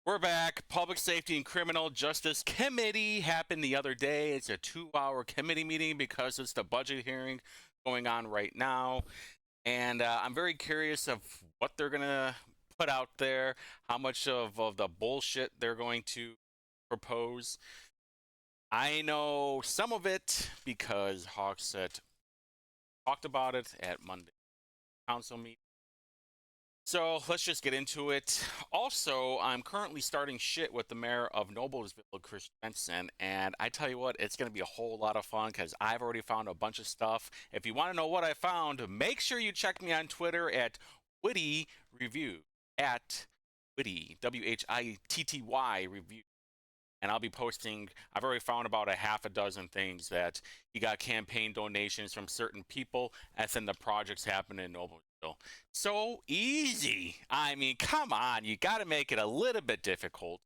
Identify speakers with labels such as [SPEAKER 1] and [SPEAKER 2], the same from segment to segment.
[SPEAKER 1] We're back. Public Safety and Criminal Justice Committee happened the other day. It's a 2-hour committee meeting because it's the budget hearing going on right now. And I'm very curious of what they're going to put out there, how much of the bullshit they're going to propose. I know some of it because Hawksett talked about it at Monday council meeting. So let's just get into it. Also, I'm currently starting shit with the mayor of Noblesville, Chris Jensen, and I tell you what, it's going to be a whole lot of fun because I've already found a bunch of stuff. If you want to know what I found, make sure you check me on Twitter at Witty Review, at Witty, WHITTY Review. And I'll be posting, I've already found about a half a dozen things that you got campaign donations from certain people, and then the projects happen in Noblesville. So easy. I mean, come on, you got to make it a little bit difficult.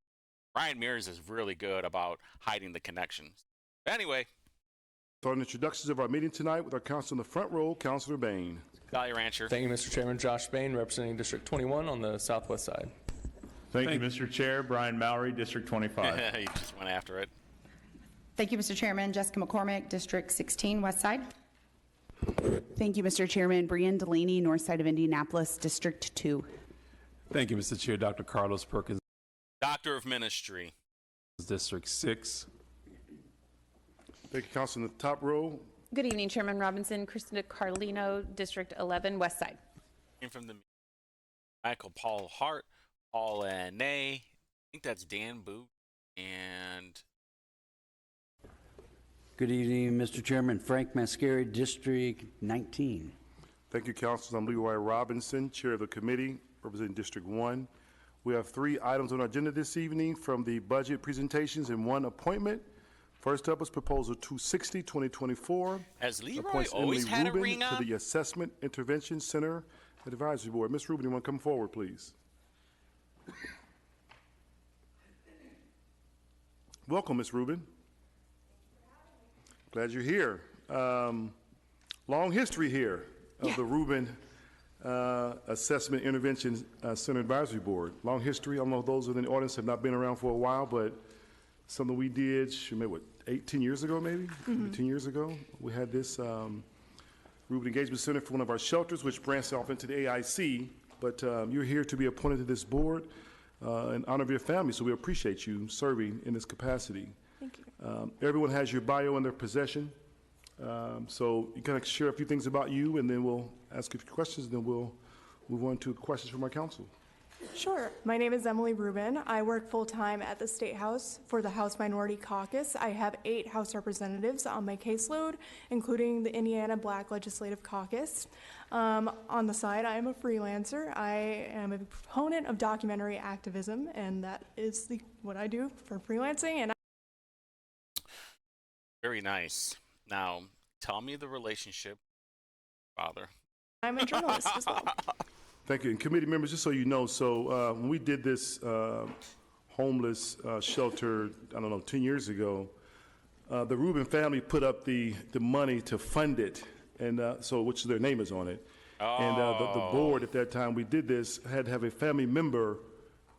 [SPEAKER 1] Brian Mears is really good about hiding the connections. Anyway.
[SPEAKER 2] Starting introductions of our meeting tonight with our council in the front row, Councilor Bain.
[SPEAKER 1] Valley Rancher.
[SPEAKER 3] Thank you, Mr. Chairman. Josh Bain, representing District 21 on the southwest side.
[SPEAKER 4] Thank you, Mr. Chair. Brian Mallory, District 25.
[SPEAKER 1] You just went after it.
[SPEAKER 5] Thank you, Mr. Chairman. Jessica McCormick, District 16, West Side.
[SPEAKER 6] Thank you, Mr. Chairman. Brianne Delaney, North Side of Indianapolis, District 2.
[SPEAKER 7] Thank you, Mr. Chair. Dr. Carlos Perkins,
[SPEAKER 1] Doctor of Ministry.
[SPEAKER 7] District 6.
[SPEAKER 2] Thank you, Council in the top row.
[SPEAKER 8] Good evening, Chairman Robinson. Kristen Carlino, District 11, West Side.
[SPEAKER 1] From the Michael Paul Hart, Paul Nay, I think that's Dan Boot, and
[SPEAKER 9] Good evening, Mr. Chairman. Frank Mascari, District 19.
[SPEAKER 2] Thank you, Councilors. I'm Leroy Robinson, Chair of the committee, representing District 1. We have 3 items on our agenda this evening from the budget presentations and 1 appointment. First up is Proposal 260, 2024.
[SPEAKER 1] Has Leroy
[SPEAKER 2] Appoints
[SPEAKER 1] always
[SPEAKER 2] Emily
[SPEAKER 1] had
[SPEAKER 2] Rubin
[SPEAKER 1] a ring
[SPEAKER 2] to
[SPEAKER 1] on?
[SPEAKER 2] the Assessment Intervention Center Advisory Board. Ms. Rubin, you want to come forward, please? Welcome, Ms. Rubin. Glad you're here. Long history here of the Rubin Assessment Intervention Center Advisory Board. Long history. I don't know if those in the audience have not been around for a while, but something we did, maybe what, 10 years ago maybe? 10 years ago, we had this Rubin Engagement Center for one of our shelters, which branched off into the AIC, but you're here to be appointed to this board in honor of your family, so we appreciate you serving in this capacity.
[SPEAKER 8] Thank you.
[SPEAKER 2] Everyone has your bio in their possession, so you kind of share a few things about you, and then we'll ask a few questions, and then we'll move on to questions from our council.
[SPEAKER 10] Sure. My name is Emily Rubin. I work full-time at the State House for the House Minority Caucus. I have 8 House representatives on my caseload, including the Indiana Black Legislative Caucus. On the side, I am a freelancer. I am a proponent of documentary activism, and that is what I do for freelancing. And
[SPEAKER 1] Very nice. Now, tell me the relationship, father.
[SPEAKER 10] I'm a journalist as well.
[SPEAKER 2] Thank you. And committee members, just so you know, so when we did this homeless shelter, I don't know, 10 years ago, the Rubin family put up the money to fund it, and so which their name is on it. Oh. And the board at that time we did this had to have a family member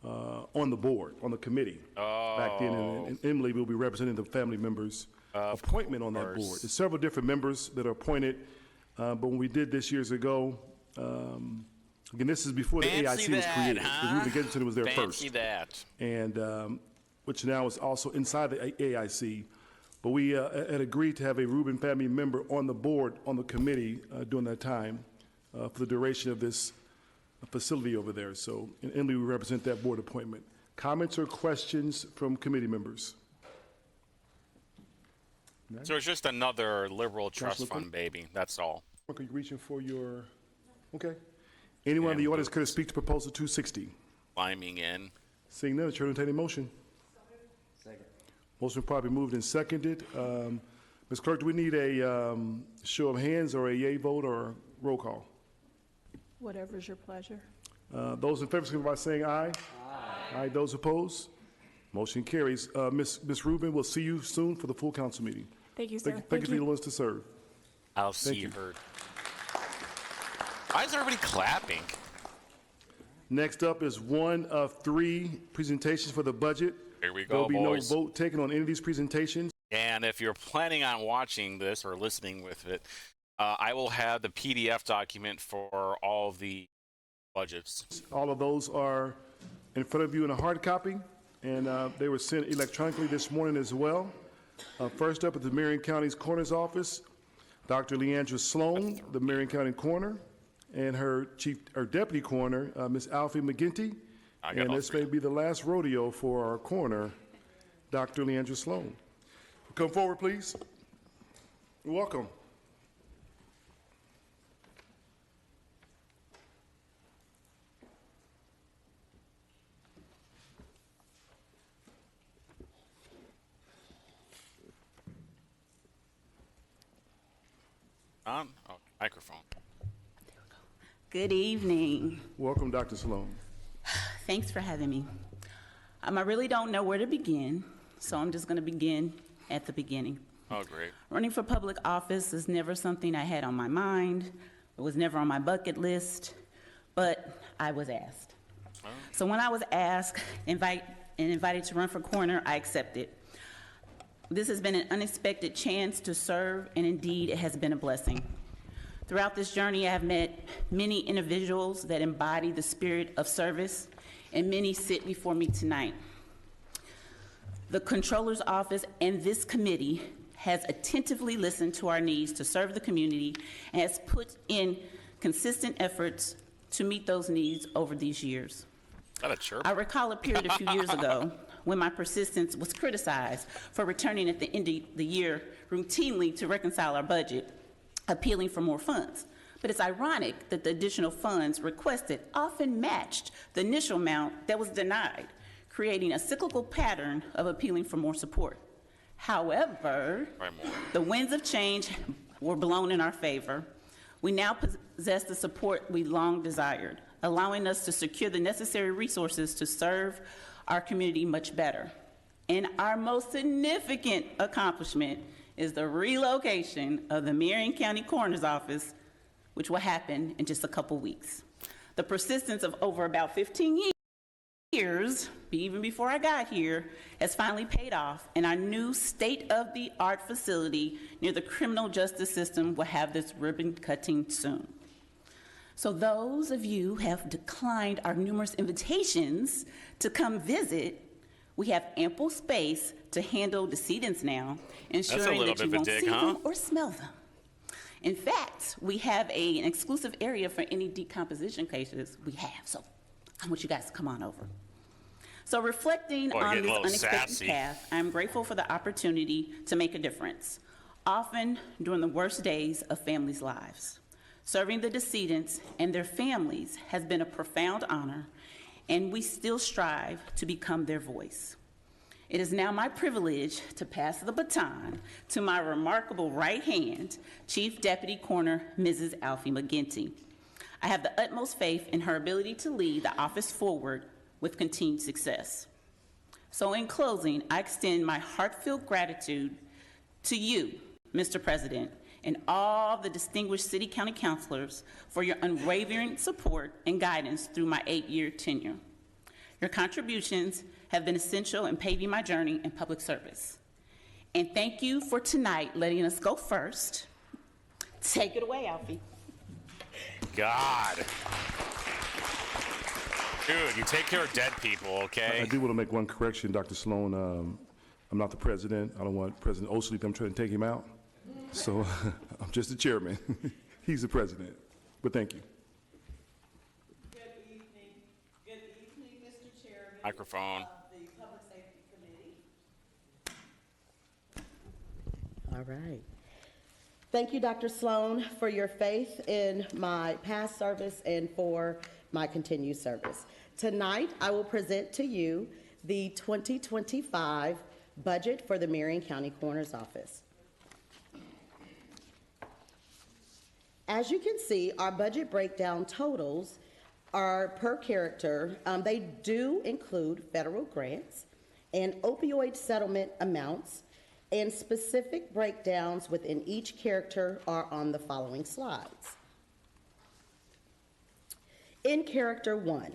[SPEAKER 2] on the board, on the committee back then. And Emily will be representing the family members' appointment on that board. There's several different members that are appointed, but when we did this years ago, again, this is before the AIC was created. Huh? The Rubin Engagement Center was there first.
[SPEAKER 1] Fancy that.
[SPEAKER 2] And which now is also inside the AIC. But we had agreed to have a Rubin family member on the board, on the committee during that time for the duration of this facility over there. So, and Emily will represent that board appointment. Comments or questions from committee members?
[SPEAKER 1] So it's just another liberal trust fund, baby. That's all.
[SPEAKER 2] Are you reaching for your? Okay. Anyone in the audience could speak to Proposal 260?
[SPEAKER 1] Climbing in.
[SPEAKER 2] Seeing none, the chair will entertain a motion.
[SPEAKER 9] Second.
[SPEAKER 2] Motion probably moved and seconded. Ms. Clerk, do we need a show of hands or a yea vote or roll call?
[SPEAKER 10] Whatever's your pleasure.
[SPEAKER 2] Those in favor, signify by saying aye. Aye. Aye. Those opposed? Motion carries. Ms. Rubin, we'll see you soon for the full council meeting.
[SPEAKER 10] Thank you, sir.
[SPEAKER 2] Thank you for your willingness to serve.
[SPEAKER 1] I'll see you. Why is everybody clapping?
[SPEAKER 2] Next up is one of 3 presentations for the budget.
[SPEAKER 1] Here we
[SPEAKER 2] There'll
[SPEAKER 1] go,
[SPEAKER 2] be
[SPEAKER 1] boys.
[SPEAKER 2] no vote taken on any of these presentations.
[SPEAKER 1] And if you're planning on watching this or listening with it, I will have the PDF document for all of the budgets.
[SPEAKER 2] All of those are in front of you in a hard copy, and they were sent electronically this morning as well. First up at the Marion County's Coroner's Office, Dr. Leandra Sloan, the Marion County Coroner, and her Deputy Coroner, Ms. Alfie McGinty. And this may be the last rodeo for our coroner, Dr. Leandra Sloan. Come forward, please. You're welcome.
[SPEAKER 1] On? Oh, microphone.
[SPEAKER 6] Good evening.
[SPEAKER 2] Welcome, Dr. Sloan.
[SPEAKER 6] Thanks for having me. I really don't know where to begin, so I'm just going to begin at the beginning.
[SPEAKER 1] Oh, great.
[SPEAKER 6] Running for public office is never something I had on my mind. It was never on my bucket list, but I was asked. Oh. So when I was asked and invited to run for coroner, I accepted. This has been an unexpected chance to serve, and indeed, it has been a blessing. Throughout this journey, I have met many individuals that embody the spirit of service, and many sit before me tonight. The Controller's Office and this committee has attentively listened to our needs to serve the community and has put in consistent efforts to meet those needs over these years.
[SPEAKER 1] Is that a chirp?
[SPEAKER 6] I recall a period a few years ago when my persistence was criticized for returning at the end of the year routinely to reconcile our budget, appealing for more funds. But it's ironic that the additional funds requested often matched the initial amount that was denied, creating a cyclical pattern of appealing for more support. However, the winds of change were blown in our favor. We now possess the support we long desired, allowing us to secure the necessary resources to serve our community much better. And our most significant accomplishment is the relocation of the Marion County Coroner's Office, which will happen in just a couple weeks. The persistence of over about 15 years, even before I got here, has finally paid off, and our new state-of-the-art facility near the criminal justice system will have this ribbon cutting soon. So those of you who have declined our numerous invitations to come visit, we have ample space to handle decedents now, ensuring that you won't see them or smell them. In fact, we have an exclusive area for any decomposition cases we have, so I want you guys to come on over. So reflecting on this unexpected path, I'm grateful for the opportunity to make a difference, often during the worst days of families' lives. Serving the decedents and their families has been a profound honor, and we still strive to become their voice. It is now my privilege to pass the baton to my remarkable right hand, Chief Deputy Coroner, Mrs. Alfie McGinty. I have the utmost faith in her ability to lead the office forward with continued success. So in closing, I extend my heartfelt gratitude to you, Mr. President, and all the distinguished city county councilors for your unwavering support and guidance through my 8-year tenure. Your contributions have been essential in paving my journey in public service. And thank you for tonight letting us go first. Take it away, Alfie.
[SPEAKER 1] God. Dude, you take care of dead people, okay?
[SPEAKER 2] I do want to make one correction, Dr. Sloan. I'm not the president. I don't want President Osleep. I'm trying to take him out. So I'm just the chairman. He's the president. But thank you.
[SPEAKER 6] Good evening, Mr. Chairman.
[SPEAKER 1] Microphone.
[SPEAKER 6] Of the Public Safety Committee.
[SPEAKER 11] All right. Thank you, Dr. Sloan, for your faith in my past service and for my continued service. Tonight, I will present to you the 2025 budget for the Marion County Coroner's Office. As you can see, our budget breakdown totals are per character. They do include federal grants and opioid settlement amounts, and specific breakdowns within each character are on the following slides. In Character 1,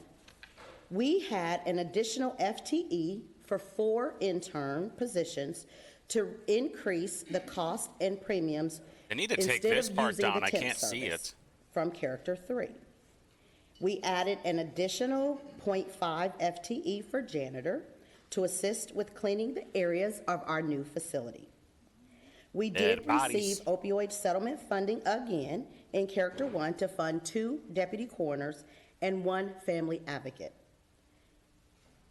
[SPEAKER 11] we had an additional FTE for 4 intern positions to increase the cost and premiums
[SPEAKER 1] I need to take
[SPEAKER 11] instead
[SPEAKER 1] this
[SPEAKER 11] of
[SPEAKER 1] part
[SPEAKER 11] using
[SPEAKER 1] down.
[SPEAKER 11] the
[SPEAKER 1] I
[SPEAKER 11] temp
[SPEAKER 1] can't see
[SPEAKER 11] service
[SPEAKER 1] it.
[SPEAKER 11] from Character 3. We added an additional 0.5 FTE for janitor to assist with cleaning the areas of our new facility. We did
[SPEAKER 1] Dead bodies.
[SPEAKER 11] receive opioid settlement funding again in Character 1 to fund 2 deputy coroners and 1 family advocate.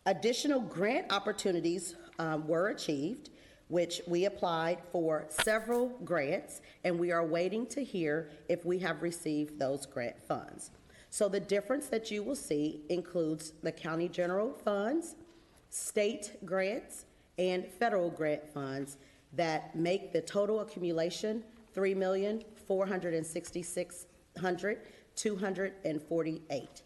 [SPEAKER 11] Additional grant opportunities were achieved, which we applied for several grants, and we are waiting to hear if we have received those grant funds. So the difference that you will see includes the county general funds, state grants, and federal grant funds that make the total accumulation $3,466,248.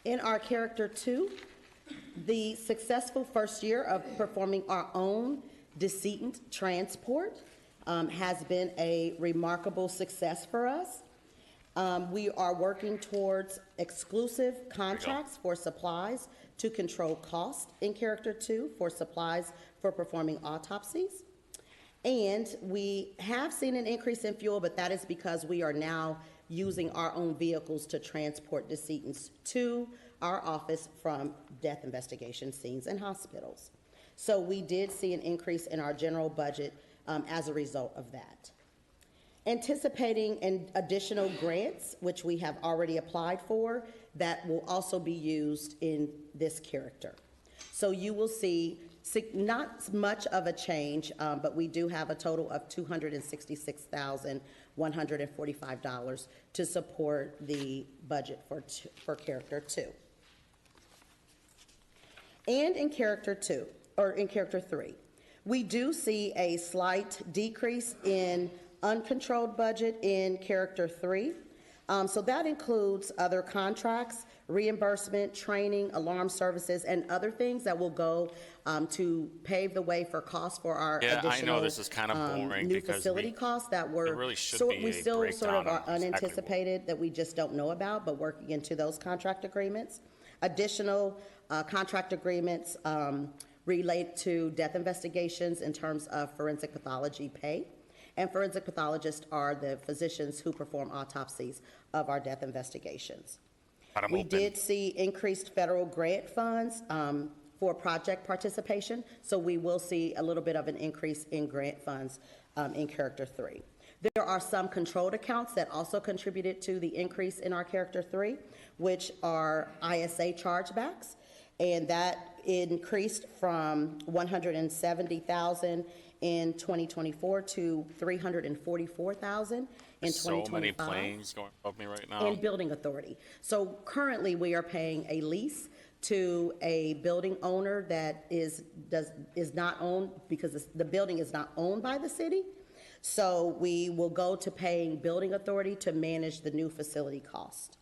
[SPEAKER 11] In our Character 2, the successful first year of performing our own decedent transport has been a remarkable success for us. We are working towards exclusive contracts for supplies to control cost in Character 2 for supplies for performing autopsies. And we have seen an increase in fuel, but that is because we are now using our own vehicles to transport decedents to our office from death investigation scenes and hospitals. So we did see an increase in our general budget as a result of that. Anticipating additional grants, which we have already applied for, that will also be used in this character. So you will see not much of a change, but we do have a total of $266,145 to support the budget for Character 2. And in Character 2, or in Character 3, we do see a slight decrease in uncontrolled budget in Character 3. So that includes other contracts, reimbursement, training, alarm services, and other things that will go to pave the way for costs for our additional
[SPEAKER 1] I know this is kind of boring
[SPEAKER 11] new
[SPEAKER 1] because
[SPEAKER 11] facility costs that were
[SPEAKER 1] really should be
[SPEAKER 11] we
[SPEAKER 1] a
[SPEAKER 11] still sort of
[SPEAKER 1] breakdown
[SPEAKER 11] are
[SPEAKER 1] of exactly
[SPEAKER 11] unanticipated that we just don't know about, but working into those contract agreements. Additional contract agreements relate to death investigations in terms of forensic pathology pay. And forensic pathologists are the physicians who perform autopsies of our death investigations. We did see increased federal grant funds for project participation, so we will see a little bit of an increase in grant funds in Character 3. There are some controlled accounts that also contributed to the increase in our Character 3, which are ISA chargebacks, and that increased from $170,000 in 2024 to $344,000 in 2025.
[SPEAKER 1] So many planes going above me right now.
[SPEAKER 11] And building authority. So currently, we are paying a lease to a building owner that is not owned, because the building is not owned by the city. So we will go to paying building authority to manage the new facility cost.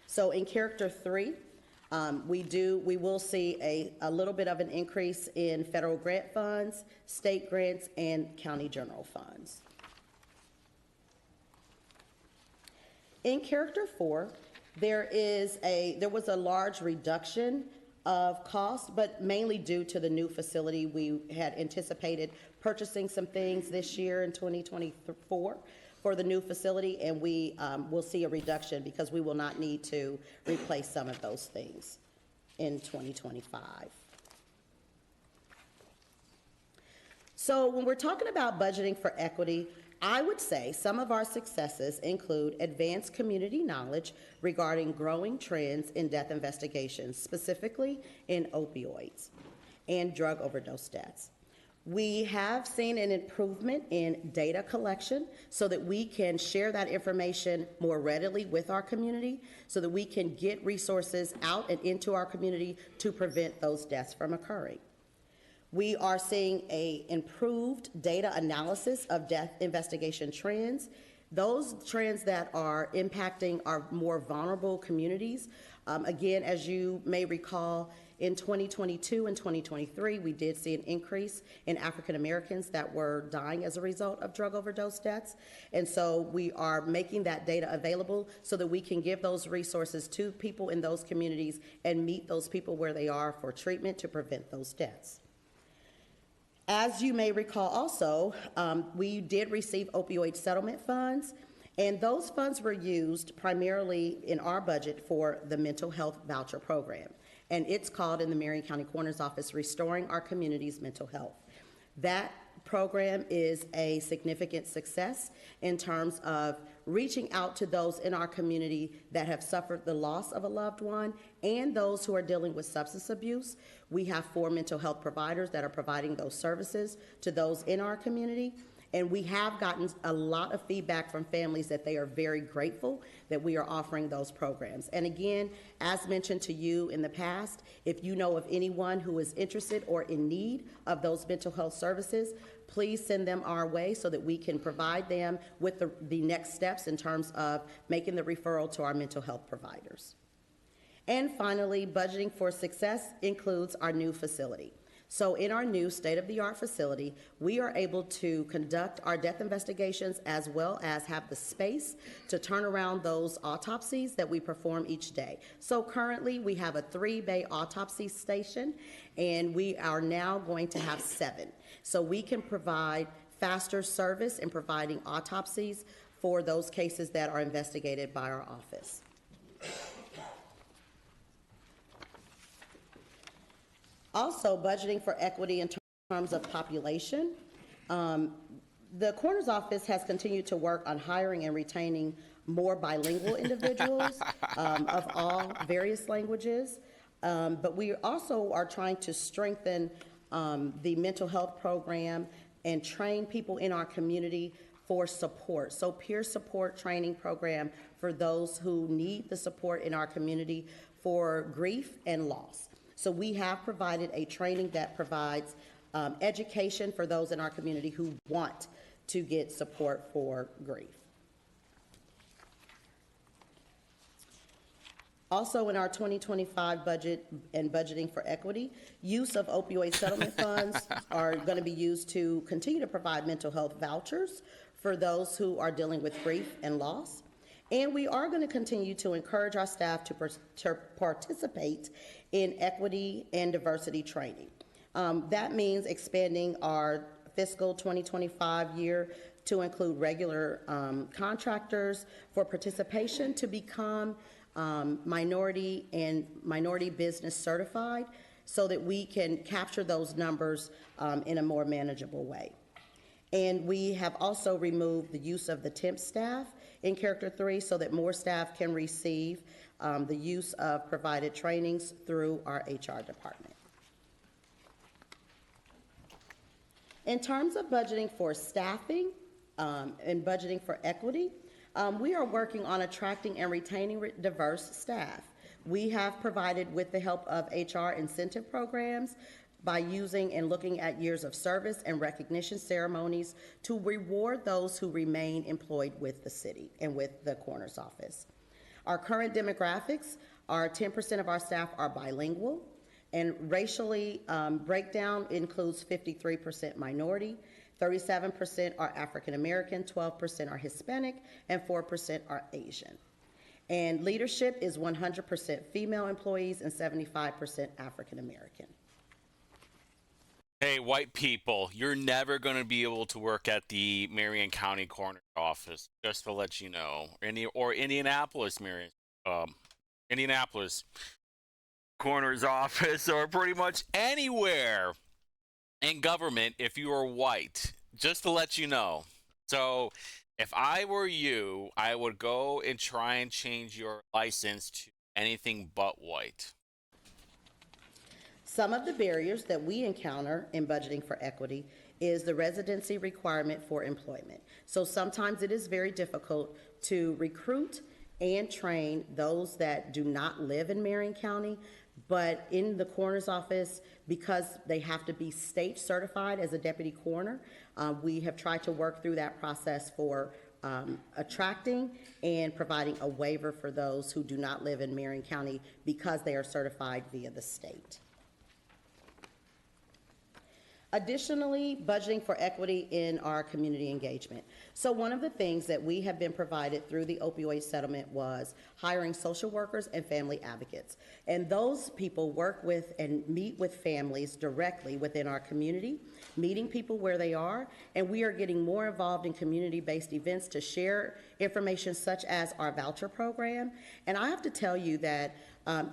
[SPEAKER 11] So in Character 3, we will see a little bit of an increase in federal grant funds, state grants, and county general funds. In Character 4, there was a large reduction of cost, but mainly due to the new facility. We had anticipated purchasing some things this year in 2024 for the new facility, and we will see a reduction because we will not need to replace some of those things in 2025. So when we're talking about budgeting for equity, I would say some of our successes include advanced community knowledge regarding growing trends in death investigations, specifically in opioids and drug overdose deaths. We have seen an improvement in data collection so that we can share that information more readily with our community, so that we can get resources out and into our community to prevent those deaths from occurring. We are seeing an improved data analysis of death investigation trends Those trends that are impacting our more vulnerable communities, again, as you may recall, in 2022 and 2023, we did see an increase in African Americans that were dying as a result of drug overdose deaths. And so we are making that data available so that we can give those resources to people in those communities and meet those people where they are for treatment to prevent those deaths. As you may recall also, we did receive opioid settlement funds, and those funds were used primarily in our budget for the mental health voucher program. And it's called in the Marion County Coroner's Office, Restoring Our Community's Mental Health. That program is a significant success in terms of reaching out to those in our community that have suffered the loss of a loved one and those who are dealing with substance abuse. We have 4 mental health providers that are providing those services to those in our community. And we have gotten a lot of feedback from families that they are very grateful that we are offering those programs. And again, as mentioned to you in the past, if you know of anyone who is interested or in need of those mental health services, please send them our way so that we can provide them with the next steps in terms of making the referral to our mental health providers. And finally, budgeting for success includes our new facility. So in our new state-of-the-art facility, we are able to conduct our death investigations as well as have the space to turn around those autopsies that we perform each day. So currently, we have a 3-bay autopsy station, and we are now going to have 7. So we can provide faster service in providing autopsies for those cases that are investigated by our office. Also, budgeting for equity in terms of population. The Coroner's Office has continued to work on hiring and retaining more bilingual individuals of all various languages. But we also are trying to strengthen the mental health program and train people in our community for support. So peer support training program for those who need the support in our community for grief and loss. So we have provided a training that provides education for those in our community who want to get support for grief. Also in our 2025 budget and budgeting for equity, use of opioid settlement funds are going to be used to continue to provide mental health vouchers for those who are dealing with grief and loss. And we are going to continue to encourage our staff to participate in equity and diversity training. That means expanding our fiscal 2025 year to include regular contractors for participation to become minority and minority business certified so that we can capture those numbers in a more manageable way. And we have also removed the use of the temp staff in Character 3 so that more staff can receive the use of provided trainings through our HR department. In terms of budgeting for staffing and budgeting for equity, we are working on attracting and retaining diverse staff. We have provided, with the help of HR incentive programs, by using and looking at years of service and recognition ceremonies to reward those who remain employed with the city and with the Coroner's Office. Our current demographics are 10% of our staff are bilingual, and racially breakdown includes 53% minority, 37% are African American, 12% are Hispanic, and 4% are Asian. And leadership is 100% female employees and 75% African American.
[SPEAKER 1] Hey, white people, you're never going to be able to work at the Marion County Coroner's Office, just to let you know, or Indianapolis, Indianapolis Coroner's Office, or pretty much anywhere in government if you are white, just to let you know. So if I were you, I would go and try and change your license to anything but white.
[SPEAKER 11] Some of the barriers that we encounter in budgeting for equity is the residency requirement for employment. So sometimes it is very difficult to recruit and train those that do not live in Marion County, but in the coroner's office, because they have to be state certified as a deputy coroner, we have tried to work through that process for attracting and providing a waiver for those who do not live in Marion County because they are certified via the state. Additionally, budgeting for equity in our community engagement. So one of the things that we have been provided through the opioid settlement was hiring social workers and family advocates. And those people work with and meet with families directly within our community, meeting people where they are, and we are getting more involved in community-based events to share information such as our voucher program. And I have to tell you that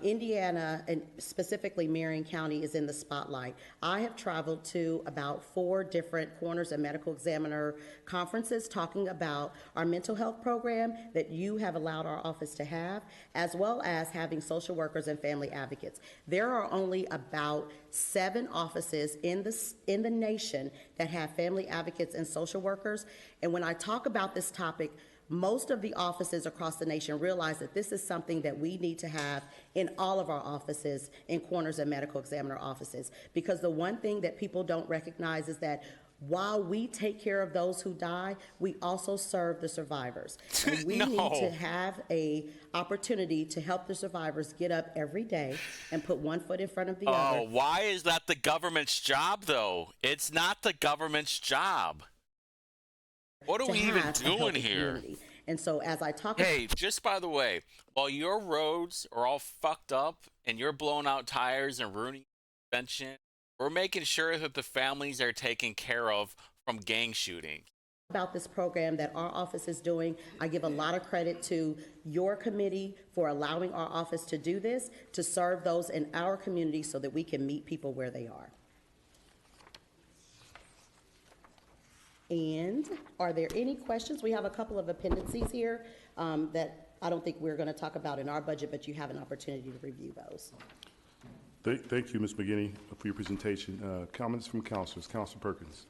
[SPEAKER 11] Indiana, and specifically Marion County, is in the spotlight. I have traveled to about 4 different Corners and Medical Examiner conferences talking about our mental health program that you have allowed our office to have, as well as having social workers and family advocates. There are only about 7 offices in the nation that have family advocates and social workers. And when I talk about this topic, most of the offices across the nation realize that this is something that we need to have in all of our offices, in Corners and Medical Examiner offices. Because the one thing that people don't recognize is that while we take care of those who die, we also serve the survivors. And we need to have a opportunity to help the survivors get up every day and put one foot in front of the other.
[SPEAKER 1] Oh, why is that the government's job, though? It's not the government's job. What are we even doing here?
[SPEAKER 11] And so as I talk
[SPEAKER 1] Hey, just by the way, while your roads are all fucked up and you're blowing out tires and ruining suspension, we're making sure that the families are taken care of from gang shooting.
[SPEAKER 11] About this program that our office is doing, I give a lot of credit to your committee for allowing our office to do this, to serve those in our community so that we can meet people where they are. And are there any questions? We have a couple of appendices here that I don't think we're going to talk about in our budget, but you have an opportunity to review those.
[SPEAKER 2] Thank you, Ms. McGinney, for your presentation. Comments from councilors. Councilor Perkins.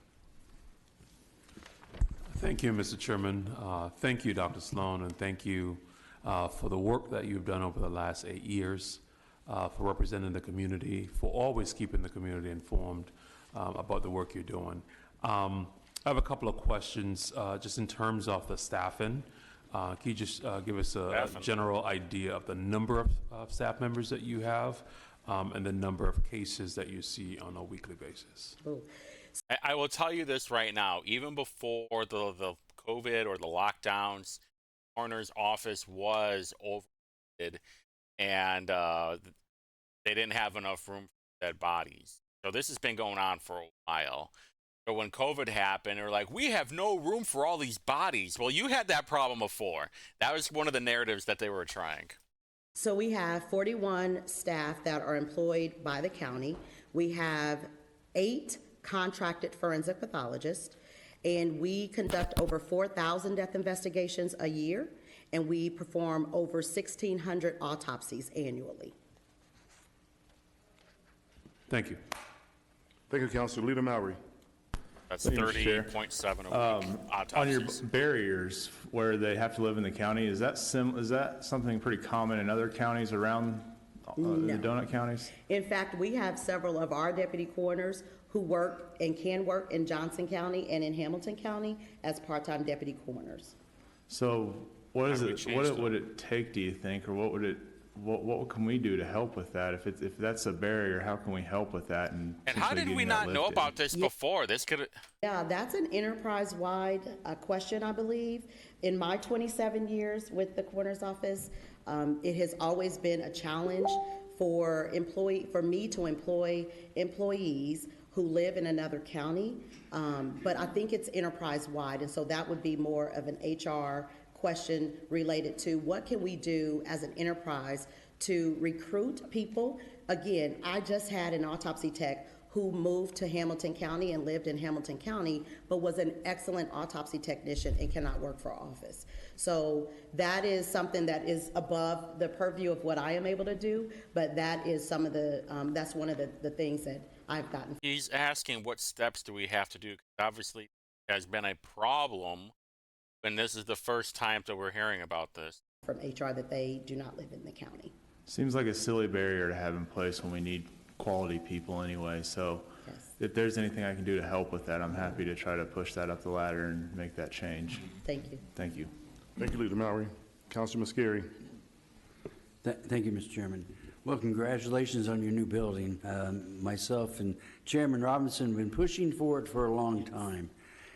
[SPEAKER 7] Thank you, Mr. Chairman. Thank you, Dr. Sloan, and thank you for the work that you've done over the last 8 years, for representing the community, for always keeping the community informed about the work you're doing. I have a couple of questions just in terms of the staffing. Can you just give us a general idea of the number of staff members that you have and the number of cases that you see on a weekly basis?
[SPEAKER 1] I will tell you this right now, even before the COVID or the lockdowns, coroner's office was overloaded and they didn't have enough room for dead bodies. So this has been going on for a while. So when COVID happened, they're like, we have no room for all these bodies. Well, you had that problem before. That was one of the narratives that they were trying.
[SPEAKER 11] So we have 41 staff that are employed by the county. We have 8 contracted forensic pathologists, and we conduct over 4,000 death investigations a year, and we perform over 1,600 autopsies annually.
[SPEAKER 7] Thank you.
[SPEAKER 2] Thank you, Councilor. Leader Mowry.
[SPEAKER 1] That's 30.7 a week autopsies.
[SPEAKER 4] On your barriers where they have to live in the county, is that something pretty common in other counties around the donut counties?
[SPEAKER 11] In fact, we have several of our deputy coroners who work and can work in Johnson County and in Hamilton County as part-time deputy coroners.
[SPEAKER 4] So what would it take, do you think, or what can we do to help with that? If that's a barrier, how can we help with that? And
[SPEAKER 1] how did we not know about this before? This could.
[SPEAKER 11] Yeah, that's an enterprise-wide question, I believe. In my 27 years with the coroner's office, it has always been a challenge for me to employ employees who live in another county. But I think it's enterprise-wide, and so that would be more of an HR question related to what can we do as an enterprise to recruit people. Again, I just had an autopsy tech who moved to Hamilton County and lived in Hamilton County, but was an excellent autopsy technician and cannot work for office. So that is something that is above the purview of what I am able to do, but that is some of the, that's one of the things that I've gotten.
[SPEAKER 1] He's asking what steps do we have to do? Obviously, it has been a problem. And this is the first time that we're hearing about this.
[SPEAKER 11] From HR that they do not live in the county.
[SPEAKER 4] Seems like a silly barrier to have in place when we need quality people anyway. So if there's anything I can do to help with that, I'm happy to try to push that up the ladder and make that change.
[SPEAKER 11] Thank you.
[SPEAKER 4] Thank you.
[SPEAKER 2] Thank you, Leader Mallory. Councilor Mascari.
[SPEAKER 9] Thank you, Mr. Chairman. Well, congratulations on your new building. Myself and Chairman Robinson have been pushing for it for a long time,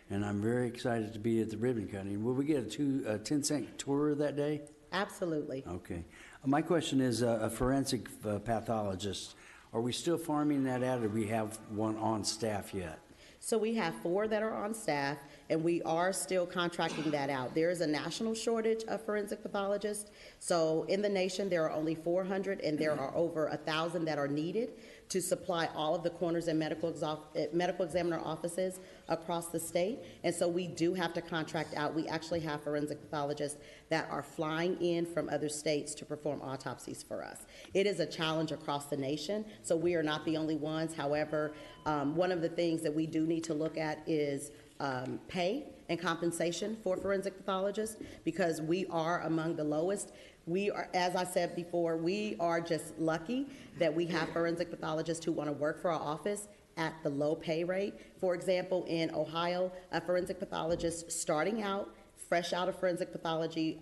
[SPEAKER 9] and I'm very excited to be at the ribbon cutting. Will we get a 10-cent tour that day?
[SPEAKER 11] Absolutely.
[SPEAKER 9] Okay. My question is a forensic pathologist. Are we still farming that out, or do we have one on staff yet?
[SPEAKER 11] So we have 4 that are on staff, and we are still contracting that out. There is a national shortage of forensic pathologists. So in the nation, there are only 400, and there are over 1,000 that are needed to supply all of the coroners and medical examiner offices across the state. And so we do have to contract out. We actually have forensic pathologists that are flying in from other states to perform autopsies for us. It is a challenge across the nation, so we are not the only ones. However, one of the things that we do need to look at is pay and compensation for forensic pathologists, because we are among the lowest. We are, as I said before, we are just lucky that we have forensic pathologists who want to work for our office at the low pay rate. For example, in Ohio, a forensic pathologist starting out, fresh out of forensic pathology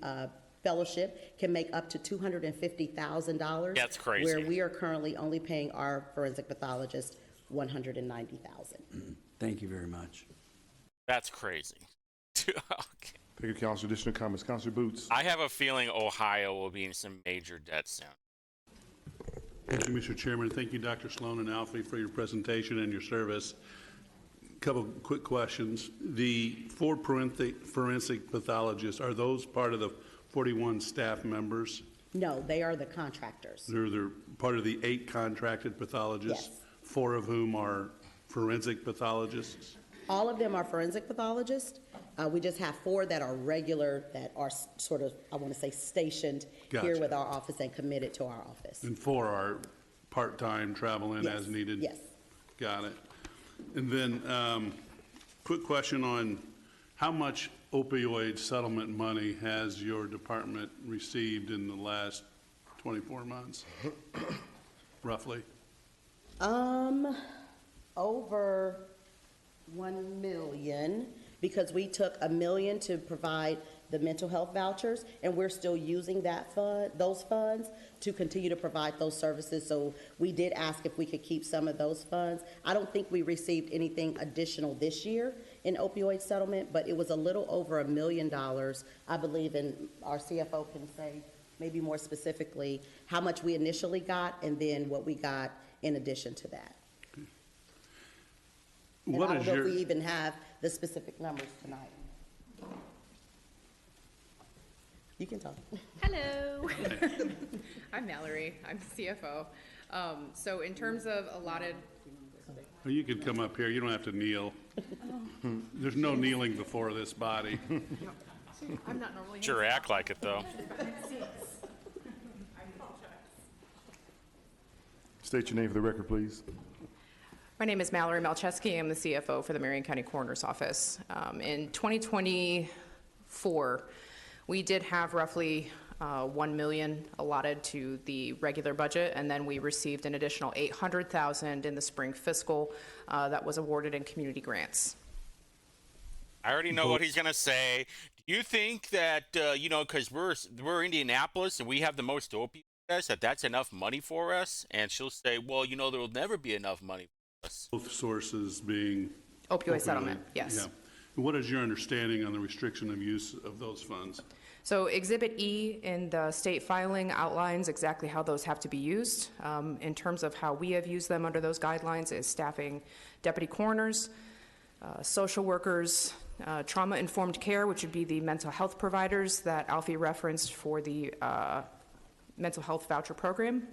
[SPEAKER 11] fellowship, can make up to $250,000.
[SPEAKER 1] That's crazy.
[SPEAKER 11] Where we are currently only paying our forensic pathologist $190,000.
[SPEAKER 9] Thank you very much.
[SPEAKER 1] That's crazy. Okay.
[SPEAKER 2] Thank you, Councilor. Additional comments. Councilor Boots.
[SPEAKER 1] I have a feeling Ohio will be in some major debt soon.
[SPEAKER 12] Thank you, Mr. Chairman. Thank you, Dr. Sloan and Alfie, for your presentation and your service. A couple quick questions. The 4 forensic pathologists, are those part of the 41 staff members?
[SPEAKER 11] No, they are the contractors.
[SPEAKER 12] They're part of the 8 contracted pathologists?
[SPEAKER 11] Yes.
[SPEAKER 12] 4 of whom are forensic pathologists?
[SPEAKER 11] All of them are forensic pathologists. We just have 4 that are regular, that are sort of, I want to say, stationed here
[SPEAKER 12] Gotcha.
[SPEAKER 11] with our office and committed to our office.
[SPEAKER 12] And 4 are part-time, travel in
[SPEAKER 11] Yes.
[SPEAKER 12] as needed?
[SPEAKER 11] Yes.
[SPEAKER 12] Got it. And then, quick question on how much opioid settlement money has your department received in the last 24 months, roughly?
[SPEAKER 11] Over 1 million, because we took $1 million to provide the mental health vouchers, and we're still using those funds to continue to provide those services. So we did ask if we could keep some of those funds. I don't think we received anything additional this year in opioid settlement, but it was a little over $1 million, I believe, and our CFO can say maybe more specifically how much we initially got and then what we got in addition to that. And I don't know if we even have the specific numbers tonight. You can talk.
[SPEAKER 13] Hello. I'm Mallory. I'm the CFO. So in terms of allotted...
[SPEAKER 12] Well, you could come up here. You don't have to kneel. There's no kneeling before this body.
[SPEAKER 13] I'm not normally...
[SPEAKER 1] Sure act like it, though.
[SPEAKER 2] State your name for the record, please.
[SPEAKER 13] My name is Mallory Malcheski. I'm the CFO for the Marion County Coroner's Office. In 2024, we did have roughly $1 million allotted to the regular budget, and then we received an additional $800,000 in the spring fiscal that was awarded in community grants.
[SPEAKER 1] I already know what he's going to say. Do you think that, because we're Indianapolis and we have the most opioids, that's enough money for us? And she'll say, well, there will never be enough money.
[SPEAKER 12] Both sources being
[SPEAKER 13] opioid settlement, yes.
[SPEAKER 12] Yeah. And what is your understanding on the restriction of use of those funds?
[SPEAKER 13] So Exhibit E in the state filing outlines exactly how those have to be used. In terms of how we have used them under those guidelines is staffing deputy coroners, social workers, trauma-informed care, which would be the mental health providers that Alfie referenced for the mental health voucher program.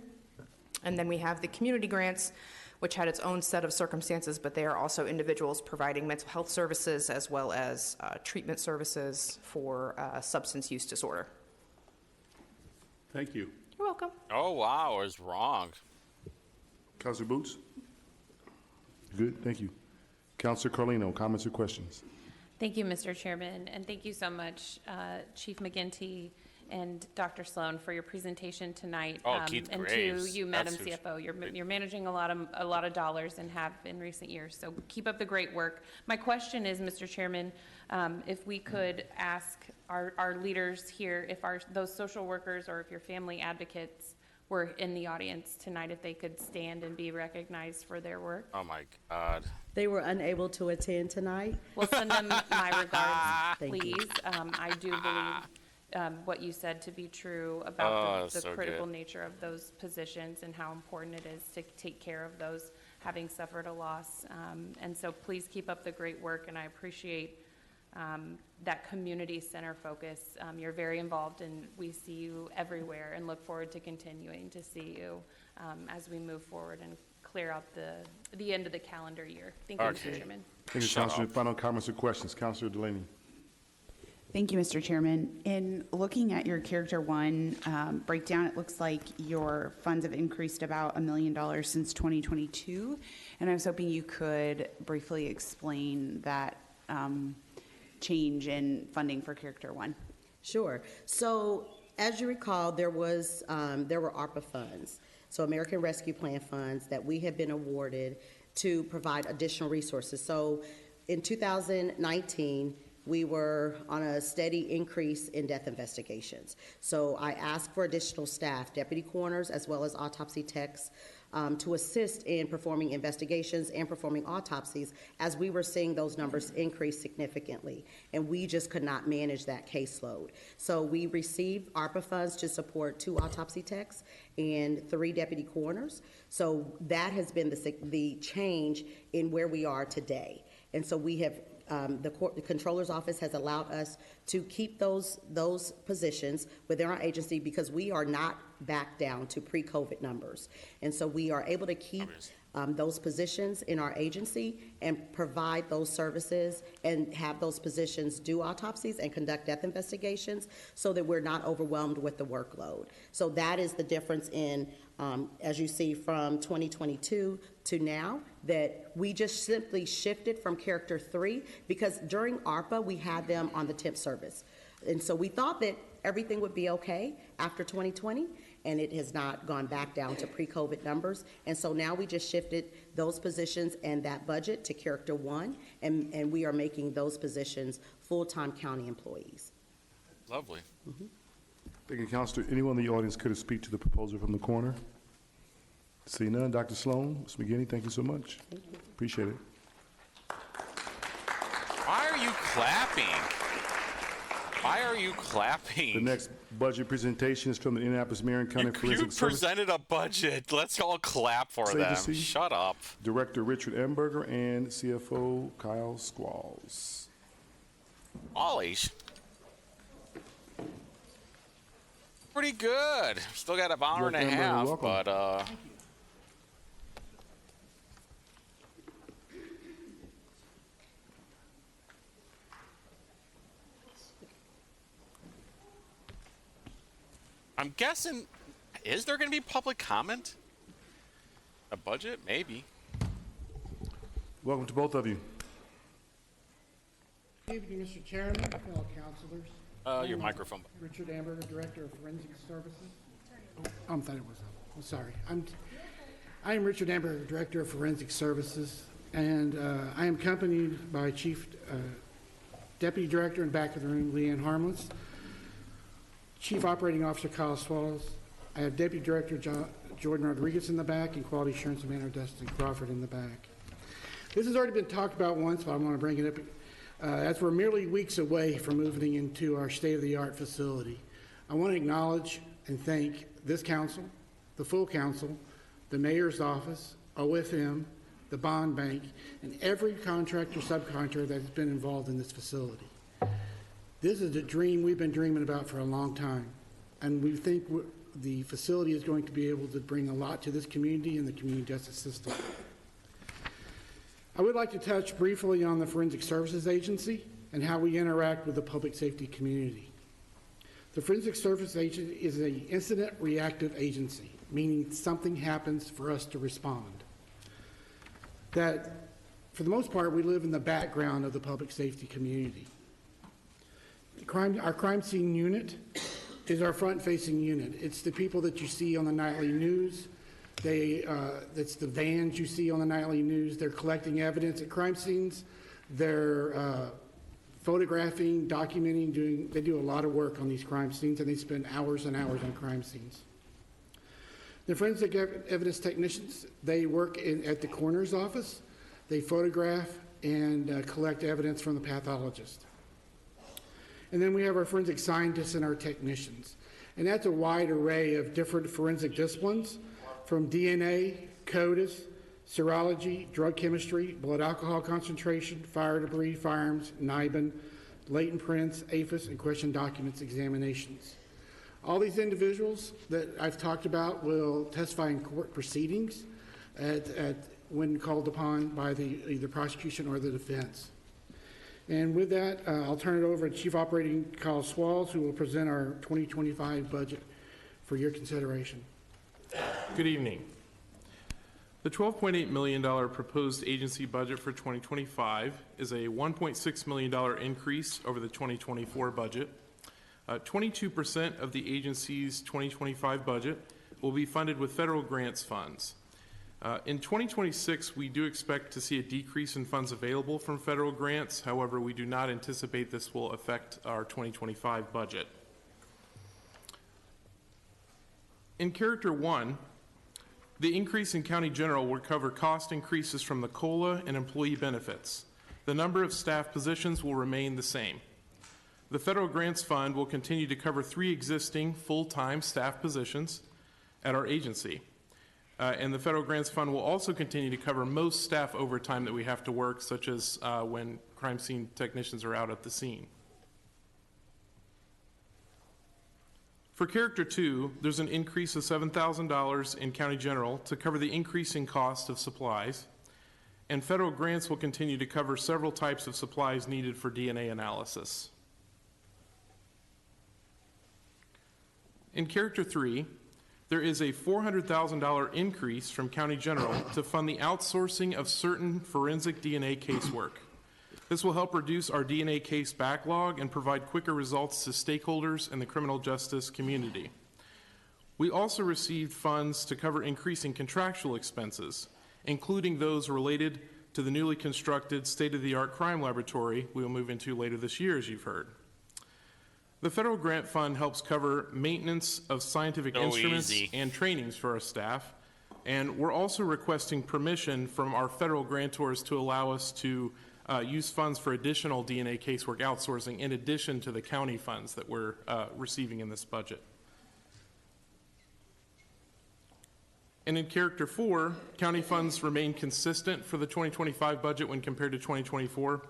[SPEAKER 13] And then we have the community grants, which had its own set of circumstances, but they are also individuals providing mental health services as well as treatment services for substance use disorder.
[SPEAKER 12] Thank you.
[SPEAKER 13] You're welcome.
[SPEAKER 1] Oh, wow, I was wrong.
[SPEAKER 2] Councilor Boots? Good, thank you. Councilor Carlino, comments or questions?
[SPEAKER 8] Thank you, Mr. Chairman, and thank you so much, Chief McGinty and Dr. Sloan for your presentation tonight.
[SPEAKER 1] Oh, Keith
[SPEAKER 8] and
[SPEAKER 1] Graves.
[SPEAKER 8] to you, Madam
[SPEAKER 1] That's who's-
[SPEAKER 8] CFO, you're managing a lot of dollars and have in recent years. So keep up the great work. My question is, Mr. Chairman, if we could ask our leaders here, if those social workers or if your family advocates were in the audience tonight, if they could stand and be recognized for their work.
[SPEAKER 1] Oh my God.
[SPEAKER 11] They were unable to attend tonight.
[SPEAKER 8] Well, send them my regards,
[SPEAKER 11] Thank you.
[SPEAKER 8] please. I do believe what you said to be true about the
[SPEAKER 1] so
[SPEAKER 8] critical
[SPEAKER 1] good.
[SPEAKER 8] nature of those positions and how important it is to take care of those having suffered a loss. And so please keep up the great work, and I appreciate that community center focus. You're very involved, and we see you everywhere and look forward to continuing to see you as we move forward and clear out the end of the calendar year. Thank you, Mr. Chairman.
[SPEAKER 2] Thank you, Councilor. Final comments or questions? Councilor Delaney.
[SPEAKER 5] Thank you, Mr. Chairman. In looking at your Character 1 breakdown, it looks like your funds have increased about $1 million since 2022, and I was hoping you could briefly explain that change in funding for Character 1.
[SPEAKER 11] Sure. So as you recall, there were ARPA funds, so American Rescue Plan funds that we have been awarded to provide additional resources. So in 2019, we were on a steady increase in death investigations. So I asked for additional staff, deputy coroners, as well as autopsy techs, to assist in performing investigations and performing autopsies as we were seeing those numbers increase significantly, and we just could not manage that caseload. So we received ARPA funds to support 2 autopsy techs and 3 deputy coroners. So that has been the change in where we are today. And so we have the Controller's Office has allowed us to keep those positions within our agency because we are not back down to pre-COVID numbers. And so we are able to keep those positions in our agency and provide those services and have those positions do autopsies and conduct death investigations so that we're not overwhelmed with the workload. So that is the difference in, as you see from 2022 to now, that we just simply shifted from Character 3 because during ARPA, we had them on the temp service. And so we thought that everything would be okay after 2020, and it has not gone back down to pre-COVID numbers. And so now we just shifted those positions and that budget to Character 1, and we are making those positions full-time county employees.
[SPEAKER 1] Lovely.
[SPEAKER 2] Thank you, Councilor. Anyone in the audience could speak to the proposal from the coroner? See none. Dr. Sloan, Ms. McGinney, thank you so much.
[SPEAKER 11] Thank you.
[SPEAKER 2] Appreciate it.
[SPEAKER 1] Why are you clapping? Why are you clapping?
[SPEAKER 2] The next budget presentation is from the Indianapolis Mayor and County
[SPEAKER 1] You
[SPEAKER 2] Forensic Service
[SPEAKER 1] presented a budget. Let's all clap for them.
[SPEAKER 2] Agency.
[SPEAKER 1] Shut up.
[SPEAKER 2] Director Richard Amberger and CFO Kyle Squalls.
[SPEAKER 1] Ollies. Pretty good. Still got an hour and a
[SPEAKER 2] Director Amberger,
[SPEAKER 1] half,
[SPEAKER 2] welcome.
[SPEAKER 1] but I'm guessing, is there going to be public comment? A budget? Maybe.
[SPEAKER 2] Welcome to both of you.
[SPEAKER 14] Good evening, Mr. Chairman, fellow councilors.
[SPEAKER 1] Your microphone.
[SPEAKER 14] Richard Amberger, Director of Forensic Services. Oh, I thought it was up. I'm sorry. I am Richard Amberger, Director of Forensic Services, and I am accompanied by Chief Deputy Director in the back of the room, Leanne Harmless, Chief Operating Officer Kyle Swallows. I have Deputy Director Jordan Rodriguez in the back, and Quality Assurance Manager Dustin Crawford in the back. This has already been talked about once, but I want to bring it up. As we're merely weeks away from moving into our state-of-the-art facility, I want to acknowledge and thank this council, the full council, the mayor's office, OFM, the bond bank, and every contractor, subcontractor that has been involved in this facility. This is a dream we've been dreaming about for a long time, and we think the facility is going to be able to bring a lot to this community and the community justice system. I would like to touch briefly on the Forensic Services Agency and how we interact with the public safety community. The Forensic Services Agency is an incident reactive agency, meaning something happens for us to respond. That, for the most part, we live in the background of the public safety community. Our crime scene unit is our front-facing unit. It's the people that you see on the nightly news. It's the vans you see on the nightly news. They're collecting evidence at crime scenes. They're photographing, documenting, they do a lot of work on these crime scenes, and they spend hours and hours on crime scenes. The forensic evidence technicians, they work at the coroner's office. They photograph and collect evidence from the pathologist. And then we have our forensic scientists and our technicians. And that's a wide array of different forensic disciplines, from DNA, CODIS, serology, drug chemistry, blood alcohol concentration, fire debris, firearms, NIBIN, latent prints, APHS, and question documents examinations. All these individuals that I've talked about will testify in court proceedings when called upon by either prosecution or the defense. And with that, I'll turn it over to Chief Operating Kyle Swalls, who will present our 2025 budget for your consideration.
[SPEAKER 15] Good evening. The $12.8 million proposed agency budget for 2025 is a $1.6 million increase over the 2024 budget. 22% of the agency's 2025 budget will be funded with federal grants funds. In 2026, we do expect to see a decrease in funds available from federal grants. However, we do not anticipate this will affect our 2025 budget. In Character 1, the increase in County General will cover cost increases from the COLA and employee benefits. The number of staff positions will remain the same. The Federal Grants Fund will continue to cover 3 existing full-time staff positions at our agency. And the Federal Grants Fund will also continue to cover most staff overtime that we have to work, such as when crime scene technicians are out at the scene. For Character 2, there's an increase of $7,000 in County General to cover the increasing cost of supplies, and federal grants will continue to cover several types of supplies needed for DNA analysis. In Character 3, there is a $400,000 increase from County General to fund the outsourcing of certain forensic DNA casework. This will help reduce our DNA case backlog and provide quicker results to stakeholders in the criminal justice community. We also received funds to cover increasing contractual expenses, including those related to the newly constructed state-of-the-art crime laboratory we will move into later this year, as you've heard. The Federal Grant Fund helps cover maintenance of scientific instruments and trainings for our staff, and we're also requesting permission from our federal grantors to allow us to use funds for additional DNA casework outsourcing in addition to the county funds that we're receiving in this budget. And in Character 4, county funds remain consistent for the 2025 budget when compared to 2024,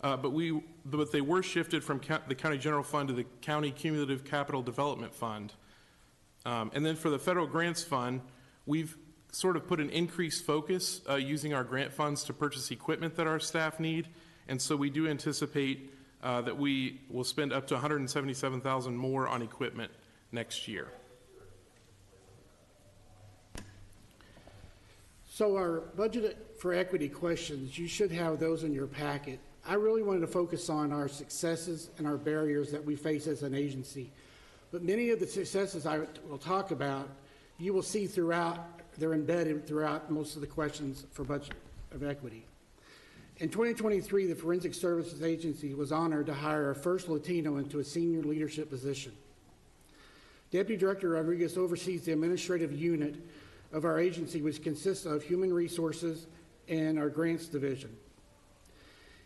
[SPEAKER 15] but they were shifted from the County General Fund to the County Cumulative Capital Development Fund. And then for the Federal Grants Fund, we've sort of put an increased focus using our grant funds to purchase equipment that our staff need, and so we do anticipate that we will spend up to $177,000 more on equipment next year.
[SPEAKER 14] So our budget for equity questions, you should have those in your packet. I really wanted to focus on our successes and our barriers that we face as an agency. But many of the successes I will talk about, you will see throughout, they're embedded throughout most of the questions for budget of equity. In 2023, the Forensic Services Agency was honored to hire our first Latino into a senior leadership position. Deputy Director Rodriguez oversees the administrative unit of our agency, which consists of human resources and our grants division.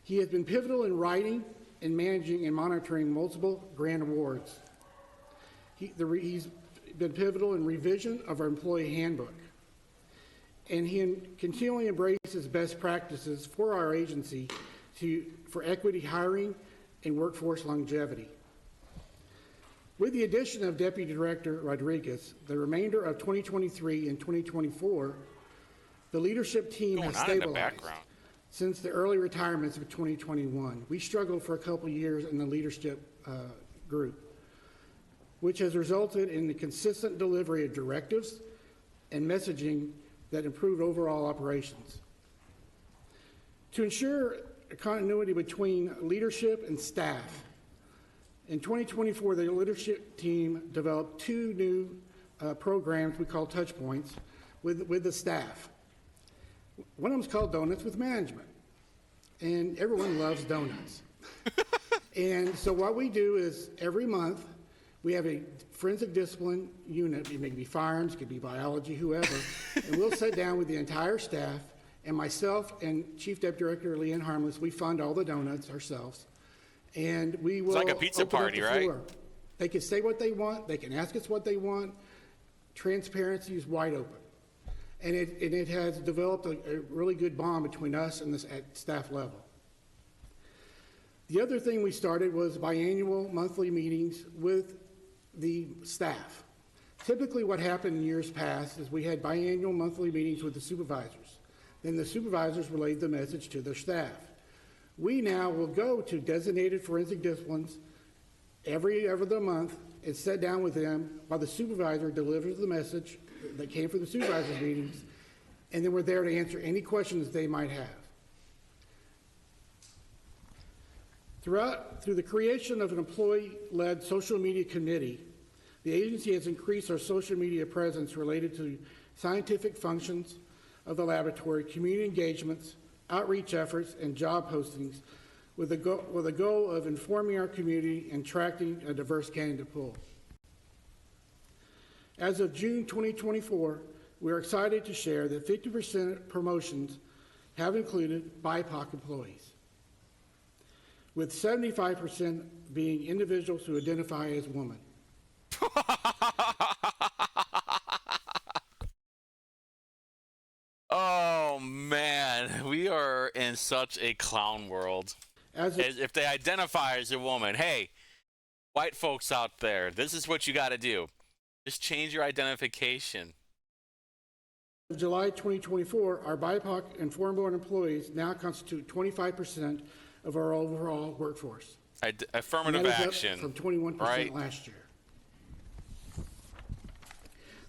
[SPEAKER 14] He has been pivotal in writing and managing and monitoring multiple grant awards. He's been pivotal in revision of our employee handbook. And he continually embraces best practices for our agency for equity hiring and workforce longevity. With the addition of Deputy Director Rodriguez, the remainder of 2023 and 2024, the leadership team has stabilized since the early retirements of 2021. We struggled for a couple of years in the leadership group, which has resulted in the consistent delivery of directives and messaging that improve overall operations. To ensure a continuity between leadership and staff, In 2024, the leadership team developed 2 new programs we call touch points with the staff. One of them is called Donuts with Management, and everyone loves donuts. And so what we do is every month we have a forensic discipline unit. It may be firearms, it could be biology, whoever, and we'll sit down with the entire staff, and myself and Chief Deputy Director Leanne Harmless, we fund all the donuts ourselves. And we will
[SPEAKER 1] It's like a pizza
[SPEAKER 14] open up
[SPEAKER 1] party,
[SPEAKER 14] the
[SPEAKER 1] right?
[SPEAKER 14] floor. They can say what they want, they can ask us what they want. Transparency is wide open. And it has developed a really good bond between us and this at staff level. The other thing we started was biannual monthly meetings with the staff. Typically what happened in years past is we had biannual monthly meetings with the supervisors. Then the supervisors relayed the message to their staff. We now will go to designated forensic disciplines every other month and sit down with them while the supervisor delivers the message that came from the supervisors meetings, and then we're there to answer any questions they might have. Through the creation of an employee-led social media committee, the agency has increased our social media presence related to scientific functions of the laboratory, community engagements, outreach efforts, and job postings with a goal of informing our community and attracting a diverse candidate pool. As of June 2024, we are excited to share that 50% promotions have included BIPOC employees, with 75% being individuals who identify as women.
[SPEAKER 1] Oh man, we are in such a clown world. As if they identify as a woman, hey, white folks out there, this is what you got to do. Just change your identification.
[SPEAKER 14] In July 2024, our BIPOC and foreign-born employees now constitute 25% of our overall workforce.
[SPEAKER 1] Affirmative action.
[SPEAKER 14] From 21%
[SPEAKER 1] right?
[SPEAKER 14] Last year.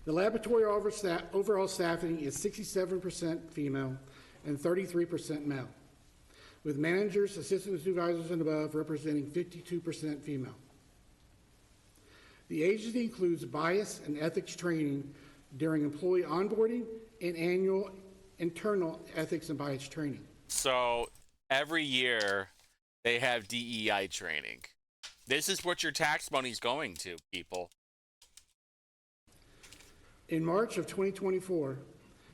[SPEAKER 14] The laboratory overall staffing is 67% female and 33% male, with managers, assistant supervisors, and above representing 52% female. The agency includes bias and ethics training during employee onboarding and annual internal ethics and bias training.
[SPEAKER 1] So every year they have DEI training. This is what your tax money's going to, people.
[SPEAKER 14] In March of 2024,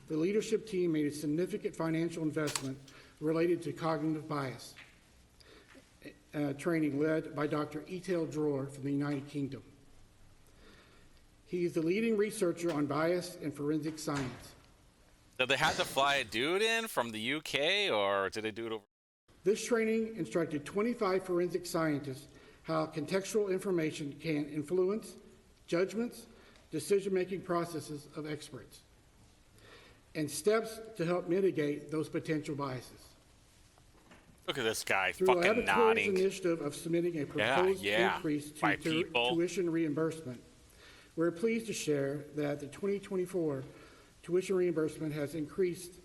[SPEAKER 14] the leadership team made a significant financial investment related to cognitive bias training led by Dr. Etel Dror from the United Kingdom. He is the leading researcher on bias and forensic science.
[SPEAKER 1] Did they have to fly a dude in from the UK, or did they do it over?
[SPEAKER 14] This training instructed 25 forensic scientists how contextual information can influence judgments, decision-making processes of experts, and steps to help mitigate those potential biases.
[SPEAKER 1] Look at this guy
[SPEAKER 14] Through
[SPEAKER 1] fucking
[SPEAKER 14] laboratory's
[SPEAKER 1] nodding.
[SPEAKER 14] initiative of submitting a proposed increase to tuition reimbursement, we're pleased to share that the 2024 tuition reimbursement has increased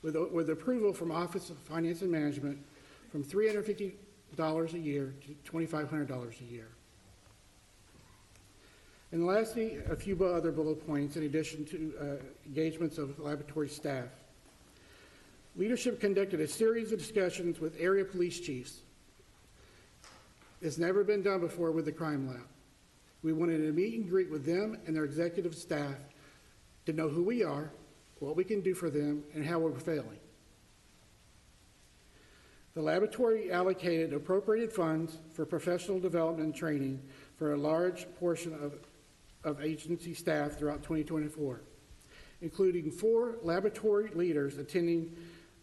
[SPEAKER 14] with approval from Office of Finance and Management from $350 a year to $2,500 a year. And lastly, a few other bullet points in addition to engagements of laboratory staff. Leadership conducted a series of discussions with area police chiefs. It's never been done before with the crime lab. We wanted to meet and greet with them and their executive staff to know who we are, what we can do for them, and how we're failing. The laboratory allocated appropriated funds for professional development and training for a large portion of agency staff throughout 2024, including 4 laboratory leaders attending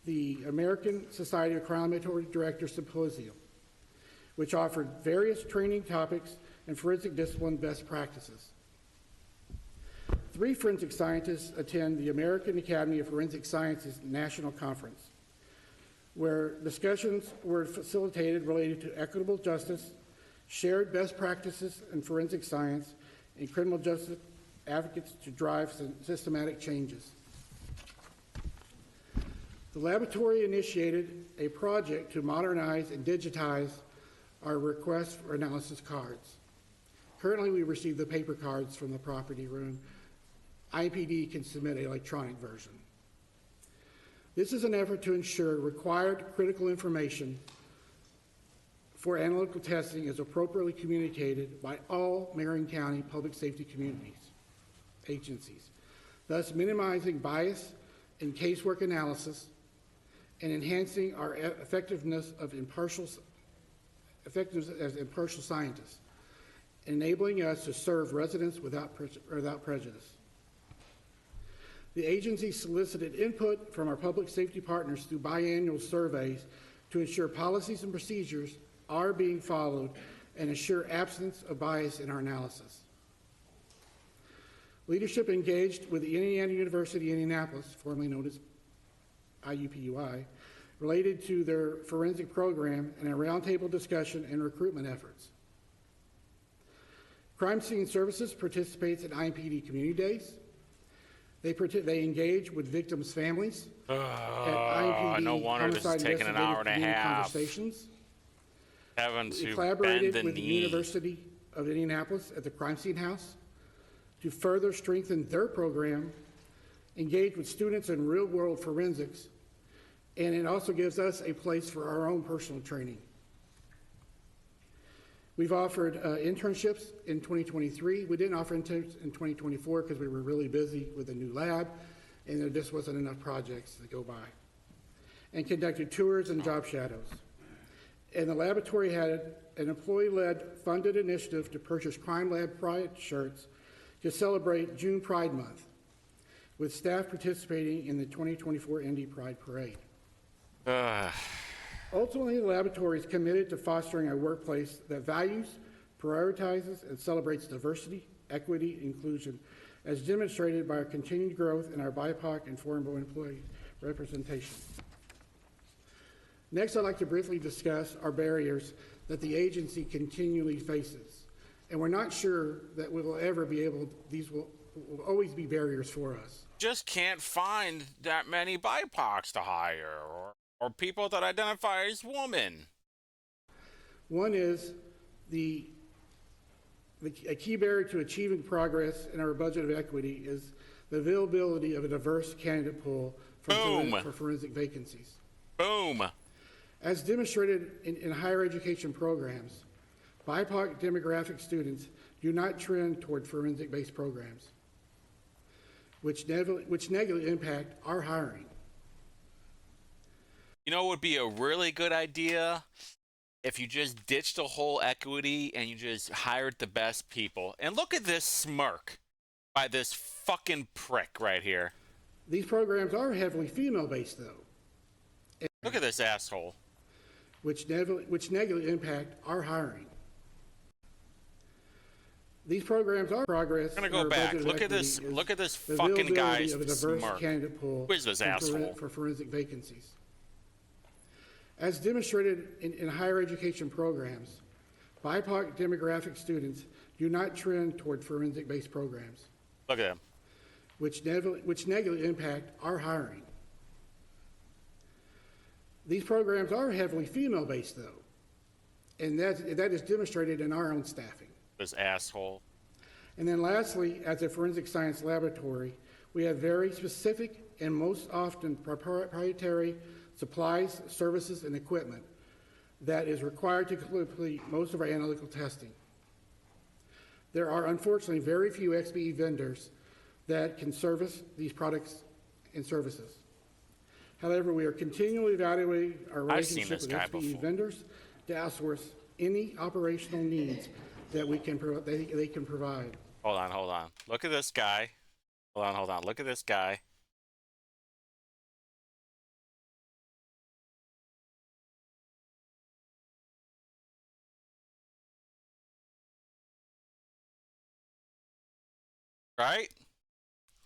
[SPEAKER 14] the American Society of Crime Laboratory Directors Symposium, which offered various training topics and forensic discipline best practices. 3 forensic scientists attend the American Academy of Forensic Sciences National Conference, where discussions were facilitated related to equitable justice, shared best practices in forensic science, and criminal justice advocates to drive systematic changes. The laboratory initiated a project to modernize and digitize are requests for analysis cards. Currently, we receive the paper cards from the property room. IPD can submit an electronic version. This is an effort to ensure required critical information for analytical testing is appropriately communicated by all Marion County public safety agencies, thus minimizing bias in casework analysis and enhancing our effectiveness as impartial scientists, enabling us to serve residents without prejudice. The agency solicited input from our public safety partners through biannual surveys to ensure policies and procedures are being followed and ensure absence of bias in our analysis. Leadership engaged with the Indiana University Indianapolis, formerly known as IUPUI, related to their forensic program and a roundtable discussion and recruitment efforts. Crime Scene Services participates in IMPD Community Days. They engage with victims' families at IMPD
[SPEAKER 1] no wonder this is taking an hour and a half.
[SPEAKER 14] Conversations.
[SPEAKER 1] Having
[SPEAKER 14] We
[SPEAKER 1] to
[SPEAKER 14] collaborated
[SPEAKER 1] bend the
[SPEAKER 14] with the
[SPEAKER 1] knee.
[SPEAKER 14] University of Indianapolis at the Crime Scene House to further strengthen their program, engage with students in real-world forensics, and it also gives us a place for our own personal training. We've offered internships in 2023. We didn't offer internships in 2024 because we were really busy with a new lab, and there just wasn't enough projects to go by. And conducted tours and job shadows. And the laboratory had an employee-led funded initiative to purchase Crime Lab Pride shirts to celebrate June Pride Month, with staff participating in the 2024 Indy Pride Parade. Ultimately, the laboratory is committed to fostering a workplace that values, prioritizes, and celebrates diversity, equity, and inclusion, as demonstrated by our continued growth in our BIPOC and foreign-born employee representation. Next, I'd like to briefly discuss our barriers that the agency continually faces. And we're not sure that we will ever be able, these will always be barriers for us.
[SPEAKER 1] Just can't find that many BIPOCs to hire, or people that identify as women.
[SPEAKER 14] One is a key barrier to achieving progress in our budget of equity is the availability of a diverse candidate pool for forensic vacancies.
[SPEAKER 1] Boom.
[SPEAKER 14] As demonstrated in higher education programs, BIPOC demographic students do not trend toward forensic-based programs, which negatively impact our hiring.
[SPEAKER 1] You know, it would be a really good idea if you just ditched the whole equity and you just hired the best people. And look at this smirk by this fucking prick right here.
[SPEAKER 14] These programs are heavily female-based, though.
[SPEAKER 1] Look at this asshole.
[SPEAKER 14] Which negatively impact our hiring. These programs are progress.
[SPEAKER 1] I'm gonna go back. Look at this fucking guy's smirk.
[SPEAKER 14] Who
[SPEAKER 1] is this asshole?
[SPEAKER 14] For forensic vacancies. As demonstrated in higher education programs, BIPOC demographic students do not trend toward forensic-based programs.
[SPEAKER 1] Look at him.
[SPEAKER 14] Which negatively impact our hiring. These programs are heavily female-based, though, and that is demonstrated in our own staffing.
[SPEAKER 1] This asshole.
[SPEAKER 14] And then lastly, as a forensic science laboratory, we have very specific and most often proprietary supplies, services, and equipment that is required to complete most of our analytical testing. There are unfortunately very few XBE vendors that can service these products and services. However, we are continually evaluating our relationship with XBE vendors to outsource any operational needs that they can provide.
[SPEAKER 1] Hold on. Look at this guy. Hold on. Look at this guy.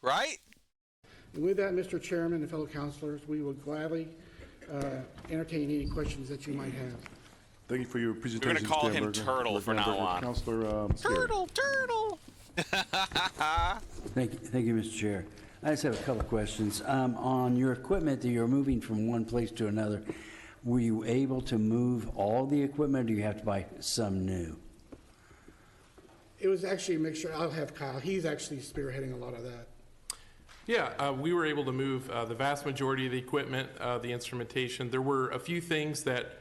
[SPEAKER 1] Right?
[SPEAKER 14] And with that, Mr. Chairman and fellow councilors, we will gladly entertain any questions that you might have.
[SPEAKER 2] Thank you for your presentation.
[SPEAKER 1] We're going to call him Turtle from now on.
[SPEAKER 2] Councilor
[SPEAKER 1] Turtle!
[SPEAKER 9] Thank you, Mr. Chair. I just have a couple of questions. On your equipment that you're moving from one place to another, were you able to move all the equipment, or do you have to buy some new?
[SPEAKER 14] It was actually a mixture. I'll have Kyle. He's actually spearheading a lot of that.
[SPEAKER 15] Yeah, we were able to move the vast majority of the equipment, the instrumentation. There were a few things that,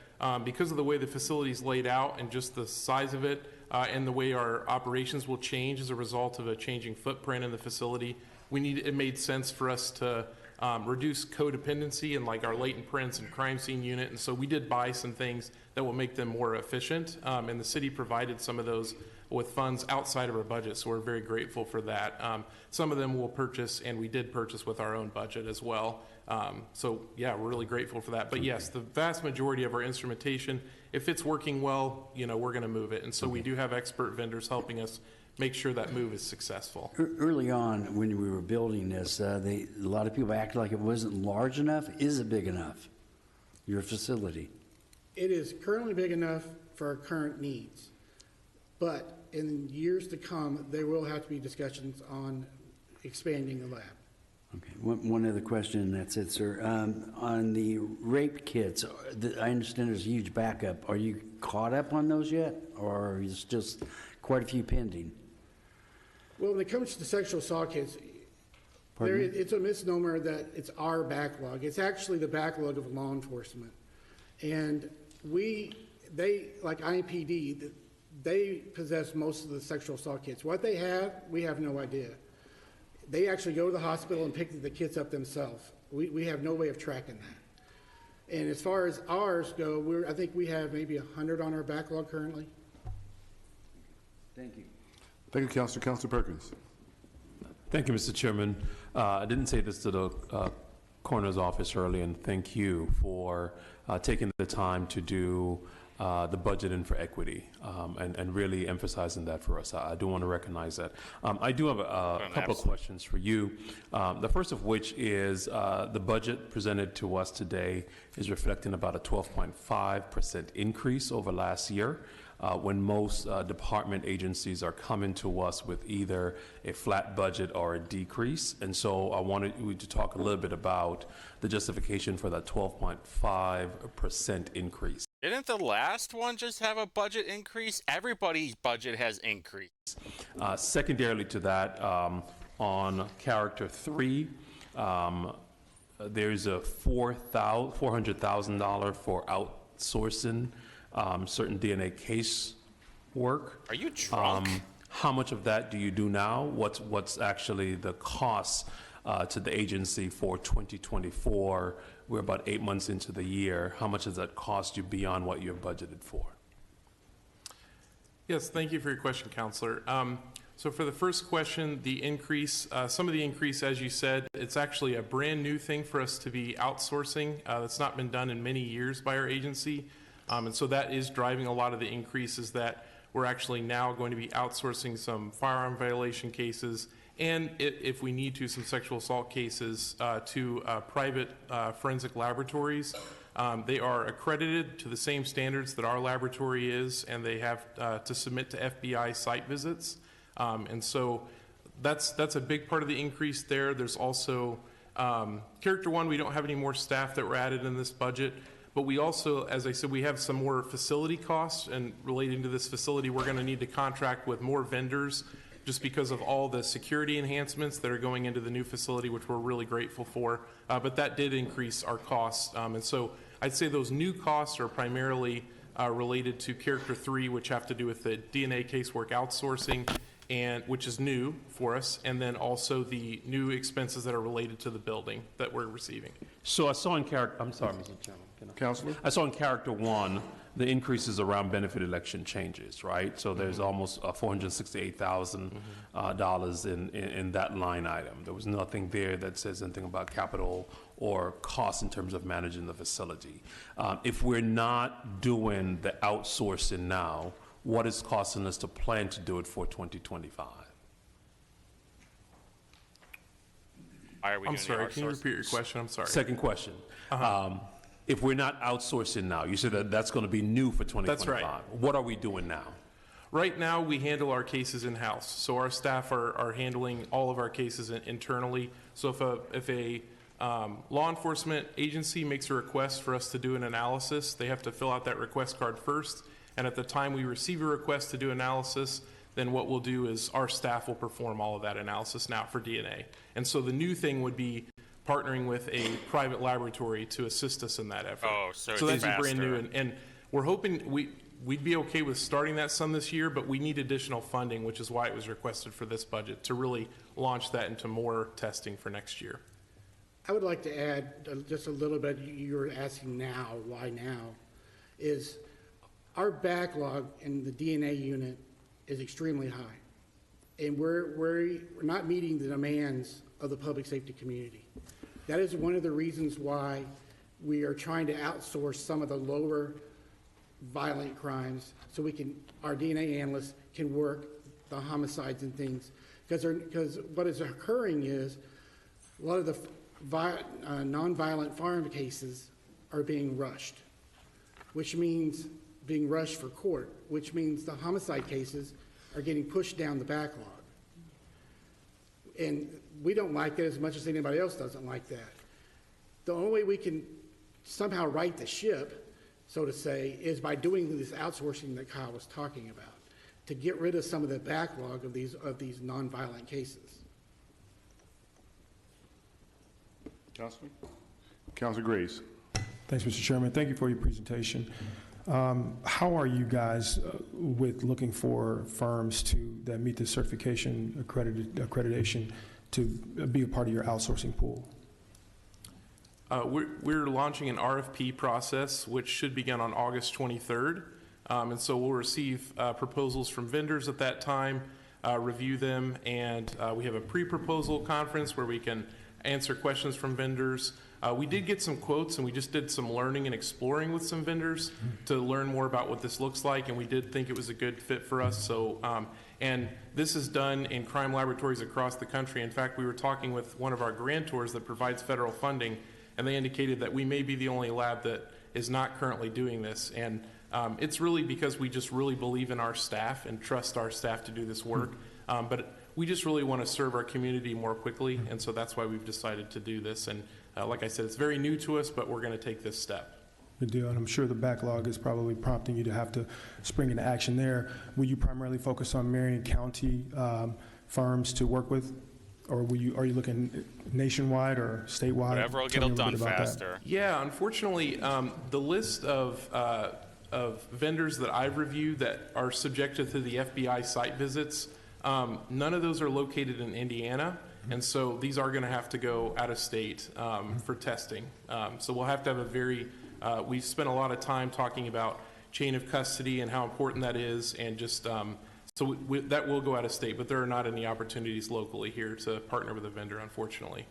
[SPEAKER 15] because of the way the facility's laid out and just the size of it, and the way our operations will change as a result of a changing footprint in the facility, it made sense for us to reduce codependency in like our latent prints and crime scene unit. And so we did buy some things that will make them more efficient. And the city provided some of those with funds outside of our budget, so we're very grateful for that. Some of them we'll purchase, and we did purchase with our own budget as well. So yeah, we're really grateful for that. But yes, the vast majority of our instrumentation, if it's working well, we're going to move it. And so we do have expert vendors helping us make sure that move is successful.
[SPEAKER 9] Early on, when we were building this, a lot of people acted like it wasn't large enough. Is it big enough, your facility?
[SPEAKER 14] It is currently big enough for our current needs. But in years to come, there will have to be discussions on expanding the lab.
[SPEAKER 9] Okay, one other question, and that's it, sir. On the rape kits, I understand there's a huge backup. Are you caught up on those yet, or is just quite a few pending?
[SPEAKER 14] Well, when it comes to the sexual assault kits, it's a misnomer that it's our backlog. It's actually the backlog of law enforcement. And they, like IMPD, they possess most of the sexual assault kits. What they have, we have no idea. They actually go to the hospital and pick the kits up themselves. We have no way of tracking that. And as far as ours go, I think we have maybe 100 on our backlog currently.
[SPEAKER 9] Thank you.
[SPEAKER 2] Thank you, Councilor. Councilor Perkins.
[SPEAKER 7] Thank you, Mr. Chairman. I didn't say this to the coroner's office earlier, and thank you for taking the time to do the budgeting for equity and really emphasizing that for us. I do want to recognize that. I do have a couple of questions for you. The first of which is the budget presented to us today is reflecting about a 12.5% increase over last year. When most department agencies are coming to us with either a flat budget or a decrease. And so I wanted you to talk a little bit about the justification for that 12.5% increase.
[SPEAKER 1] Didn't the last one just have a budget increase? Everybody's budget has increased.
[SPEAKER 7] Secondarily to that, on character 3, there's a $400,000 for outsourcing certain DNA case work.
[SPEAKER 1] Are you drunk?
[SPEAKER 7] How much of that do you do now? What's actually the cost to the agency for 2024? We're about 8 months into the year. How much does that cost you beyond what you're budgeted for?
[SPEAKER 15] Yes, thank you for your question, Counselor. So for the first question, the increase, some of the increase, as you said, it's actually a brand new thing for us to be outsourcing. That's not been done in many years by our agency. And so that is driving a lot of the increases that we're actually now going to be outsourcing some firearm violation cases and if we need to, some sexual assault cases to private forensic laboratories. They are accredited to the same standards that our laboratory is, and they have to submit to FBI site visits. And so that's a big part of the increase there. There's also Character 1, we don't have any more staff that were added in this budget. But we also, as I said, we have some more facility costs, and relating to this facility, we're going to need to contract with more vendors just because of all the security enhancements that are going into the new facility, which we're really grateful for. But that did increase our costs. And so I'd say those new costs are primarily related to Character 3, which have to do with the DNA casework outsourcing, and which is new for us, and then also the new expenses that are related to the building that we're receiving.
[SPEAKER 7] So I saw in character, I'm sorry, Mr. Chairman.
[SPEAKER 2] Councilor?
[SPEAKER 7] I saw in Character 1, the increases around benefit election changes, right? So there's almost $468,000 in that line item. There was nothing there that says anything about capital or cost in terms of managing the facility. If we're not doing the outsourcing now, what is costing us to plan to do it for 2025?
[SPEAKER 15] I'm sorry, can you repeat your question? I'm sorry.
[SPEAKER 7] Second question. If we're not outsourcing now, you said that that's going to be new for 2025.
[SPEAKER 15] That's right.
[SPEAKER 7] What are we doing now?
[SPEAKER 15] Right now, we handle our cases in-house. So our staff are handling all of our cases internally. So if a law enforcement agency makes a request for us to do an analysis. They have to fill out that request card first, and at the time we receive a request to do analysis, then what we'll do is our staff will perform all of that analysis now for DNA. And so the new thing would be partnering with a private laboratory to assist us in that effort.
[SPEAKER 1] Oh, so
[SPEAKER 15] that's
[SPEAKER 1] it's
[SPEAKER 15] a brand new,
[SPEAKER 1] faster.
[SPEAKER 15] and we're hoping we'd be okay with starting that some this year, but we need additional funding, which is why it was requested for this budget, to really launch that into more testing for next year.
[SPEAKER 14] I would like to add just a little bit. You were asking now, why now? Is our backlog in the DNA unit is extremely high, and we're not meeting the demands of the public safety community. That is one of the reasons why we are trying to outsource some of the lower violent crimes, so our DNA analysts can work the homicides and things, because what is occurring is a lot of the non-violent firearm cases are being rushed, which means being rushed for court, which means the homicide cases are getting pushed down the backlog. And we don't like that as much as anybody else doesn't like that. The only way we can somehow right the ship, so to say, is by doing this outsourcing that Kyle was talking about, to get rid of some of the backlog of these non-violent cases.
[SPEAKER 2] Councilor Grace.
[SPEAKER 16] Thanks, Mr. Chairman. Thank you for your presentation. How are you guys with looking for firms that meet the certification accreditation to be a part of your outsourcing pool?
[SPEAKER 15] We're launching an RFP process, which should begin on August 23rd. And so we'll receive proposals from vendors at that time, review them, and we have a pre-proposal conference where we can answer questions from vendors. We did get some quotes, and we just did some learning and exploring with some vendors to learn more about what this looks like, and we did think it was a good fit for us. So, and this is done in crime laboratories across the country. In fact, we were talking with one of our grantors that provides federal funding, and they indicated that we may be the only lab that is not currently doing this. And it's really because we just really believe in our staff and trust our staff to do this work. But we just really want to serve our community more quickly, and so that's why we've decided to do this. And like I said, it's very new to us, but we're going to take this step.
[SPEAKER 16] Good deal, and I'm sure the backlog is probably prompting you to have to spring into action there. Will you primarily focus on Marion County firms to work with, or are you looking nationwide or statewide?
[SPEAKER 1] Whatever will get it done faster.
[SPEAKER 15] Yeah, unfortunately, the list of vendors that I've reviewed that are subjected to the FBI site visits, none of those are located in Indiana, and so these are going to have to go out of state for testing. So we'll have to have a very, we've spent a lot of time talking about chain of custody and how important that is, and just, so that will go out of state, but there are not any opportunities locally here to partner with a vendor, unfortunately.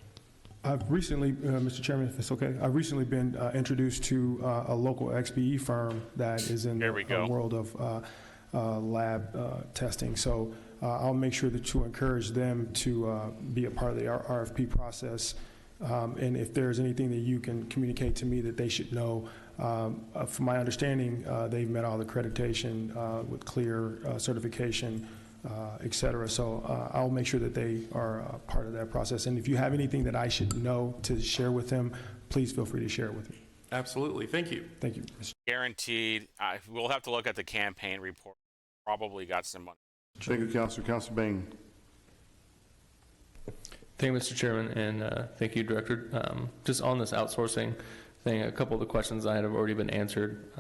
[SPEAKER 16] I've recently, Mr. Chairman, if it's okay, I've recently been introduced to a local XBE firm that is in the world of lab testing. So I'll make sure to encourage them to be a part of the RFP process. And if there's anything that you can communicate to me that they should know, from my understanding, they've met all the accreditation with clear certification, et cetera. So I'll make sure that they are part of that process. And if you have anything that I should know to share with them, please feel free to share it with me.
[SPEAKER 15] Absolutely. Thank you.
[SPEAKER 16] Thank you.
[SPEAKER 1] Guaranteed. We'll have to look at the campaign report. Probably got some money.
[SPEAKER 2] Thank you, Councilor. Councilor Bain.
[SPEAKER 3] Thank you, Mr. Chairman, and thank you, Director. Just on this outsourcing thing, a couple of the questions I had have already been answered.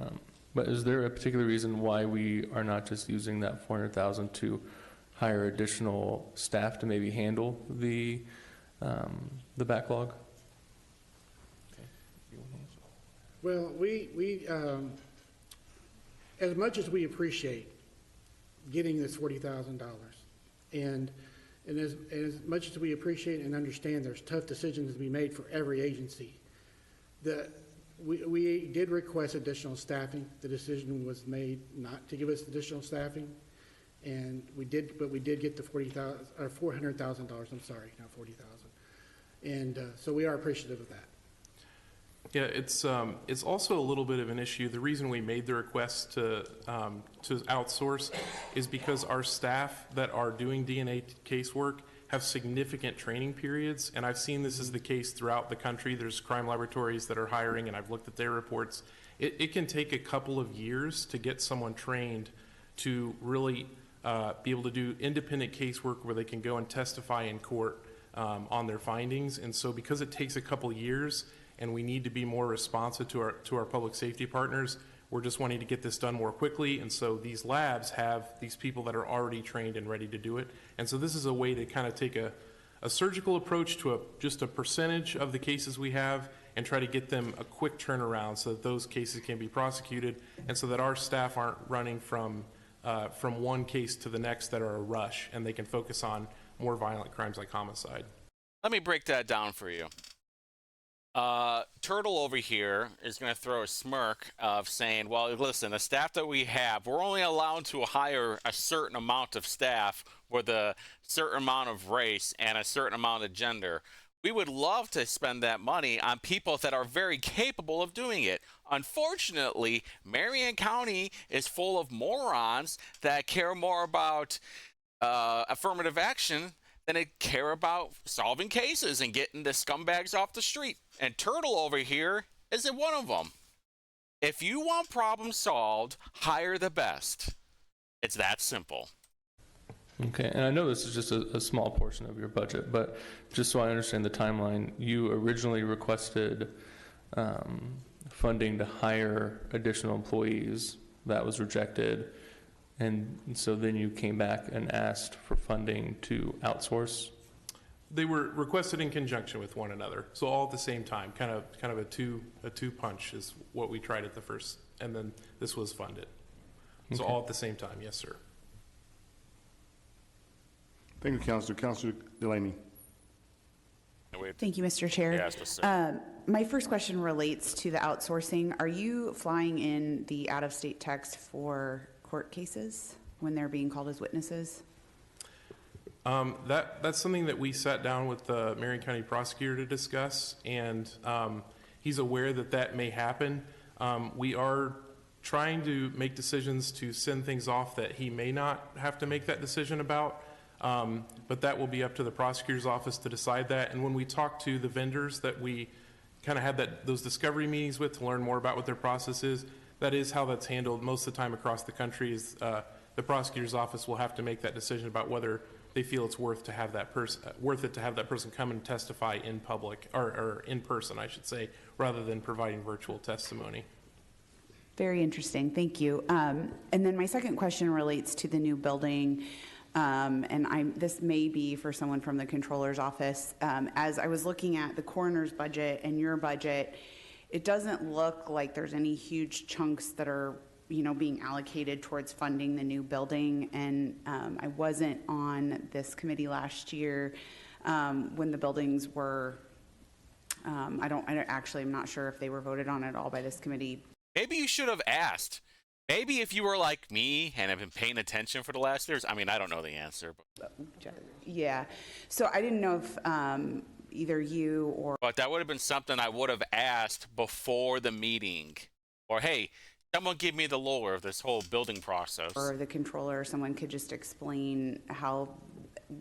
[SPEAKER 3] But is there a particular reason why we are not just using that $400,000 to hire additional staff to maybe handle the backlog?
[SPEAKER 14] Well, we as much as we appreciate getting this $40,000, and as much as we appreciate and understand there's tough decisions to be made for every agency, we did request additional staffing. The decision was made not to give us additional staffing, and we did get the $400,000. I'm sorry, not $40,000, and so we are appreciative of that.
[SPEAKER 15] Yeah, it's also a little bit of an issue. The reason we made the request to outsource is because our staff that are doing DNA casework have significant training periods, and I've seen this is the case throughout the country. There's crime laboratories that are hiring, and I've looked at their reports. It can take a couple of years to get someone trained to really be able to do independent casework where they can go and testify in court on their findings. And so because it takes a couple of years and we need to be more responsive to our public safety partners, we're just wanting to get this done more quickly. And so these labs have these people that are already trained and ready to do it. And so this is a way to kind of take a surgical approach to just a percentage of the cases we have and try to get them a quick turnaround so that those cases can be prosecuted and so that our staff aren't running from one case to the next that are a rush, and they can focus on more violent crimes like homicide.
[SPEAKER 1] Let me break that down for you. Turtle over here is going to throw a smirk of saying, well, listen, the staff that we have, we're only allowed to hire a certain amount of staff with a certain amount of race and a certain amount of gender. We would love to spend that money on people that are very capable of doing it. Unfortunately, Marion County is full of morons that care more about affirmative action than they care about solving cases and getting the scumbags off the street. And Turtle over here is one of them. If you want problems solved, hire the best. It's that simple.
[SPEAKER 3] Okay, and I know this is just a small portion of your budget, but just so I understand the timeline, you originally requested funding to hire additional employees. That was rejected, and so then you came back and asked for funding to outsource?
[SPEAKER 15] They were requested in conjunction with one another, so all at the same time, kind of a two punch is what we tried at the first, and then this was funded. So
[SPEAKER 3] Okay.
[SPEAKER 15] all at the same time, yes, sir.
[SPEAKER 2] Thank you, Councilor. Councilor Delaney.
[SPEAKER 5] Thank you, Mr. Chair.
[SPEAKER 1] Yes,
[SPEAKER 5] my first question relates to the outsourcing. Are you flying in the out-of-state techs for court cases when they're being called as witnesses?
[SPEAKER 15] That's something that we sat down with the Marion County prosecutor to discuss, and he's aware that that may happen. We are trying to make decisions to send things off that he may not have to make that decision about. But that will be up to the prosecutor's office to decide that. And when we talk to the vendors that we kind of had those discovery meetings with to learn more about what their process is, that is how that's handled most of the time across the country. Is the prosecutor's office will have to make that decision about whether they feel it's worth it to have that person come and testify in public or in person, I should say, rather than providing virtual testimony.
[SPEAKER 5] Very interesting. Thank you. And then my second question relates to the new building. This may be for someone from the controller's office. As I was looking at the coroner's budget and your budget, it doesn't look like there's any huge chunks that are, being allocated towards funding the new building. And I wasn't on this committee last year when the buildings were. I'm not sure if they were voted on at all by this committee.
[SPEAKER 1] Maybe you should have asked. Maybe if you were like me and have been paying attention for the last years, I mean, I don't know the answer. But.
[SPEAKER 5] Yeah. So I didn't know if either you or...
[SPEAKER 1] But that would have been something I would have asked before the meeting. Or, hey, someone give me the lore of this whole building process.
[SPEAKER 5] Or the controller, someone could just explain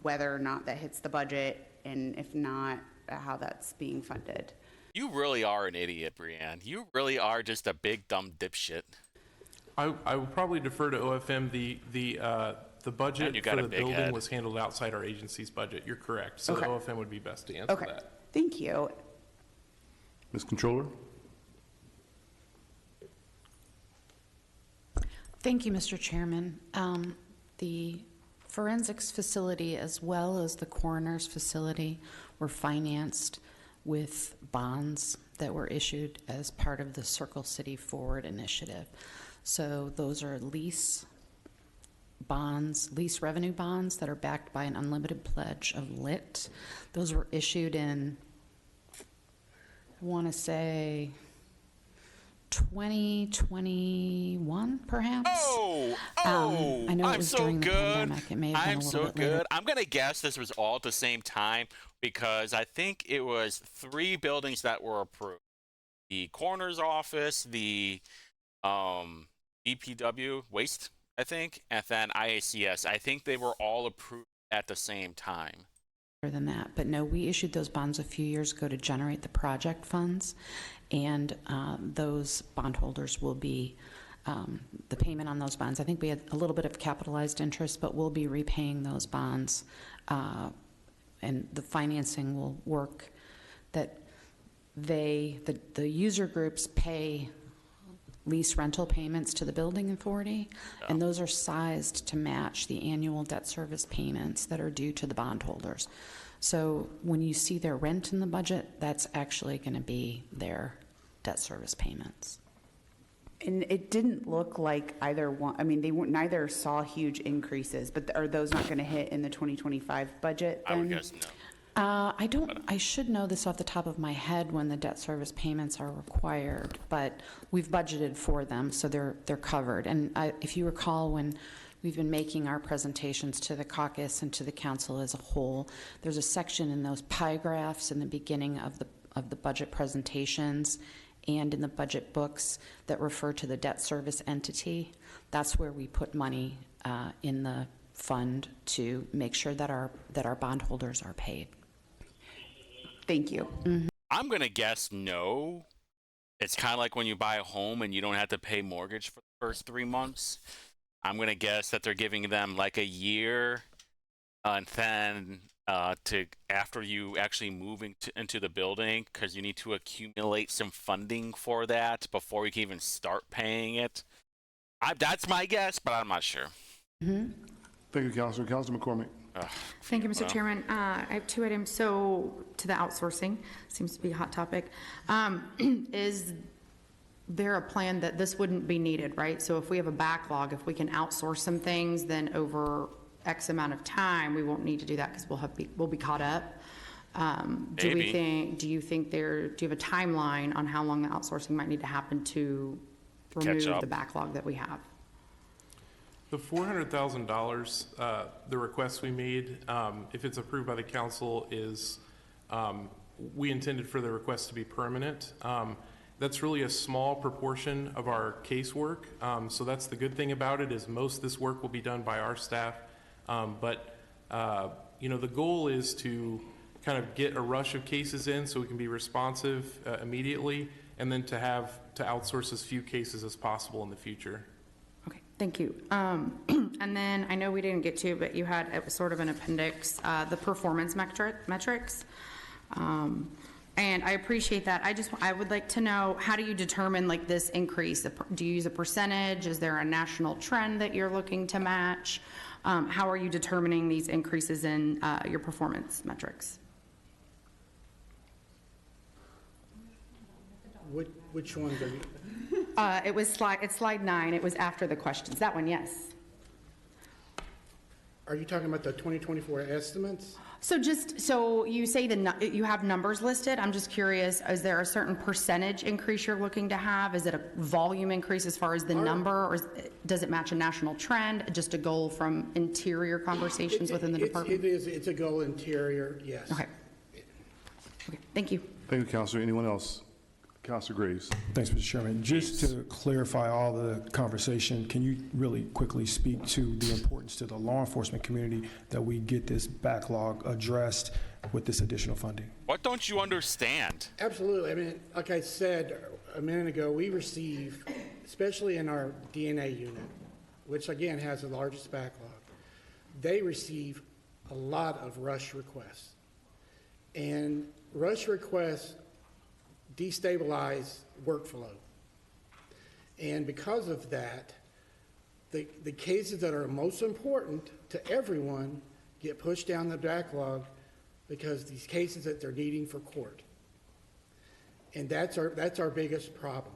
[SPEAKER 5] whether or not that hits the budget, and if not, how that's being funded.
[SPEAKER 1] You really are an idiot, Brianne. You really are just a big, dumb dipshit.
[SPEAKER 15] I will probably defer to OFM. The budget for the building was handled outside our agency's budget. You're correct. So
[SPEAKER 5] Okay.
[SPEAKER 15] OFM would be best to answer that.
[SPEAKER 5] Thank you.
[SPEAKER 2] Ms. Controller?
[SPEAKER 17] Thank you, Mr. Chairman. The forensics facility as well as the coroner's facility were financed with bonds that were issued as part of the Circle City Forward initiative. So those are lease revenue bonds that are backed by an unlimited pledge of lit. Those were issued in, I want to say, 2021, perhaps. I know it was during the pandemic. It may have been a little bit later.
[SPEAKER 1] I'm going to guess this was all at the same time because I think it was 3 buildings that were approved. The coroner's office, the DPW, waste, I think, and then IACS. I think they were all approved at the same time.
[SPEAKER 17] than that. But no, we issued those bonds a few years ago to generate the project funds, and those bondholders will be, the payment on those bonds, I think we had a little bit of capitalized interest, but we'll be repaying those bonds, and the financing will work that the user groups pay lease rental payments to the building authority, and those are sized to match the annual debt service payments that are due to the bondholders. So when you see their rent in the budget, that's actually going to be their debt service payments.
[SPEAKER 5] And it didn't look like either one, I mean, neither saw huge increases, but are those not going to hit in the 2025 budget then?
[SPEAKER 1] I would guess no.
[SPEAKER 17] I should know this off the top of my head when the debt service payments are required, but we've budgeted for them, so they're covered. And if you recall, when we've been making our presentations to the caucus and to the council as a whole, there's a section in those pie graphs in the beginning of the budget presentations and in the budget books that refer to the debt service entity. That's where we put money in the fund to make sure that our bondholders are paid.
[SPEAKER 5] Thank you.
[SPEAKER 17] Mm-hmm.
[SPEAKER 1] I'm going to guess no. It's kind of like when you buy a home and you don't have to pay mortgage for the first 3 months. I'm going to guess that they're giving them like a year, and then to after you actually move into the building, because you need to accumulate some funding for that before you can even start paying it. That's my guess, but I'm not sure.
[SPEAKER 17] Mm-hmm.
[SPEAKER 2] Thank you, Councilor. Councilor McCormick.
[SPEAKER 18] Thank you, Mr. Chairman. I have 2 items. So to the outsourcing, seems to be a hot topic. Is there a plan that this wouldn't be needed, right? So if we have a backlog, if we can outsource some things, then over X amount of time, we won't need to do that because we'll be caught up. Do you have a timeline on how long the outsourcing might need to happen to remove the backlog that we have?
[SPEAKER 15] The $400,000, the request we made, if it's approved by the council, is we intended for the request to be permanent. That's really a small proportion of our casework. So that's the good thing about it, is most of this work will be done by our staff. But the goal is to kind of get a rush of cases in so we can be responsive immediately, and then to outsource as few cases as possible in the future.
[SPEAKER 18] Okay, thank you. And then I know we didn't get to, but you had sort of an appendix, the performance metrics. And I appreciate that. I would like to know, how do you determine like this increase? Do you use a percentage? Is there a national trend that you're looking to match? How are you determining these increases in your performance metrics?
[SPEAKER 14] Which ones are you?
[SPEAKER 18] It's slide 9. It was after the questions. That one, yes.
[SPEAKER 14] Are you talking about the 2024 estimates?
[SPEAKER 18] So you say you have numbers listed. I'm just curious, is there a certain percentage increase you're looking to have? Is it a volume increase as far as the number, or does it match a national trend? Just a goal from interior conversations within the department?
[SPEAKER 14] It's a goal interior, yes.
[SPEAKER 18] Okay. Thank you.
[SPEAKER 2] Thank you, Councilor. Anyone else? Councilor Graves.
[SPEAKER 16] Thanks, Mr. Chairman. Just to clarify all the conversation, can you really quickly speak to the importance to the law enforcement community that we get this backlog addressed with this additional funding?
[SPEAKER 1] What don't you understand?
[SPEAKER 14] Absolutely. I mean, like I said a minute ago, we receive, especially in our DNA unit, which again has the largest backlog, they receive a lot of rush requests. And rush requests destabilize workflow. And because of that, the cases that are most important to everyone get pushed down the backlog because these cases that they're needing for court. And that's our biggest problem.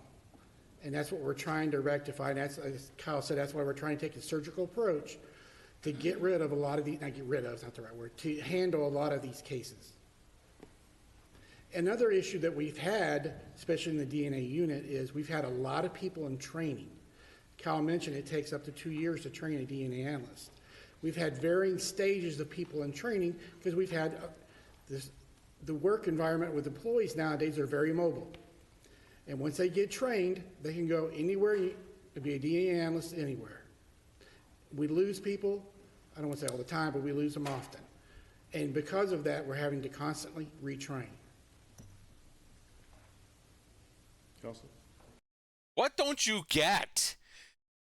[SPEAKER 14] And that's what we're trying to rectify. And that's, as Kyle said, that's why we're trying to take a surgical approach to get rid of a lot of these, not get rid of, it's not the right word, to handle a lot of these cases. Another issue that we've had, especially in the DNA unit, is we've had a lot of people in training. Kyle mentioned it takes up to 2 years to train a DNA analyst. We've had varying stages of people in training because we've had the work environment with employees nowadays are very mobile. And once they get trained, they can go anywhere, to be a DNA analyst anywhere. We lose people, I don't want to say all the time, but we lose them often. And because of that, we're having to constantly retrain.
[SPEAKER 2] Council?
[SPEAKER 1] What don't you get?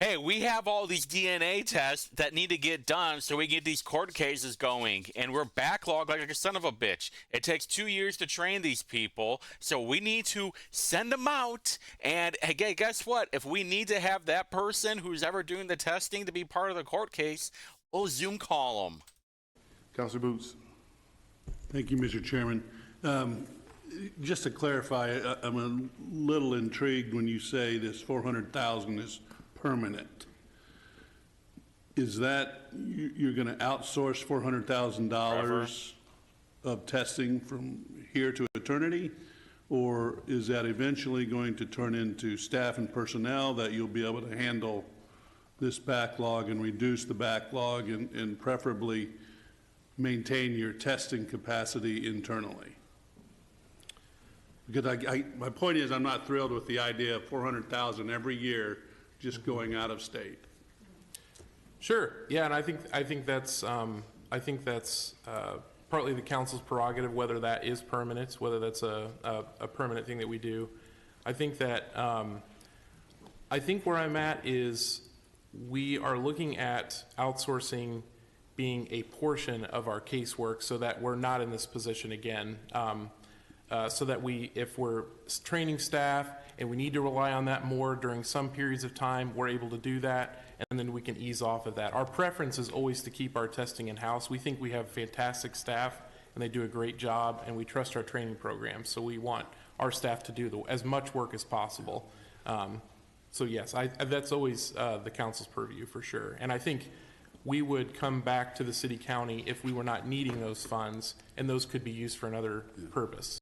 [SPEAKER 1] Hey, we have all these DNA tests that need to get done so we get these court cases going, and we're backlogged like a son of a bitch. It takes 2 years to train these people, so we need to send them out. And hey, guess what? If we need to have that person who's ever doing the testing to be part of the court case, we'll Zoom call them.
[SPEAKER 2] Councilor Boots?
[SPEAKER 12] Thank you, Mr. Chairman. Just to clarify, I'm a little intrigued when you say this 400,000 is permanent. Is that you're going to outsource $400,000 of testing from here to eternity, or is that eventually going to turn into staff and personnel that you'll be able to handle this backlog and reduce the backlog and preferably maintain your testing capacity internally? Because my point is, I'm not thrilled with the idea of 400,000 every year just going out of state.
[SPEAKER 15] Sure. Yeah, and I think that's partly the council's prerogative, whether that is permanent, whether that's a permanent thing that we do. I think that I think where I'm at is we are looking at outsourcing being a portion of our casework so that we're not in this position again. So that if we're training staff and we need to rely on that more during some periods of time, we're able to do that, and then we can ease off of that. Our preference is always to keep our testing in-house. We think we have fantastic staff, and they do a great job, and we trust our training programs, so we want our staff to do as much work as possible. So yes, that's always the council's purview for sure. And I think we would come back to the city-county if we were not needing those funds, and those could be used for another purpose.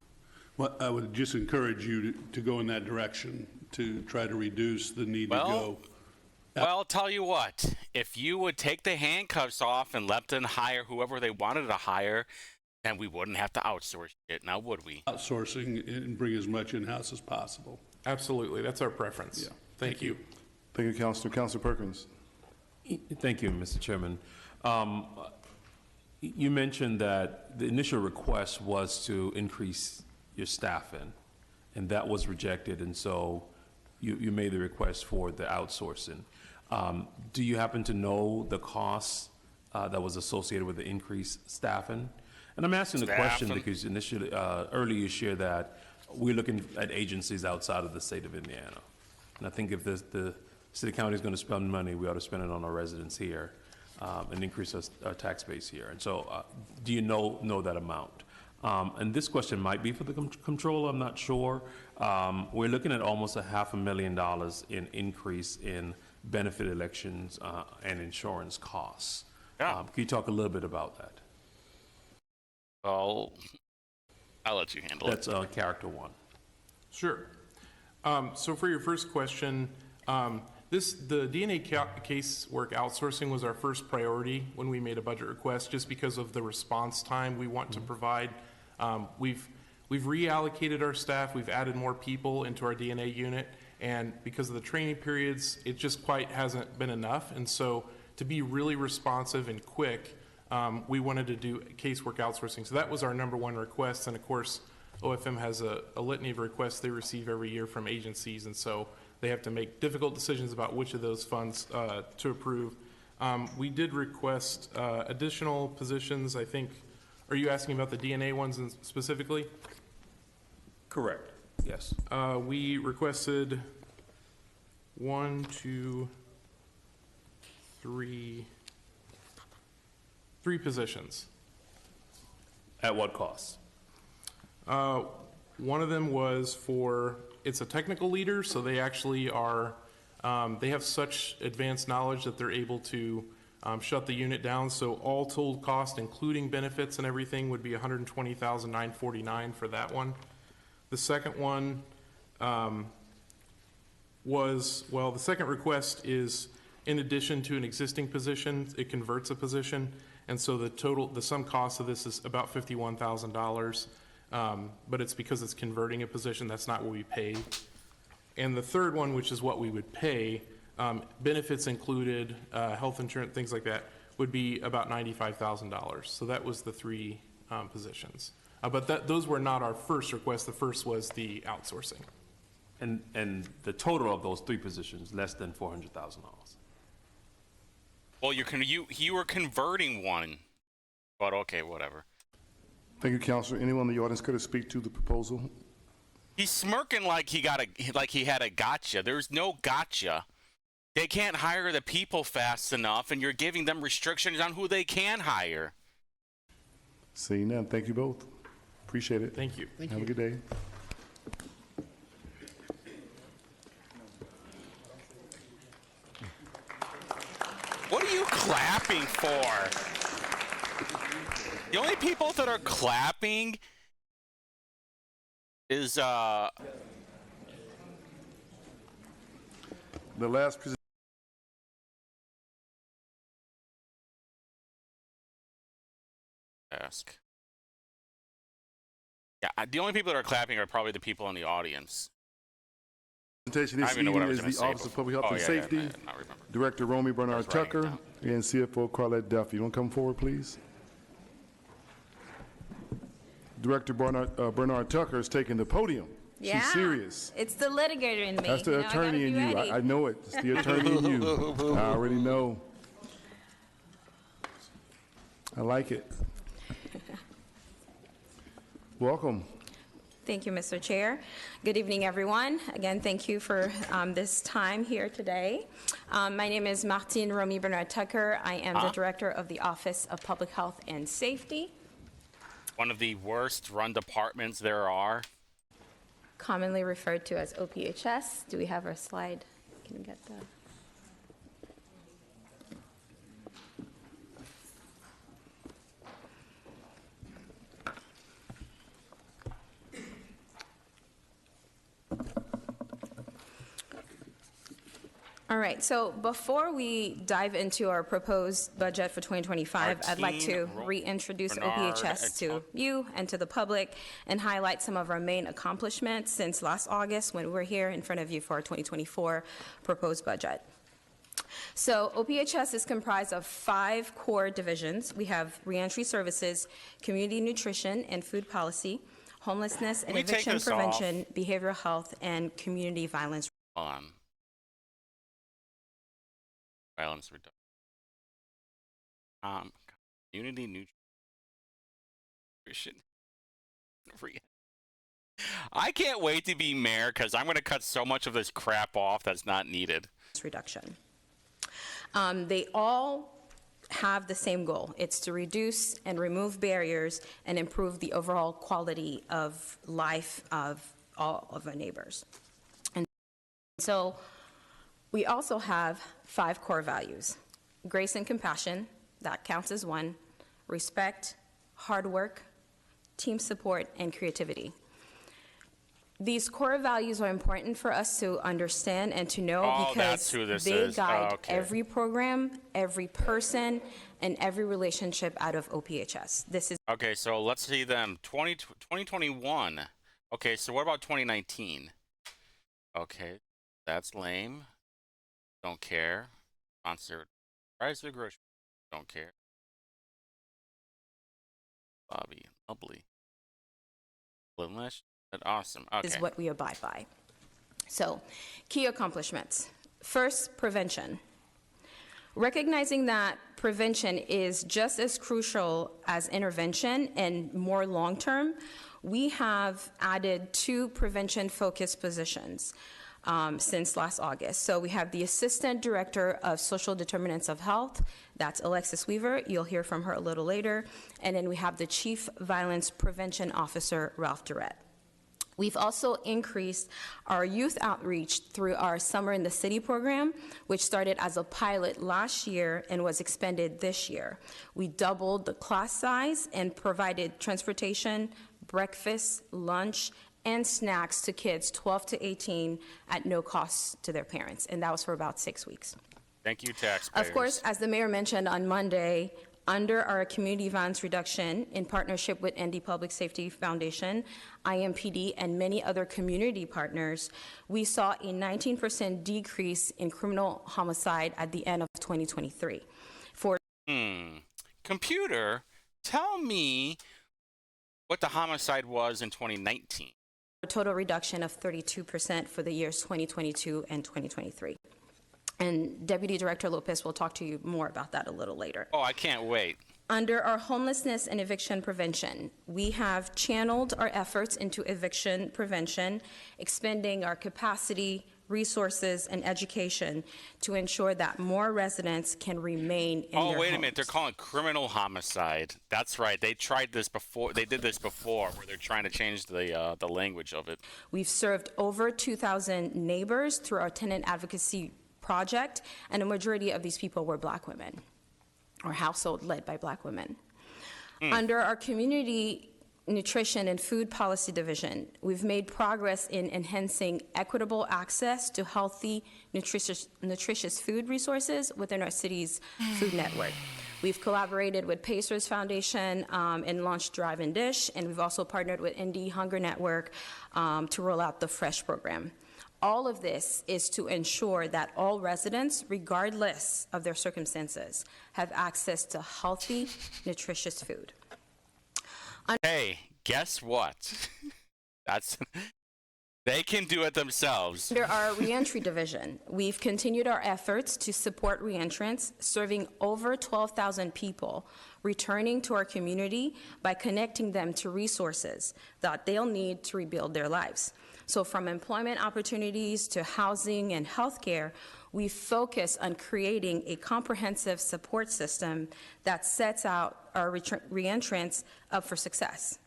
[SPEAKER 12] Well, I would just encourage you to go in that direction to try to reduce the need to go.
[SPEAKER 1] Well, I'll tell you what. If you would take the handcuffs off and let them hire whoever they wanted to hire, then we wouldn't have to outsource it, now would we?
[SPEAKER 12] Outsourcing and bring as much in-house as possible.
[SPEAKER 15] Absolutely. That's our preference. Yeah. Thank you.
[SPEAKER 2] Thank you, Councilor. Councilor Perkins?
[SPEAKER 7] Thank you, Mr. Chairman. You mentioned that the initial request was to increase your staffing, and that was rejected, and so you made the request for the outsourcing. Do you happen to know the costs that was associated with the increased staffing? And I'm asking the question because initially, earlier you shared that we're looking at agencies outside of the state of Indiana. And I think if the city county is going to spend money, we ought to spend it on our residents here and increase our tax base here. And so do you know that amount? And this question might be for the comptroller, I'm not sure. We're looking at almost $500,000 in increase in benefit elections and insurance costs.
[SPEAKER 1] Yeah.
[SPEAKER 7] Can you talk a little bit about that?
[SPEAKER 1] Well, I'll let you handle
[SPEAKER 7] it. That's character one.
[SPEAKER 15] Sure. So for your first question, the DNA casework outsourcing was our first priority when we made a budget request, just because of the response time we want to provide. We've reallocated our staff, we've added more people into our DNA unit, and because of the training periods, it just quite hasn't been enough. And so to be really responsive and quick, we wanted to do casework outsourcing. So that was our number one request. And of course, OFM has a litany of requests they receive every year from agencies, and so they have to make difficult decisions about which of those funds to approve. We did request additional positions, I think. Are you asking about the DNA ones specifically?
[SPEAKER 7] Correct. Yes.
[SPEAKER 15] We requested 3 positions.
[SPEAKER 7] At what cost?
[SPEAKER 15] One of them was it's a technical leader, so they actually are, they have such advanced knowledge that they're able to shut the unit down. So all told cost, including benefits and everything, would be $120,949 for that one. The second one the second request is in addition to an existing position, it converts a position. And so the sum cost of this is about $51,000. But it's because it's converting a position, that's not what we pay. And the third one, which is what we would pay, benefits included, health insurance, things like that, would be about $95,000. So that was the three positions. But those were not our first request. The first was the outsourcing.
[SPEAKER 7] And the total of those three positions, less than $400,000.
[SPEAKER 1] Well, you were converting one, but okay, whatever.
[SPEAKER 2] Thank you, Counselor. Anyone in the audience could speak to the proposal?
[SPEAKER 1] He's smirking like he had a gotcha. There's no gotcha. They can't hire the people fast enough, and you're giving them restrictions on who they can hire.
[SPEAKER 2] Seeing none, thank you both. Appreciate it.
[SPEAKER 15] Thank you.
[SPEAKER 2] Have a good day.
[SPEAKER 1] What are you clapping for? The only people that are clapping is
[SPEAKER 2] the last presentation.
[SPEAKER 1] Ask. Yeah, the only people that are clapping are probably the people in the audience.
[SPEAKER 2] Presentation this evening is the Office of Public Health and Safety, Director Romy Bernard Tucker, and CFO Carlette Duffy. You want to come forward, please? Director Bernard Tucker is taking the podium.
[SPEAKER 19] Yeah,
[SPEAKER 2] she's serious.
[SPEAKER 19] It's the litigator in me.
[SPEAKER 2] That's the attorney in you. I know it. It's the attorney in you. I already know. I like it. Welcome.
[SPEAKER 19] Thank you, Mr. Chair. Good evening, everyone. Again, thank you for this time here today. My name is Martine Romy Bernard Tucker. I am the Director of the Office of Public Health and Safety.
[SPEAKER 1] One of the worst run departments there are.
[SPEAKER 19] Commonly referred to as OPHS. Do we have our slide? Can we get the... All right, so before we dive into our proposed budget for 2025, I'd like to reintroduce OPHS to you and to the public and highlight some of our main accomplishments since last August when we were here in front of you for our 2024 proposed budget. So OPHS is comprised of 5 core divisions. We have reentry services, community nutrition and food policy, homelessness and eviction prevention, behavioral health, and community violence.
[SPEAKER 1] Violence reduction. Community nutrition. I can't wait to be mayor because I'm going to cut so much of this crap off that's not needed.
[SPEAKER 19] Reduction. They all have the same goal. It's to reduce and remove barriers and improve the overall quality of life of all of our neighbors. And so we also have 5 core values: grace and compassion, that counts as 1, respect, hard work, team support, and creativity. These core values are important for us to understand and to know because they guide every program, every person, and every relationship out of OPHS. This is
[SPEAKER 1] okay. So let's see them. 2021. Okay, so what about 2019? Okay, that's lame. Don't care. Sponsor price of the grocery. Don't care. Bobby, lovely. Awesome. Okay.
[SPEAKER 19] Is what we abide by. So, key accomplishments. First, prevention. Recognizing that prevention is just as crucial as intervention and more long-term, we have added 2 prevention-focused positions since last August. So we have the Assistant Director of Social Determinants of Health, that's Alexis Weaver, you'll hear from her a little later, and then we have the Chief Violence Prevention Officer, Ralph Durrett. We've also increased our youth outreach through our Summer in the City program, which started as a pilot last year and was expanded this year. We doubled the class size and provided transportation, breakfast, lunch, and snacks to kids 12 to 18 at no cost to their parents, and that was for about 6 weeks.
[SPEAKER 1] Thank you, taxpayers.
[SPEAKER 19] Of course, as the mayor mentioned on Monday, under our community violence reduction in partnership with Indy Public Safety Foundation, IMPD, and many other community partners, we saw a 19% decrease in criminal homicide at the end of 2023.
[SPEAKER 1] Computer, tell me what the homicide was in 2019.
[SPEAKER 19] A total reduction of 32% for the years 2022 and 2023. And Deputy Director Lopez will talk to you more about that a little later.
[SPEAKER 1] Oh, I can't wait.
[SPEAKER 19] Under our homelessness and eviction prevention, we have channeled our efforts into eviction prevention, expending our capacity, resources, and education to ensure that more residents can remain in their homes.
[SPEAKER 1] Oh, wait a minute. They're calling it criminal homicide. That's right. They tried this before. They did this before, where they're trying to change the language of it.
[SPEAKER 19] We've served over 2,000 neighbors through our tenant advocacy project, and a majority of these people were Black women, or household led by Black women. Under our community nutrition and food policy division, we've made progress in enhancing equitable access to healthy, nutritious food resources within our city's food network. We've collaborated with Pacers Foundation and launched Drive and Dish, and we've also partnered with Indy Hunger Network to roll out the Fresh program. All of this is to ensure that all residents, regardless of their circumstances, have access to healthy, nutritious food.
[SPEAKER 1] Hey, guess what? They can do it themselves.
[SPEAKER 19] Under our reentry division, we've continued our efforts to support reentrants, serving over 12,000 people returning to our community by connecting them to resources that they'll need to rebuild their lives. So from employment opportunities to housing and healthcare, we focus on creating a comprehensive support system that sets out our reentrants up for success.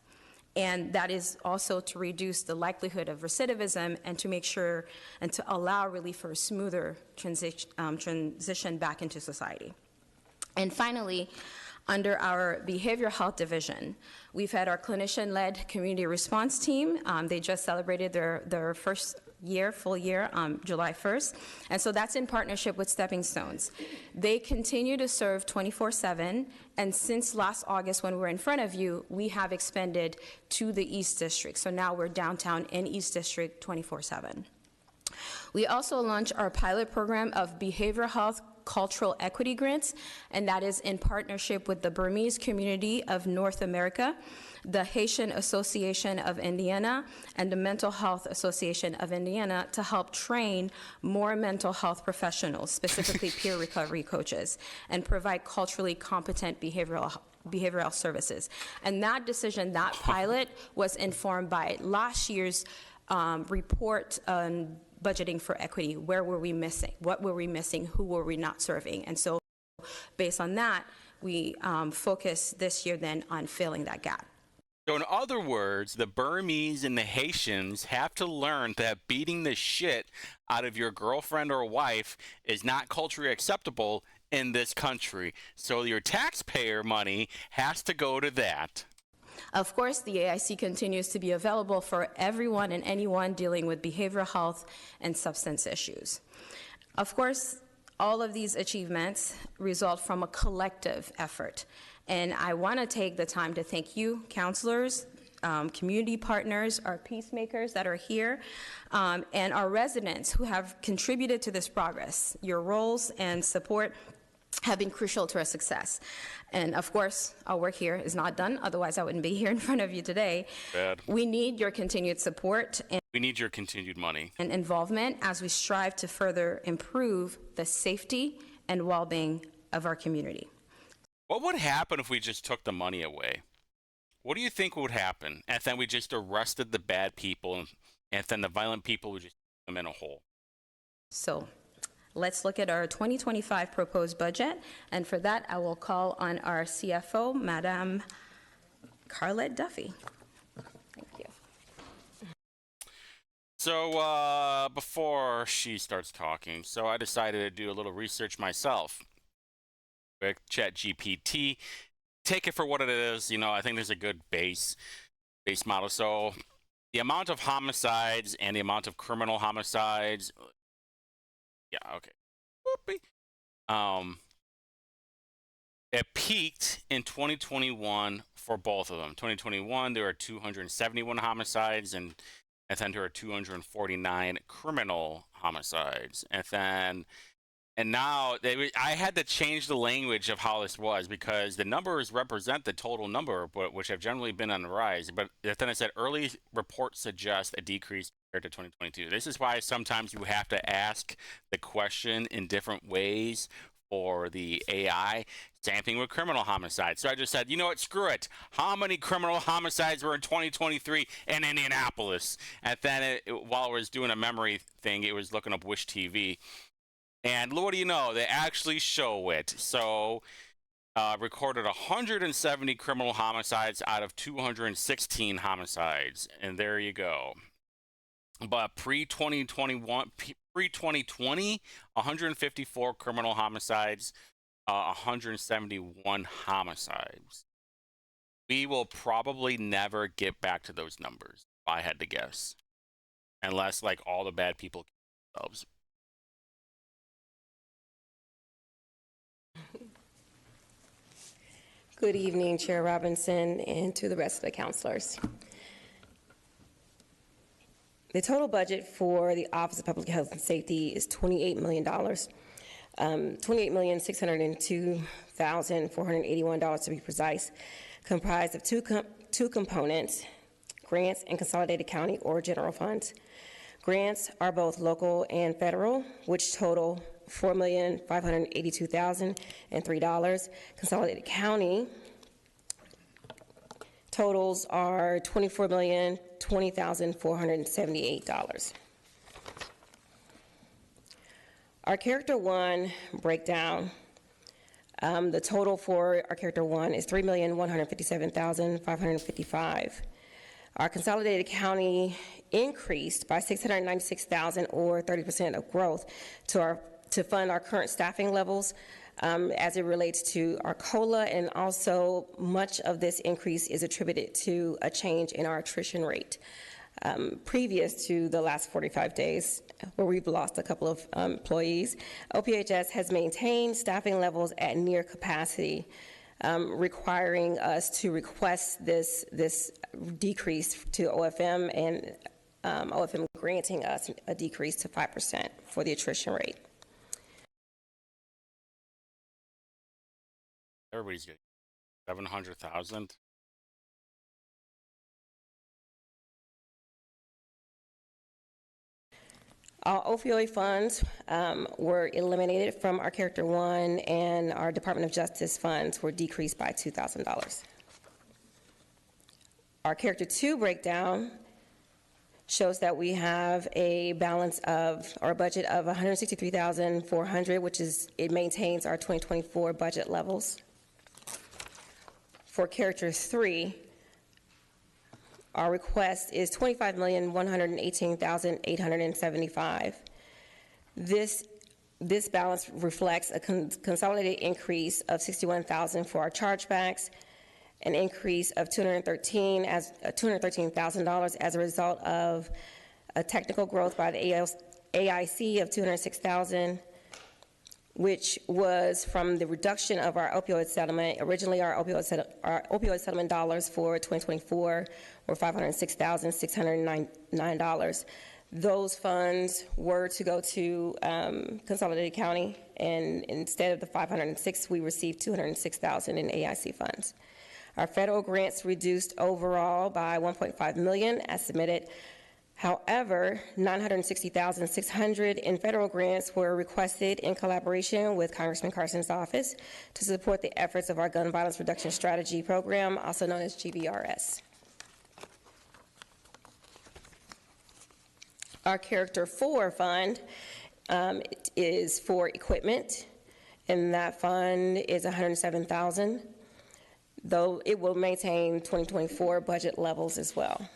[SPEAKER 19] And that is also to reduce the likelihood of recidivism and to make sure and to allow really for a smoother transition back into society. And finally, under our behavioral health division, we've had our clinician-led community response team. They just celebrated their first full year, July 1st. And so that's in partnership with Stepping Stones. They continue to serve 24/7, and since last August when we were in front of you, we have expanded to the East District. So now we're downtown in East District 24/7. We also launched our pilot program of behavioral health cultural equity grants, and that is in partnership with the Burmese Community of North America, the Haitian Association of Indiana, and the Mental Health Association of Indiana to help train more mental health professionals, specifically peer recovery coaches, and provide culturally competent behavioral services. And that decision, that pilot, was informed by last year's report on budgeting for equity. Where were we missing? What were we missing? Who were we not serving? And so based on that, we focus this year then on filling that gap.
[SPEAKER 1] So in other words, the Burmese and the Haitians have to learn that beating the shit out of your girlfriend or wife is not culturally acceptable in this country. So your taxpayer money has to go to that.
[SPEAKER 19] Of course, the AIC continues to be available for everyone and anyone dealing with behavioral health and substance issues. Of course, all of these achievements result from a collective effort. And I want to take the time to thank you, counselors, community partners, our peacemakers that are here, and our residents who have contributed to this progress. Your roles and support have been crucial to our success. And of course, our work here is not done, otherwise I wouldn't be here in front of you today.
[SPEAKER 1] Bad.
[SPEAKER 19] We need your continued support and
[SPEAKER 1] We need your continued money.
[SPEAKER 19] and involvement as we strive to further improve the safety and well-being of our community.
[SPEAKER 1] What would happen if we just took the money away? What do you think would happen? And then we just arrested the bad people, and then the violent people would just put them in a hole.
[SPEAKER 19] So let's look at our 2025 proposed budget. And for that, I will call on our CFO, Madam Carlette Duffy. Thank you.
[SPEAKER 1] So before she starts talking, so I decided to do a little research myself with ChatGPT. Take it for what it is. You know, I think there's a good base model. So the amount of homicides and the amount of criminal homicides. Yeah, okay. Whoopee. It peaked in 2021 for both of them. 2021, there were 271 homicides, and then there were 249 criminal homicides. And then And now I had to change the language of how this was because the numbers represent the total number, which have generally been on the rise. But then I said early reports suggest a decrease compared to 2022. This is why sometimes you have to ask the question in different ways for the AI. Same thing with criminal homicides. So I just said, you know what, screw it. How many criminal homicides were in 2023 in Indianapolis? And then while I was doing a memory thing, it was looking up Wish TV. And what do you know? They actually show it. So recorded 170 criminal homicides out of 216 homicides. And there you go. But pre-2020, 154 criminal homicides, 171 homicides. We will probably never get back to those numbers, if I had to guess. Unless, like, all the bad people kill themselves.
[SPEAKER 20] Good evening, Chair Robinson, and to the rest of the counselors. The total budget for the Office of Public Health and Safety is $28 million, $28,602,481 to be precise, comprised of two components, grants and consolidated county or general funds. Grants are both local and federal, which total $4,582,003. Consolidated county totals are $24,020,478. Our Character 1 breakdown, the total for our Character 1 is $3,157,555. Our consolidated county increased by $696,000 or 30% of growth to fund our current staffing levels as it relates to our COLA, and also much of this increase is attributed to a change in our attrition rate previous to the last 45 days where we've lost a couple of employees. OPHS has maintained staffing levels at near capacity, requiring us to request this decrease to OFM, and OFM granting us a decrease to 5% for the attrition rate.
[SPEAKER 1] Everybody's getting 700,000.
[SPEAKER 20] All opioid funds were eliminated from our Character 1, and our Department of Justice funds were decreased by $2,000. Our Character 2 breakdown shows that we have a balance of our budget of $163,400, which is, it maintains our 2024 budget levels. For Character 3, our request is $25,118,875. This balance reflects a consolidated increase of $61,000 for our chargebacks, an increase of $213,000 as a result of a technical growth by the AIC of $206,000, which was from the reduction of our opioid settlement. Originally, our opioid settlement dollars for 2024 were $506,609. Those funds were to go to Consolidated County, and instead of the $506,000, we received $206,000 in AIC funds. Our federal grants reduced overall by $1.5 million as submitted. However, $960,600 in federal grants were requested in collaboration with Congressman Carson's office to support the efforts of our Gun Violence Reduction Strategy Program, also known as GVRS. Our Character 4 fund is for equipment, and that fund is $107,000, though it will maintain 2024 budget levels as well.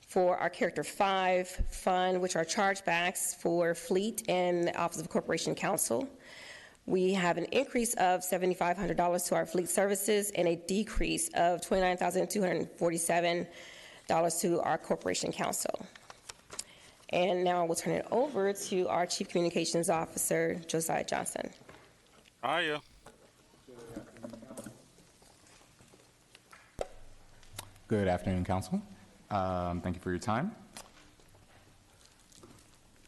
[SPEAKER 20] For our Character 5 fund, which are chargebacks for Fleet and Office of Corporation Counsel, we have an increase of $7,500 to our fleet services and a decrease of $29,247 to our Corporation Counsel. And now we'll turn it over to our Chief Communications Officer, Josiah Johnson.
[SPEAKER 1] Hiya.
[SPEAKER 21] Good afternoon, Council. Thank you for your time.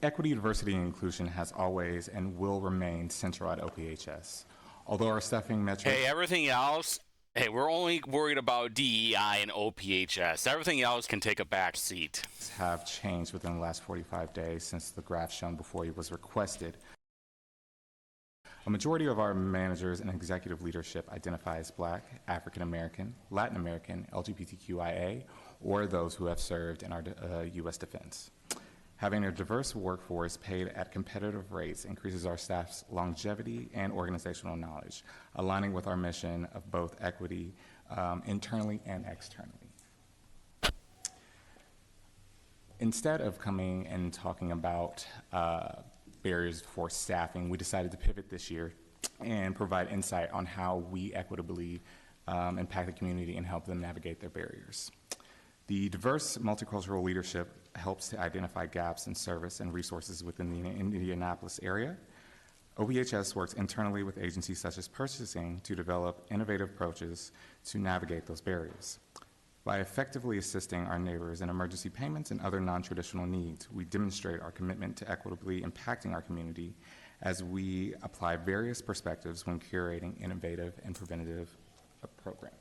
[SPEAKER 21] Equity, diversity, and inclusion has always and will remain central at OPHS. Although our staffing metrics...
[SPEAKER 1] Hey, everything else, hey, we're only worried about DEI and OPHS. Everything else can take a back seat.
[SPEAKER 21] ...have changed within the last 45 days since the graph shown before you was requested. A majority of our managers and executive leadership identify as Black, African American, Latin American, LGBTQIA, or those who have served in our U.S. defense. Having a diverse workforce paid at competitive rates increases our staff's longevity and organizational knowledge, aligning with our mission of both equity internally and externally. Instead of coming and talking about barriers for staffing, we decided to pivot this year and provide insight on how we equitably impact the community and help them navigate their barriers. The diverse multicultural leadership helps to identify gaps in service and resources within the Indianapolis area. OPHS works internally with agencies such as purchasing to develop innovative approaches to navigate those barriers. By effectively assisting our neighbors in emergency payments and other non-traditional needs, we demonstrate our commitment to equitably impacting our community as we apply various perspectives when curating innovative and preventative programming.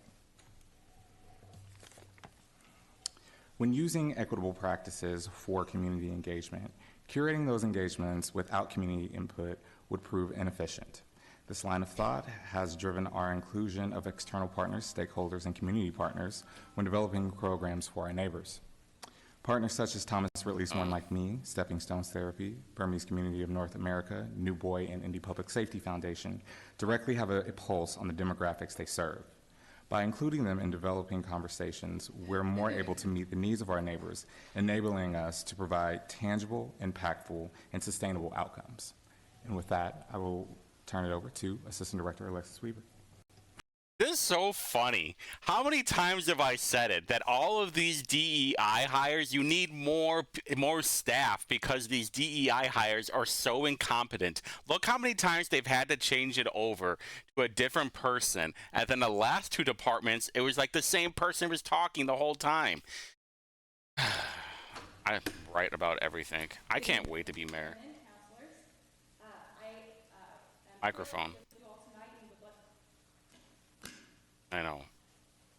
[SPEAKER 21] When using equitable practices for community engagement, curating those engagements without community input would prove inefficient. This line of thought has driven our inclusion of external partners, stakeholders, and community partners when developing programs for our neighbors. Partners such as Thomas Ridley's One Like Me, Stepping Stones Therapy, Burmese Community of North America, New Boy, and Indy Public Safety Foundation directly have a pulse on the demographics they serve. By including them in developing conversations, we're more able to meet the needs of our neighbors, enabling us to provide tangible, impactful, and sustainable outcomes. And with that, I will turn it over to Assistant Director Alexis Weaver.
[SPEAKER 1] This is so funny. How many times have I said it, that all of these DEI hires, you need more staff because these DEI hires are so incompetent. Look how many times they've had to change it over to a different person. And then the last two departments, it was like the same person was talking the whole time. I'm right about everything. I can't wait to be mayor. Microphone. I know.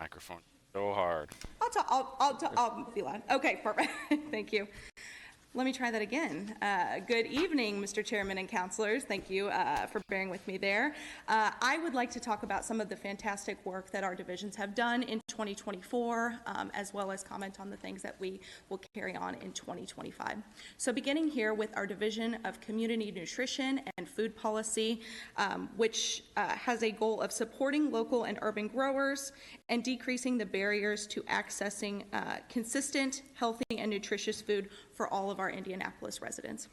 [SPEAKER 1] Microphone. So hard.
[SPEAKER 22] I'll be loud. Okay, perfect. Thank you. Let me try that again. Good evening, Mr. Chairman and councilors. Thank you for bearing with me there. I would like to talk about some of the fantastic work that our divisions have done in 2024, as well as comment on the things that we will carry on in 2025. So beginning here with our Division of Community Nutrition and Food Policy, which has a goal of supporting local and urban growers and decreasing the barriers to accessing consistent, healthy, and nutritious food for all of our Indianapolis residents.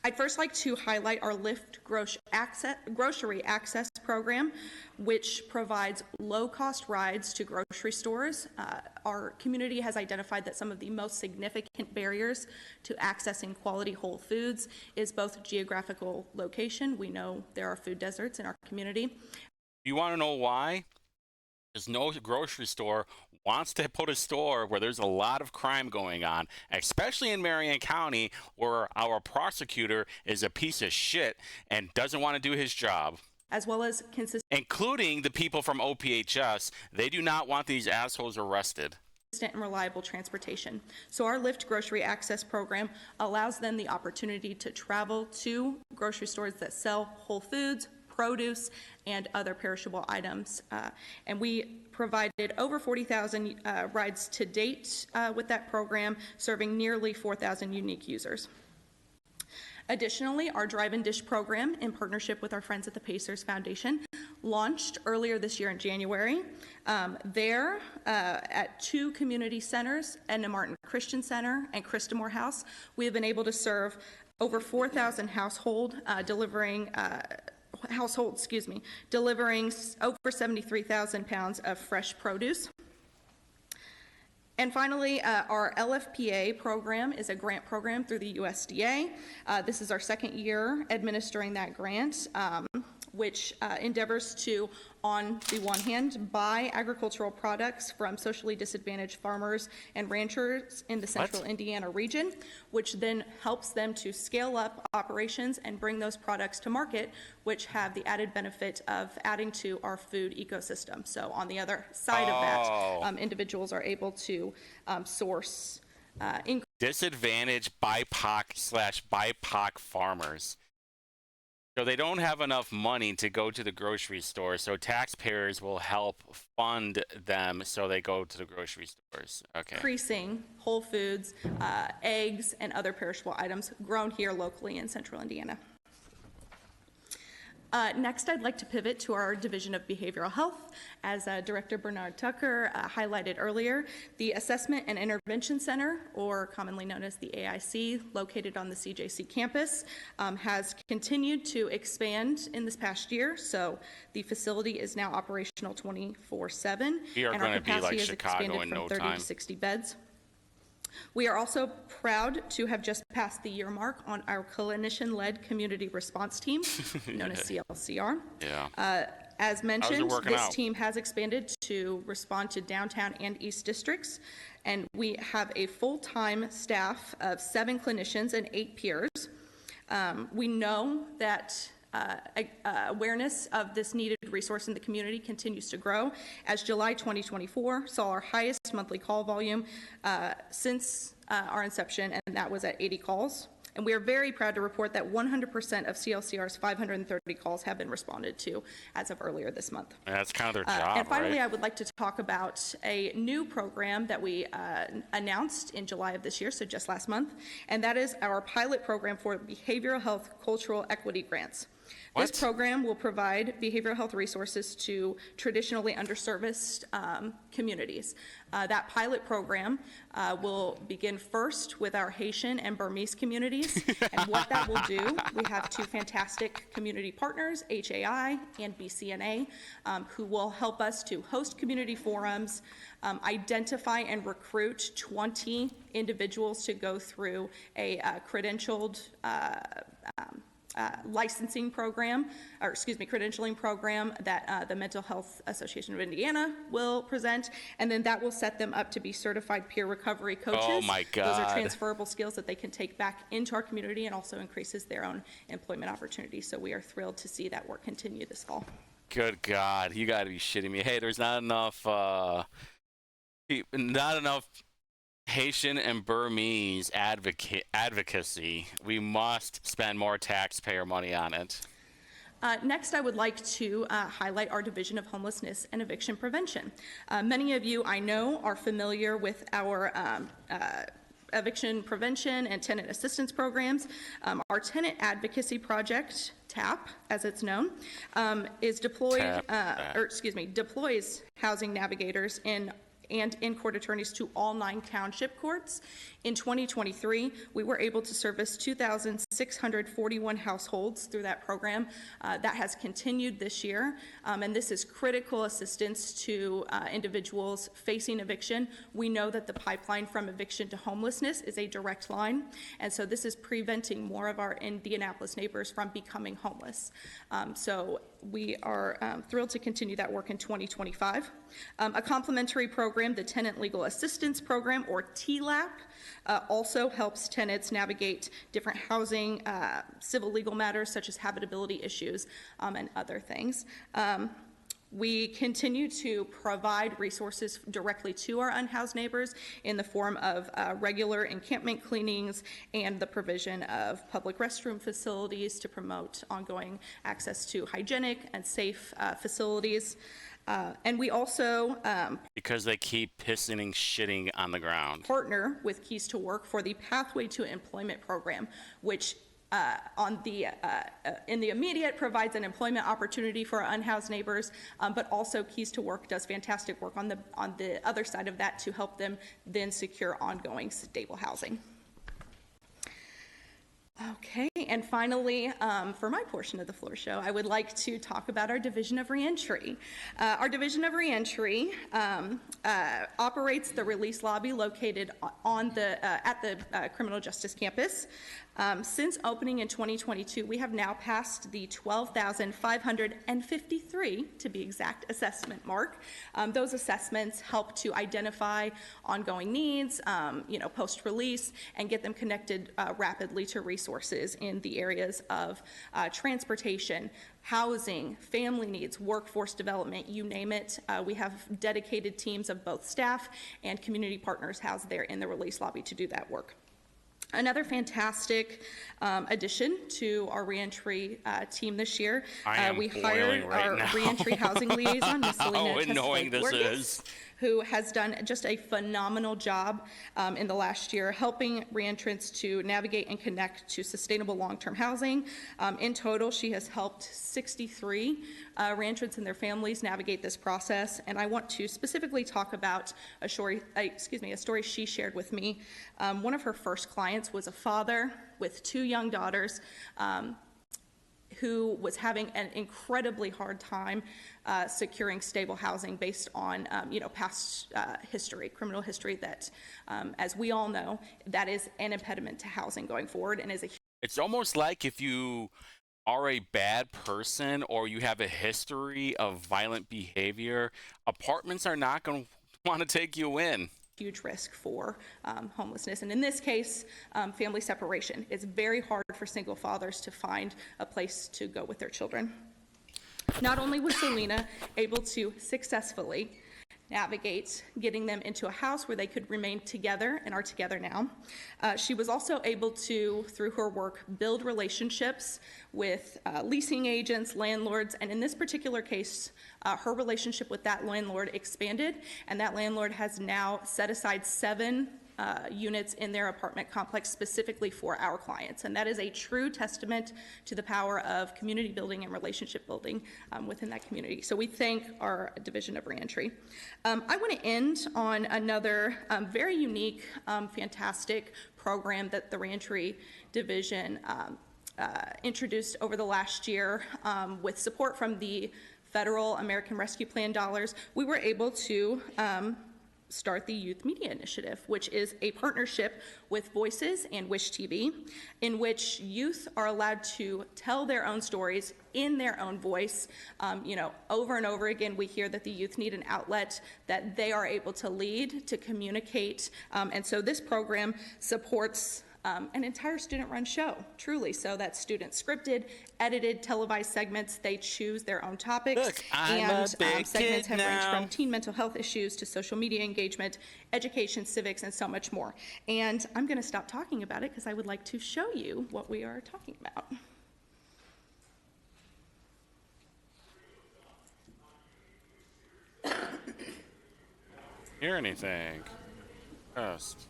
[SPEAKER 22] I'd first like to highlight our Lyft Grocery Access Program, which provides low-cost rides to grocery stores. Our community has identified that some of the most significant barriers to accessing quality whole foods is both geographical location. We know there are food deserts in our community.
[SPEAKER 1] You want to know why? Because no grocery store wants to put a store where there's a lot of crime going on, especially in Marion County, where our prosecutor is a piece of shit and doesn't want to do his job.
[SPEAKER 22] As well as
[SPEAKER 1] including the people from OPHS. They do not want these assholes arrested.
[SPEAKER 22] Consistent and reliable transportation. So our Lyft Grocery Access Program allows them the opportunity to travel to grocery stores that sell whole foods, produce, and other perishable items. And we provided over 40,000 rides to date with that program, serving nearly 4,000 unique users. Additionally, our Drive and Dish program, in partnership with our friends at the Pacers Foundation, launched earlier this year in January. There, at 2 community centers, Edna Martin Christian Center and Christamore House, we have been able to serve over 4,000 households, delivering over 73,000 pounds of fresh produce. And finally, our LFPA program is a grant program through the USDA. This is our second year administering that grant. which endeavors to, on the one hand, buy agricultural products from socially disadvantaged farmers and ranchers in the central Indiana region, which then helps them to scale up operations and bring those products to market, which have the added benefit of adding to our food ecosystem. So on the other side of that, individuals are able to source
[SPEAKER 1] disadvantaged BIPOC/BIPOC farmers. So they don't have enough money to go to the grocery store, so taxpayers will help fund them so they go to the grocery stores. Okay.
[SPEAKER 22] increasing whole foods, eggs, and other perishable items grown here locally in central Indiana. Next, I'd like to pivot to our Division of Behavioral Health. As Director Bernard Tucker highlighted earlier, the Assessment and Intervention Center, or commonly known as the AIC, located on the CJC campus, has continued to expand in this past year. So the facility is now operational 24/7,
[SPEAKER 1] We are
[SPEAKER 22] and
[SPEAKER 1] going
[SPEAKER 22] our
[SPEAKER 1] to be
[SPEAKER 22] capacity
[SPEAKER 1] like
[SPEAKER 22] has
[SPEAKER 1] Chicago
[SPEAKER 22] expanded
[SPEAKER 1] in
[SPEAKER 22] from
[SPEAKER 1] no
[SPEAKER 22] 30
[SPEAKER 1] time.
[SPEAKER 22] to 60 beds. We are also proud to have just passed the year mark on our clinician-led community response team, known as CLCR.
[SPEAKER 1] Yeah.
[SPEAKER 22] As mentioned,
[SPEAKER 1] working
[SPEAKER 22] this
[SPEAKER 1] out?
[SPEAKER 22] team has expanded to respond to downtown and east districts, and we have a full-time staff of 7 clinicians and 8 peers. We know that awareness of this needed resource in the community continues to grow, as July 2024 saw our highest monthly call volume since our inception, and that was at 80 calls. And we are very proud to report that 100% of CLCR's 530 calls have been responded to as of earlier this month.
[SPEAKER 1] That's kind of their job,
[SPEAKER 22] And finally,
[SPEAKER 1] right?
[SPEAKER 22] I would like to talk about a new program that we announced in July of this year, so just last month, and that is our pilot program for behavioral health cultural equity grants. This program will provide behavioral health resources to traditionally underserviced communities. That pilot program will begin first with our Haitian and Burmese communities. And what that will do, we have 2 fantastic community partners, HAI and BCNA, who will help us to host community forums, identify and recruit 20 individuals to go through a credentialed licensing program, or excuse me, credentialing program that the Mental Health Association of Indiana will present, and then that will set them up to be certified peer recovery coaches.
[SPEAKER 1] Oh my God.
[SPEAKER 22] Those are transferable skills that they can take back into our community and also increases their own employment opportunities. So we are thrilled to see that work continue this fall.
[SPEAKER 1] Good God, you got to be shitting me. Hey, there's not enough Haitian and Burmese advocacy. We must spend more taxpayer money on it.
[SPEAKER 22] Next, I would like to highlight our Division of Homelessness and Eviction Prevention. Many of you, I know, are familiar with our eviction prevention and tenant assistance programs. Our tenant advocacy project, TAP, as it's known, is deploys housing navigators and in-court attorneys to all 9 township courts. In 2023, we were able to service 2,641 households through that program. That has continued this year, and this is critical assistance to individuals facing eviction. We know that the pipeline from eviction to homelessness is a direct line, and so this is preventing more of our Indianapolis neighbors from becoming homeless. So we are thrilled to continue that work in 2025. A complementary program, the Tenant Legal Assistance Program, or TLAP, also helps tenants navigate different housing, civil legal matters such as habitability issues, and other things. We continue to provide resources directly to our unhoused neighbors in the form of regular encampment cleanings and the provision of public restroom facilities to promote ongoing access to hygienic and safe facilities. And we also
[SPEAKER 1] because they keep pissing and shitting on the ground.
[SPEAKER 22] Partner with Keys to Work for the Pathway to Employment program, which in the immediate provides an employment opportunity for our unhoused neighbors, but also Keys to Work does fantastic work on the other side of that to help them then secure ongoing stable housing. Okay, and finally, for my portion of the floor show, I would like to talk about our Division of Reentry. Our Division of Reentry operates the release lobby located on at the Criminal Justice Campus. Since opening in 2022, we have now passed the 12,553, to be exact, assessment mark. Those assessments help to identify ongoing needs, post-release, and get them connected rapidly to resources in the areas of transportation, housing, family needs, workforce development, you name it. We have dedicated teams of both staff and community partners housed there in the release lobby to do that work. Another fantastic addition to our reentry team this year, we hired our reentry housing liaison, Ms. Selena Testaway-Borges, who has done just a phenomenal job in the last year helping reentrants to navigate and connect to sustainable long-term housing. In total, she has helped 63 reentrants and their families navigate this process, and I want to specifically talk about a story she shared with me. One of her first clients was a father with 2 young daughters who was having an incredibly hard time securing stable housing based on past history, criminal history that, as we all know, that is an impediment to housing going forward and is a.
[SPEAKER 1] It's almost like if you are a bad person or you have a history of violent behavior, apartments are not going to want to take you in.
[SPEAKER 22] Huge risk for homelessness, and in this case, family separation. It's very hard for single fathers to find a place to go with their children. Not only was Selena able to successfully navigate getting them into a house where they could remain together and are together now, she was also able to, through her work, build relationships with leasing agents, landlords, and in this particular case, her relationship with that landlord expanded, and that landlord has now set aside 7 units in their apartment complex specifically for our clients. And that is a true testament to the power of community building and relationship building within that community. So we thank our Division of Reentry. I want to end on another very unique, fantastic program that the Reentry Division introduced over the last year with support from the federal American Rescue Plan dollars. We were able to start the Youth Media Initiative, which is a partnership with Voices and Wish TV, in which youth are allowed to tell their own stories in their own voice. Over and over again, we hear that the youth need an outlet that they are able to lead, to communicate, and so this program supports an entire student-run show, truly. So that's student-scripted, edited, televised segments. They choose their own topics.
[SPEAKER 1] Look, and
[SPEAKER 22] segments have ranged from teen mental health issues to social media engagement, education, civics, and so much more. And I'm going to stop talking about it because I would like to show you what we are talking about.
[SPEAKER 1] Hear anything? Just.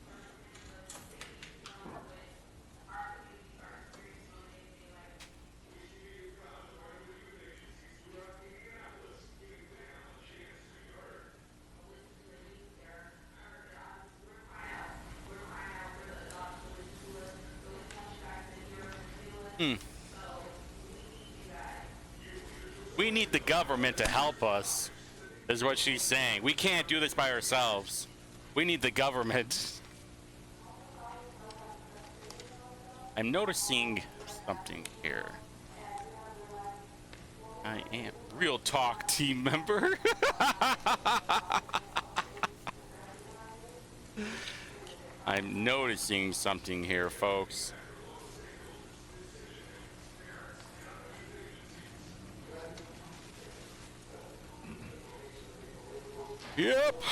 [SPEAKER 1] We need the government to help us, is what she's saying. We can't do this by ourselves. We need the government. I'm noticing something here. I am real talk team member. I'm noticing something here, folks. Yep.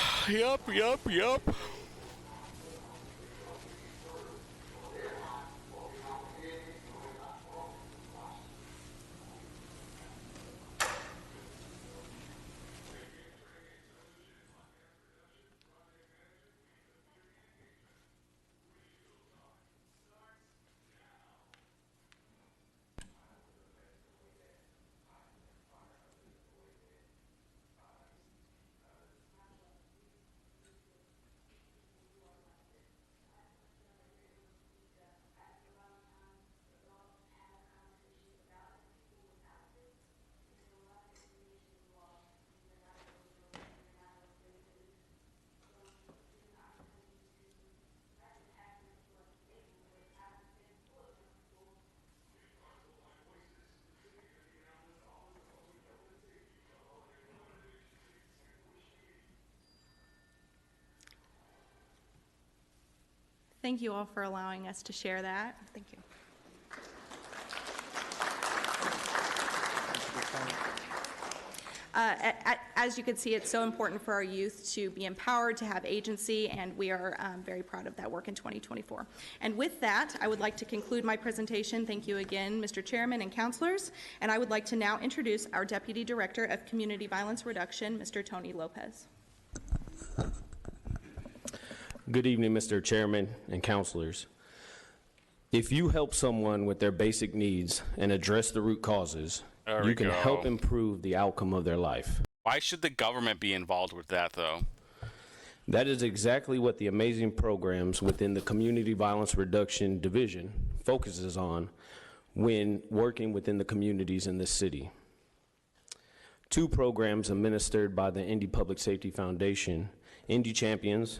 [SPEAKER 22] Thank you all for allowing us to share that. Thank you. As you can see, it's so important for our youth to be empowered, to have agency, and we are very proud of that work in 2024. And with that, I would like to conclude my presentation. Thank you again, Mr. Chairman and councilors. And I would like to now introduce our Deputy Director of Community Violence Reduction, Mr. Tony Lopez.
[SPEAKER 6] Good evening, Mr. Chairman and councilors. If you help someone with their basic needs and address the root causes, you can help improve the outcome of their life.
[SPEAKER 1] Why should the government be involved with that, though?
[SPEAKER 6] That is exactly what the amazing programs within the Community Violence Reduction Division focuses on when working within the communities in this city. 2 programs administered by the Indy Public Safety Foundation, Indy Champions,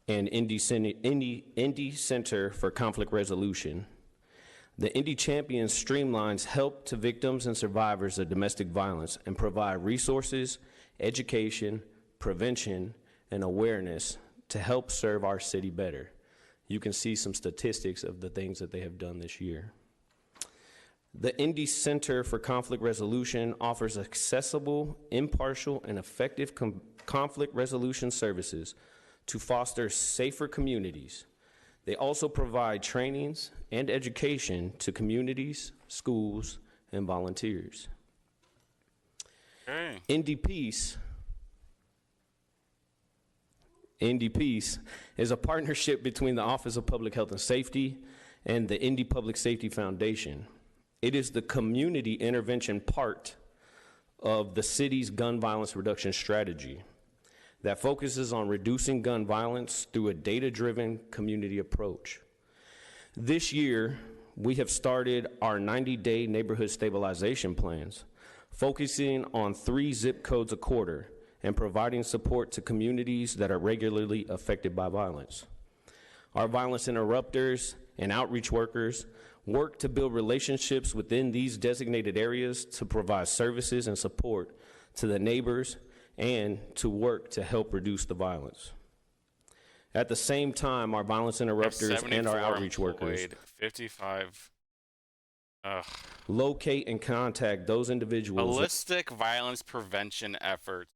[SPEAKER 6] and Indy Center for Conflict Resolution. The Indy Champions streamlines help to victims and survivors of domestic violence and provide resources, education, prevention, and awareness to help serve our city better. You can see some statistics of the things that they have done this year. The Indy Center for Conflict Resolution offers accessible, impartial, and effective conflict resolution services to foster safer communities. They also provide trainings and education to communities, schools, and volunteers.
[SPEAKER 1] Okay.
[SPEAKER 6] Indy Peace is a partnership between the Office of Public Health and Safety and the Indy Public Safety Foundation. It is the community intervention part of the city's gun violence reduction strategy that focuses on reducing gun violence through a data-driven community approach. This year, we have started our 90-day neighborhood stabilization plans, focusing on 3 zip codes a quarter and providing support to communities that are regularly affected by violence. Our violence interrupters and outreach workers work to build relationships within these designated areas to provide services and support to the neighbors and to work to help reduce the violence. At the same time, our violence interrupters and our outreach workers
[SPEAKER 1] 55.
[SPEAKER 6] locate and contact those individuals
[SPEAKER 1] Holistic violence prevention efforts.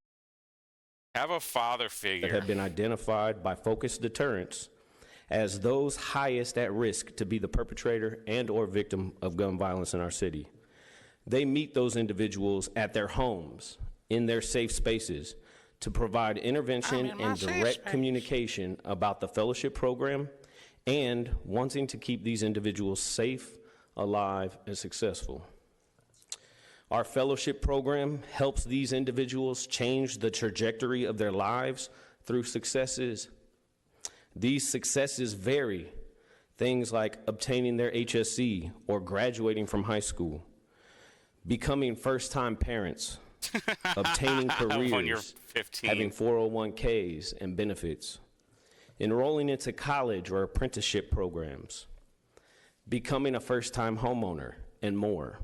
[SPEAKER 1] Have a father figure.
[SPEAKER 6] that have been identified by focused deterrence as those highest at risk to be the perpetrator and or victim of gun violence in our city. They meet those individuals at their homes, in their safe spaces, to provide intervention and direct communication about the fellowship program and wanting to keep these individuals safe, alive, and successful. Our fellowship program helps these individuals change the trajectory of their lives through successes. These successes vary, things like obtaining their HSC or graduating from high school, becoming first-time parents, obtaining careers,
[SPEAKER 1] when you're 15.
[SPEAKER 6] having 401ks and benefits, enrolling into college or apprenticeship programs, becoming a first-time homeowner, and more.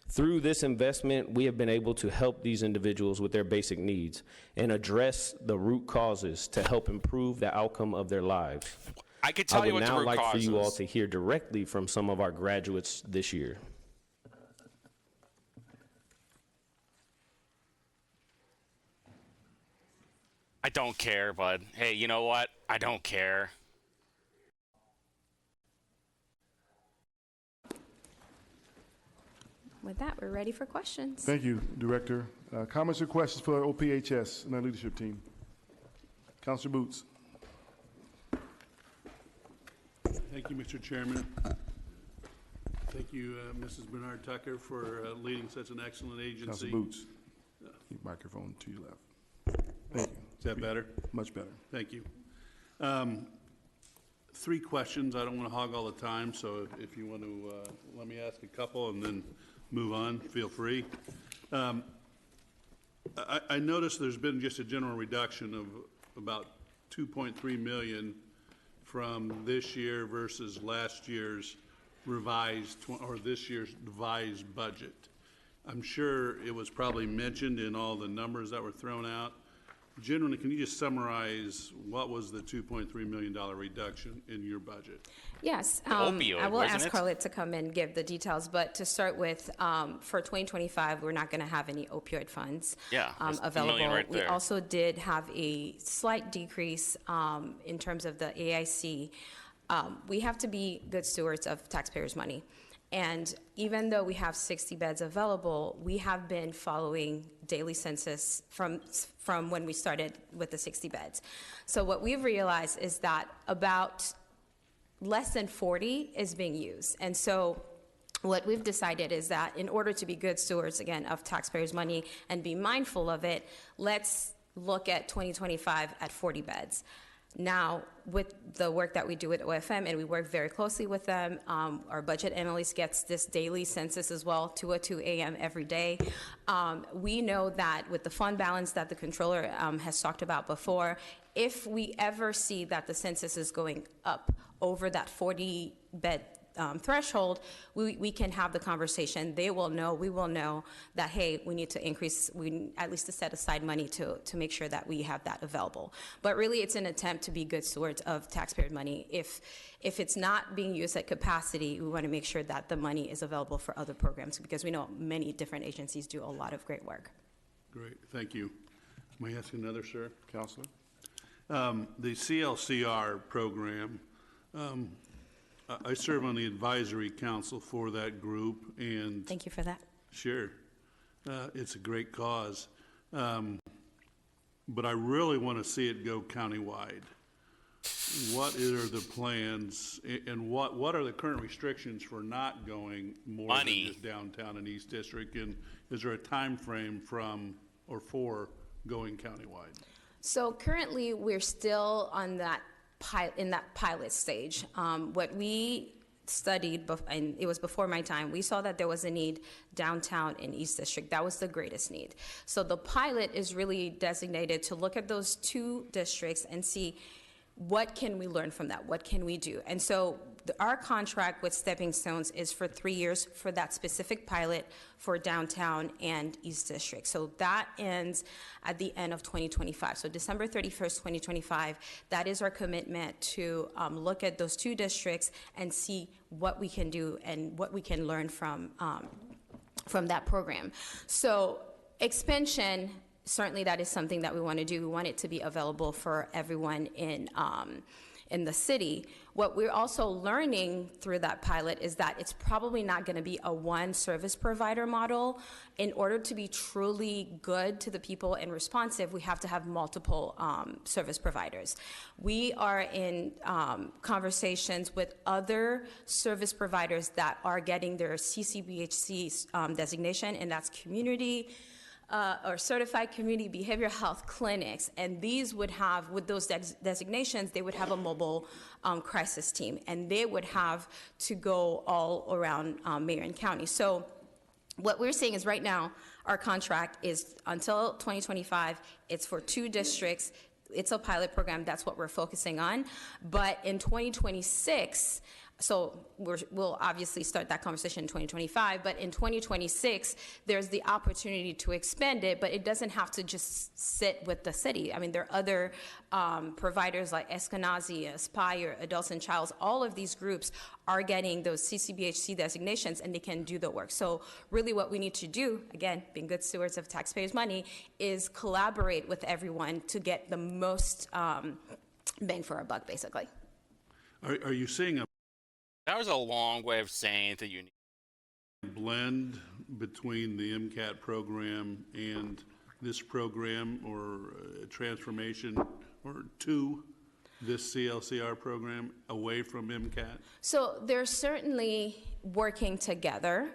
[SPEAKER 6] Through this investment, we have been able to help these individuals with their basic needs and address the root causes to help improve the outcome of their lives.
[SPEAKER 1] I could tell you what the root
[SPEAKER 6] I would now like for
[SPEAKER 1] cause
[SPEAKER 6] you all
[SPEAKER 1] is.
[SPEAKER 6] to hear directly from some of our graduates this year.
[SPEAKER 1] I don't care, bud. Hey, you know what? I don't care.
[SPEAKER 19] With that, we're ready for questions.
[SPEAKER 2] Thank you, Director. Comments or questions for OPHS and our leadership team? Councilor Boots.
[SPEAKER 12] Thank you, Mr. Chairman. Thank you, Mrs. Bernard Tucker, for leading such an excellent agency.
[SPEAKER 2] Councilor Boots. Keep microphone to your left. Thank you.
[SPEAKER 12] Is that better?
[SPEAKER 2] Much better.
[SPEAKER 12] Thank you. 3 questions. I don't want to hog all the time, so if you want to let me ask a couple and then move on, feel free. I noticed there's been just a general reduction of about 2.3 million from this year versus last year's revised, or this year's devised budget. I'm sure it was probably mentioned in all the numbers that were thrown out, Generally, can you just summarize what was the $2.3 million reduction in your budget?
[SPEAKER 19] Yes,
[SPEAKER 1] opioid,
[SPEAKER 19] I will
[SPEAKER 1] wasn't
[SPEAKER 19] ask
[SPEAKER 1] it?
[SPEAKER 19] Carlette to come and give the details, but to start with, for 2025, we're not going to have any opioid funds
[SPEAKER 1] Yeah, that's $1
[SPEAKER 19] available.
[SPEAKER 1] million right
[SPEAKER 19] We
[SPEAKER 1] there.
[SPEAKER 19] also did have a slight decrease in terms of the AIC. We have to be good stewards of taxpayers' money. And even though we have 60 beds available, we have been following daily census from when we started with the 60 beds. So what we've realized is that about less than 40 is being used. And so what we've decided is that in order to be good stewards, again, of taxpayers' money and be mindful of it, let's look at 2025 at 40 beds. Now, with the work that we do with OFM, and we work very closely with them, our budget analyst gets this daily census as well, 2:02 a.m. every day. We know that with the fund balance that the controller has talked about before, if we ever see that the census is going up over that 40-bed threshold, we can have the conversation. They will know, we will know that, hey, we need to increase, at least to set aside money to make sure that we have that available. But really, it's an attempt to be good stewards of taxpayer money. If it's not being used at capacity, we want to make sure that the money is available for other programs, because we know many different agencies do a lot of great work.
[SPEAKER 12] Great, thank you. May I ask another, sir? Counselor? The CLCR program, I serve on the advisory council for that group, and
[SPEAKER 19] thank you for that.
[SPEAKER 12] Sure, it's a great cause, but I really want to see it go countywide. What are the plans, and what are the current restrictions for not going more than just downtown and East District? And is there a time frame from or for going countywide?
[SPEAKER 19] So currently, we're still on that in that pilot stage. What we studied, and it was before my time, we saw that there was a need downtown in East District. That was the greatest need. So the pilot is really designated to look at those two districts and see what can we learn from that, what can we do. And so our contract with Stepping Stones is for 3 years for that specific pilot for downtown and East District. So that ends at the end of 2025. So December 31st, 2025, that is our commitment to look at those two districts and see what we can do and what we can learn from that program. So expansion, certainly that is something that we want to do. We want it to be available for everyone in the city. What we're also learning through that pilot is that it's probably not going to be a one service provider model. In order to be truly good to the people and responsive, we have to have multiple service providers. We are in conversations with other service providers that are getting their CCBHC designation, and that's community or certified community behavioral health clinics, and these would have, with those designations, they would have a mobile crisis team, and they would have to go all around Marion County. So what we're saying is right now, our contract is until 2025, it's for two districts, it's a pilot program, that's what we're focusing on, but in 2026, so we'll obviously start that conversation in 2025, but in 2026, there's the opportunity to expand it, but it doesn't have to just sit with the city. I mean, there are other providers like Eskenazi, Aspire, Adults and Childs. All of these groups are getting those CCBHC designations, and they can do the work. So really what we need to do, again, being good stewards of taxpayers' money, is collaborate with everyone to get the most bang for our buck, basically.
[SPEAKER 12] Are you seeing a
[SPEAKER 1] That was a long way of saying that you need
[SPEAKER 12] blend between the MCAT program and this program, or a transformation or to this CLCR program away from MCAT?
[SPEAKER 19] So they're certainly working together,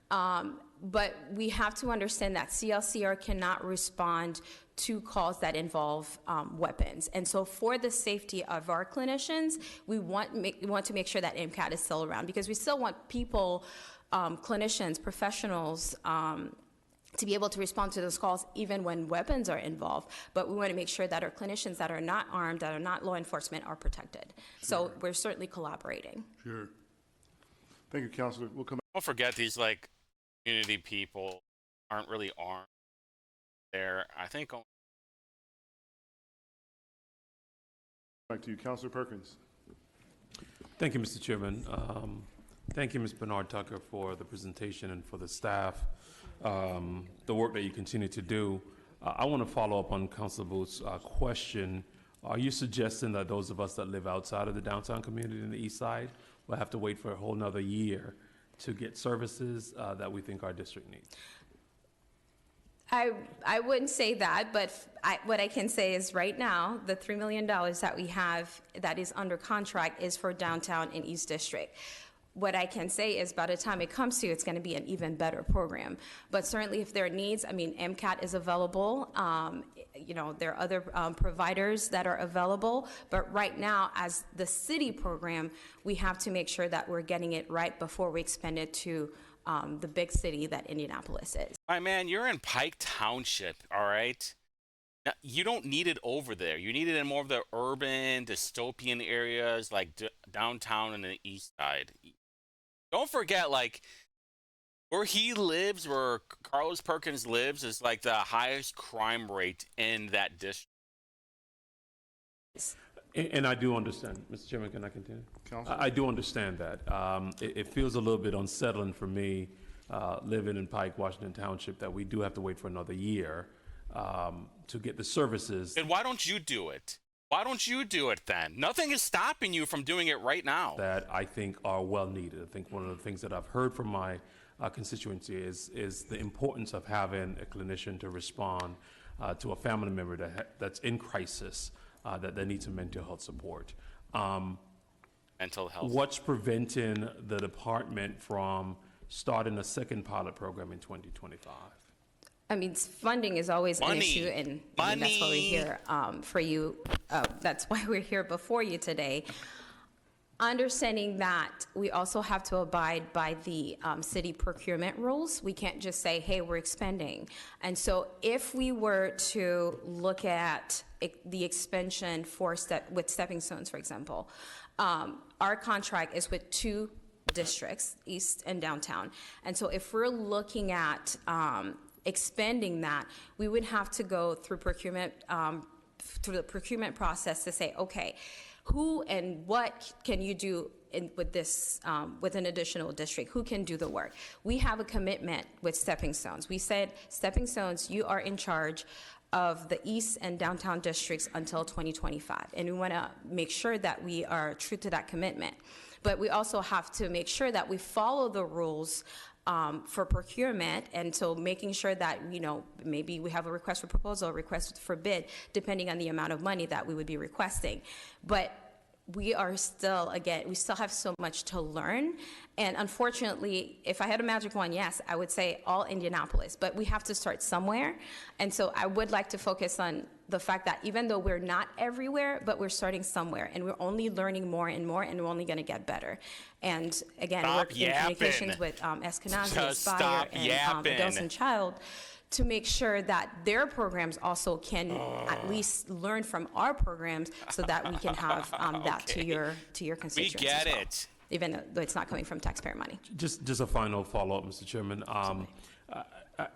[SPEAKER 19] but we have to understand that CLCR cannot respond to calls that involve weapons. And so for the safety of our clinicians, we want to make sure that MCAT is still around, because we still want people, clinicians, professionals, to be able to respond to those calls even when weapons are involved. But we want to make sure that our clinicians that are not armed, that are not law enforcement, are protected. Sure. So we're certainly collaborating.
[SPEAKER 12] Sure.
[SPEAKER 2] Thank you, Counselor. We'll come back.
[SPEAKER 1] Don't forget, these like community people aren't really armed. They're, I think,
[SPEAKER 2] Back to you, Councilor Perkins.
[SPEAKER 7] Thank you, Mr. Chairman. Thank you, Ms. Bernard Tucker, for the presentation and for the staff, the work that you continue to do. I want to follow up on Councilor Booth's question. Are you suggesting that those of us that live outside of the downtown community in the east side will have to wait for a whole nother year to get services that we think our district needs?
[SPEAKER 19] I wouldn't say that, but what I can say is right now, the $3 million that we have that is under contract is for downtown and East District. What I can say is by the time it comes to it's going to be an even better program. But certainly if there are needs, I mean, MCAT is available. You know, there are other providers that are available. But right now, as the city program, we have to make sure that we're getting it right before we expand it to the big city that Indianapolis is.
[SPEAKER 1] My man, you're in Pike Township, all right? Now, you don't need it over there. You need it in more of the urban, dystopian areas like downtown and the east side. Don't forget, like, where he lives, where Carlos Perkins lives, is like the highest crime rate in that district.
[SPEAKER 7] And I do understand. Mr. Chairman, can I continue?
[SPEAKER 2] Councilor?
[SPEAKER 7] I do understand that. It feels a little bit unsettling for me, living in Pike, Washington Township, that we do have to wait for another year to get the services.
[SPEAKER 1] And why don't you do it? Why don't you do it then? Nothing is stopping you from doing it right now.
[SPEAKER 7] That I think are well needed. I think one of the things that I've heard from my constituency is the importance of having a clinician to respond to a family member that's in crisis, that they need some mental health support.
[SPEAKER 1] Mental health.
[SPEAKER 7] What's preventing the department from starting a second pilot program in 2025?
[SPEAKER 19] I mean, funding is always an issue, and I mean, that's why we're here for you. That's why we're here before you today. Understanding that we also have to abide by the city procurement rules. We can't just say, hey, we're expending. And so if we were to look at the expansion with stepping stones, for example, our contract is with 2 districts, East and Downtown. And so if we're looking at expanding that, we would have to go through procurement, through the procurement process to say, okay, who and what can you do with this, with an additional district? Who can do the work? We have a commitment with Stepping Stones. We said, Stepping Stones, you are in charge of the East and Downtown districts until 2025. And we want to make sure that we are true to that commitment. But we also have to make sure that we follow the rules for procurement, and so making sure that, you know, maybe we have a request for proposal, a request for bid, depending on the amount of money that we would be requesting. But we are still, again, we still have so much to learn. And unfortunately, if I had a magic wand, yes, I would say all Indianapolis, but we have to start somewhere. And so I would like to focus on the fact that even though we're not everywhere, but we're starting somewhere, and we're only learning more and more, and we're only going to get better. And again, we're in communications with Eskenazi, Aspire, and Adults and Child to make sure that their programs also can at least learn from our programs, so that we can have that to your constituents.
[SPEAKER 1] We get
[SPEAKER 19] as well,
[SPEAKER 1] it.
[SPEAKER 19] even though it's not coming from taxpayer money.
[SPEAKER 7] Just a final follow-up, Mr. Chairman.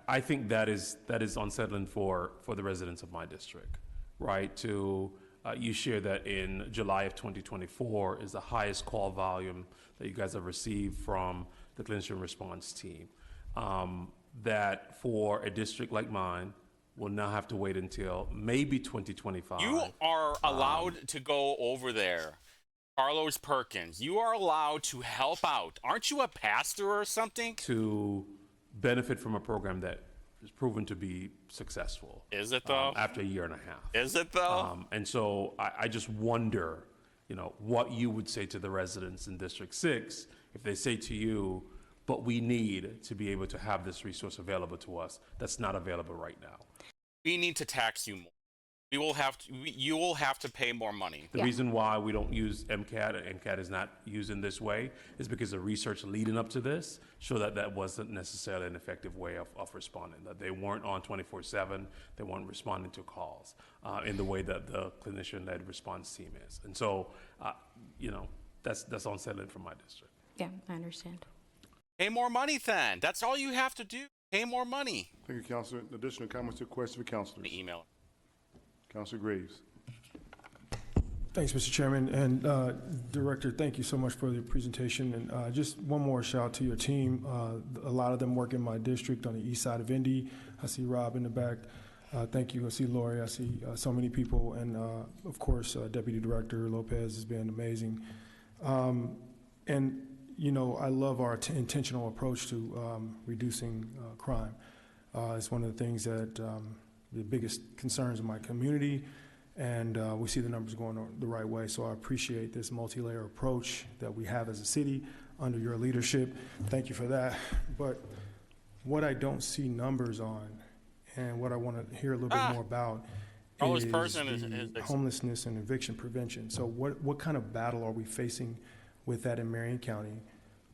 [SPEAKER 7] I think that is unsettling for the residents of my district, right? You share that in July of 2024 is the highest call volume that you guys have received from the clinician response team. That for a district like mine, we'll now have to wait until maybe 2025.
[SPEAKER 1] You are allowed to go over there. Carlos Perkins, you are allowed to help out. Aren't you a pastor or something?
[SPEAKER 7] To benefit from a program that is proven to be successful.
[SPEAKER 1] Is it though?
[SPEAKER 7] After a year and a half.
[SPEAKER 1] Is it though?
[SPEAKER 7] And so I just wonder, you know, what you would say to the residents in District 6 if they say to you, but we need to be able to have this resource available to us that's not available right now.
[SPEAKER 1] We need to tax you more. You will have to pay more money.
[SPEAKER 7] The reason why we don't use MCAT, and MCAT is not used in this way, is because the research leading up to this showed that that wasn't necessarily an effective way of responding, that they weren't on 24/7, they weren't responding to calls in the way that the clinician-led response team is. And so, you know, that's unsettling for my district.
[SPEAKER 19] Yeah, I understand.
[SPEAKER 1] Pay more money then. That's all you have to do. Pay more money.
[SPEAKER 2] Thank you, Councilor. Additional comments or questions for councilors?
[SPEAKER 1] The email.
[SPEAKER 2] Councilor Graves.
[SPEAKER 16] Thanks, Mr. Chairman. And Director, thank you so much for the presentation. And just one more shout out to your team. A lot of them work in my district on the east side of Indy. I see Rob in the back. Thank you. I see Lori. I see so many people. And of course, Deputy Director Lopez has been amazing. And, you know, I love our intentional approach to reducing crime. It's one of the things that the biggest concerns in my community. And we see the numbers going the right way. So I appreciate this multi-layer approach that we have as a city under your leadership. Thank you for that. But what I don't see numbers on, and what I want to hear a little bit more about, is the homelessness and eviction prevention. So what kind of battle are we facing with that in Marion County?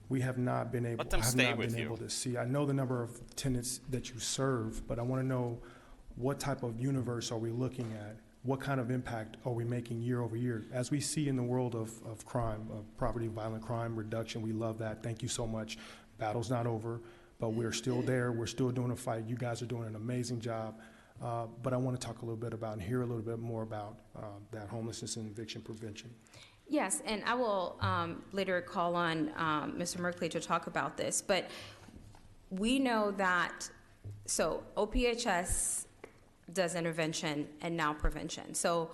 [SPEAKER 16] We have not been able, to see. I know the number of tenants that you serve, but I want to know what type of universe are we looking at? What kind of impact are we making year over year? As we see in the world of crime, of property, violent crime reduction, we love that. Thank you so much. Battle's not over, but we're still there. We're still doing a fight. You guys are doing an amazing job. But I want to talk a little bit about and hear a little bit more about that homelessness and eviction prevention.
[SPEAKER 19] Yes, and I will later call on Mr. Merkley to talk about this, but we know that, so OPHS does intervention and now prevention. So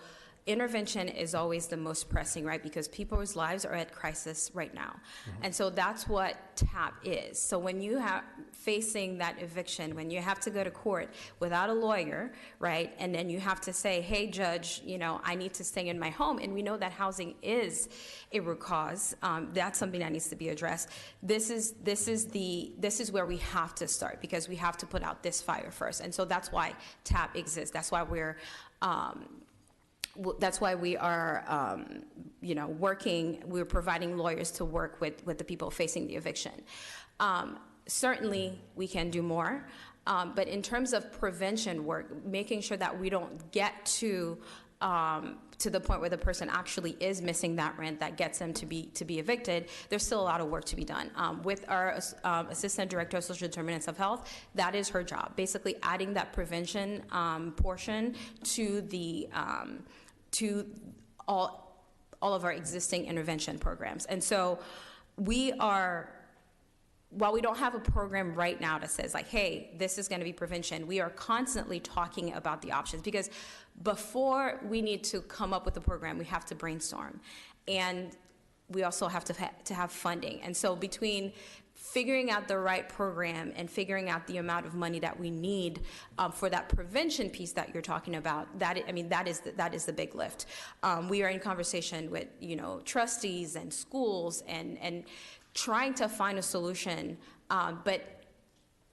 [SPEAKER 19] intervention is always the most pressing, right? Because people's lives are at crisis right now. Mm-hmm. And so that's what TAP is. So when you have facing that eviction, when you have to go to court without a lawyer, right? And then you have to say, hey, judge, you know, I need to stay in my home. And we know that housing is a root cause. That's something that needs to be addressed. This is where we have to start, because we have to put out this fire first. And so that's why TAP exists. That's why we are, you know, working. We're providing lawyers to work with the people facing the eviction. Certainly, we can do more, but in terms of prevention work, making sure that we don't get to the point where the person actually is missing that rent that gets them to be evicted, there's still a lot of work to be done. With our Assistant Director of Social Determinants of Health, that is her job, basically adding that prevention portion to the to all of our existing intervention programs. And so we are, while we don't have a program right now that says like, hey, this is gonna be prevention, we are constantly talking about the options, because before we need to come up with a program, we have to brainstorm. And we also have to have funding. And so between figuring out the right program and figuring out the amount of money that we need for that prevention piece that you're talking about, that is the big lift. We are in conversation with, you know, trustees and schools and trying to find a solution. But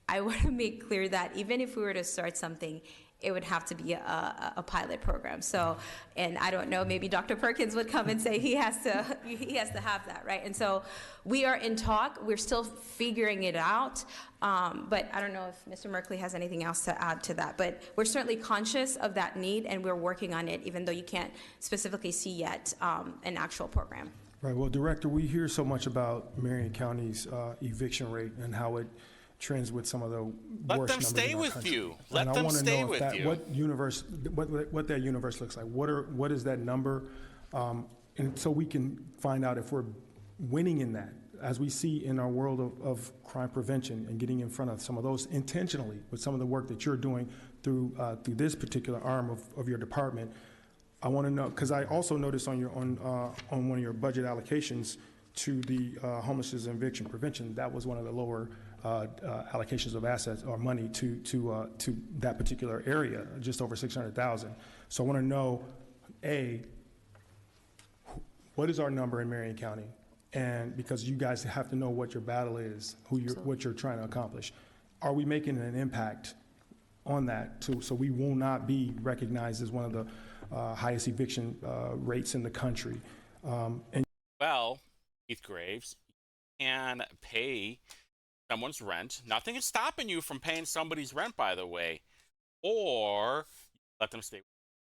[SPEAKER 19] I want to make clear that even if we were to start something, it would have to be a pilot program. So, and I don't know, maybe Dr. Perkins would come and say he has to have that, right? And so we are in talk. We're still figuring it out. But I don't know if Mr. Merkley has anything else to add to that. But we're certainly conscious of that need, and we're working on it, even though you can't specifically see yet an actual program.
[SPEAKER 16] Right. Well, Director, we hear so much about Marion County's eviction rate and how it trends with some of the worst numbers in our country.
[SPEAKER 1] Let them stay with you.
[SPEAKER 16] What that universe looks like. What is that number? And so we can find out if we're winning in that, as we see in our world of crime prevention and getting in front of some of those intentionally with some of the work that you're doing through this particular arm of your department. I want to know, because I also noticed on one of your budget allocations to the homelessness and eviction prevention, that was one of the lower allocations of assets or money to that particular area, just over $600,000. So I want to know, A, what is our number in Marion County? And because you guys have to know what your battle is, what you're trying to accomplish. Are we making an impact on that so we will not be recognized as one of the highest eviction rates in the country?
[SPEAKER 1] Well, Keith Graves, you can pay someone's rent. Nothing is stopping you from paying somebody's rent, by the way, or let them stay.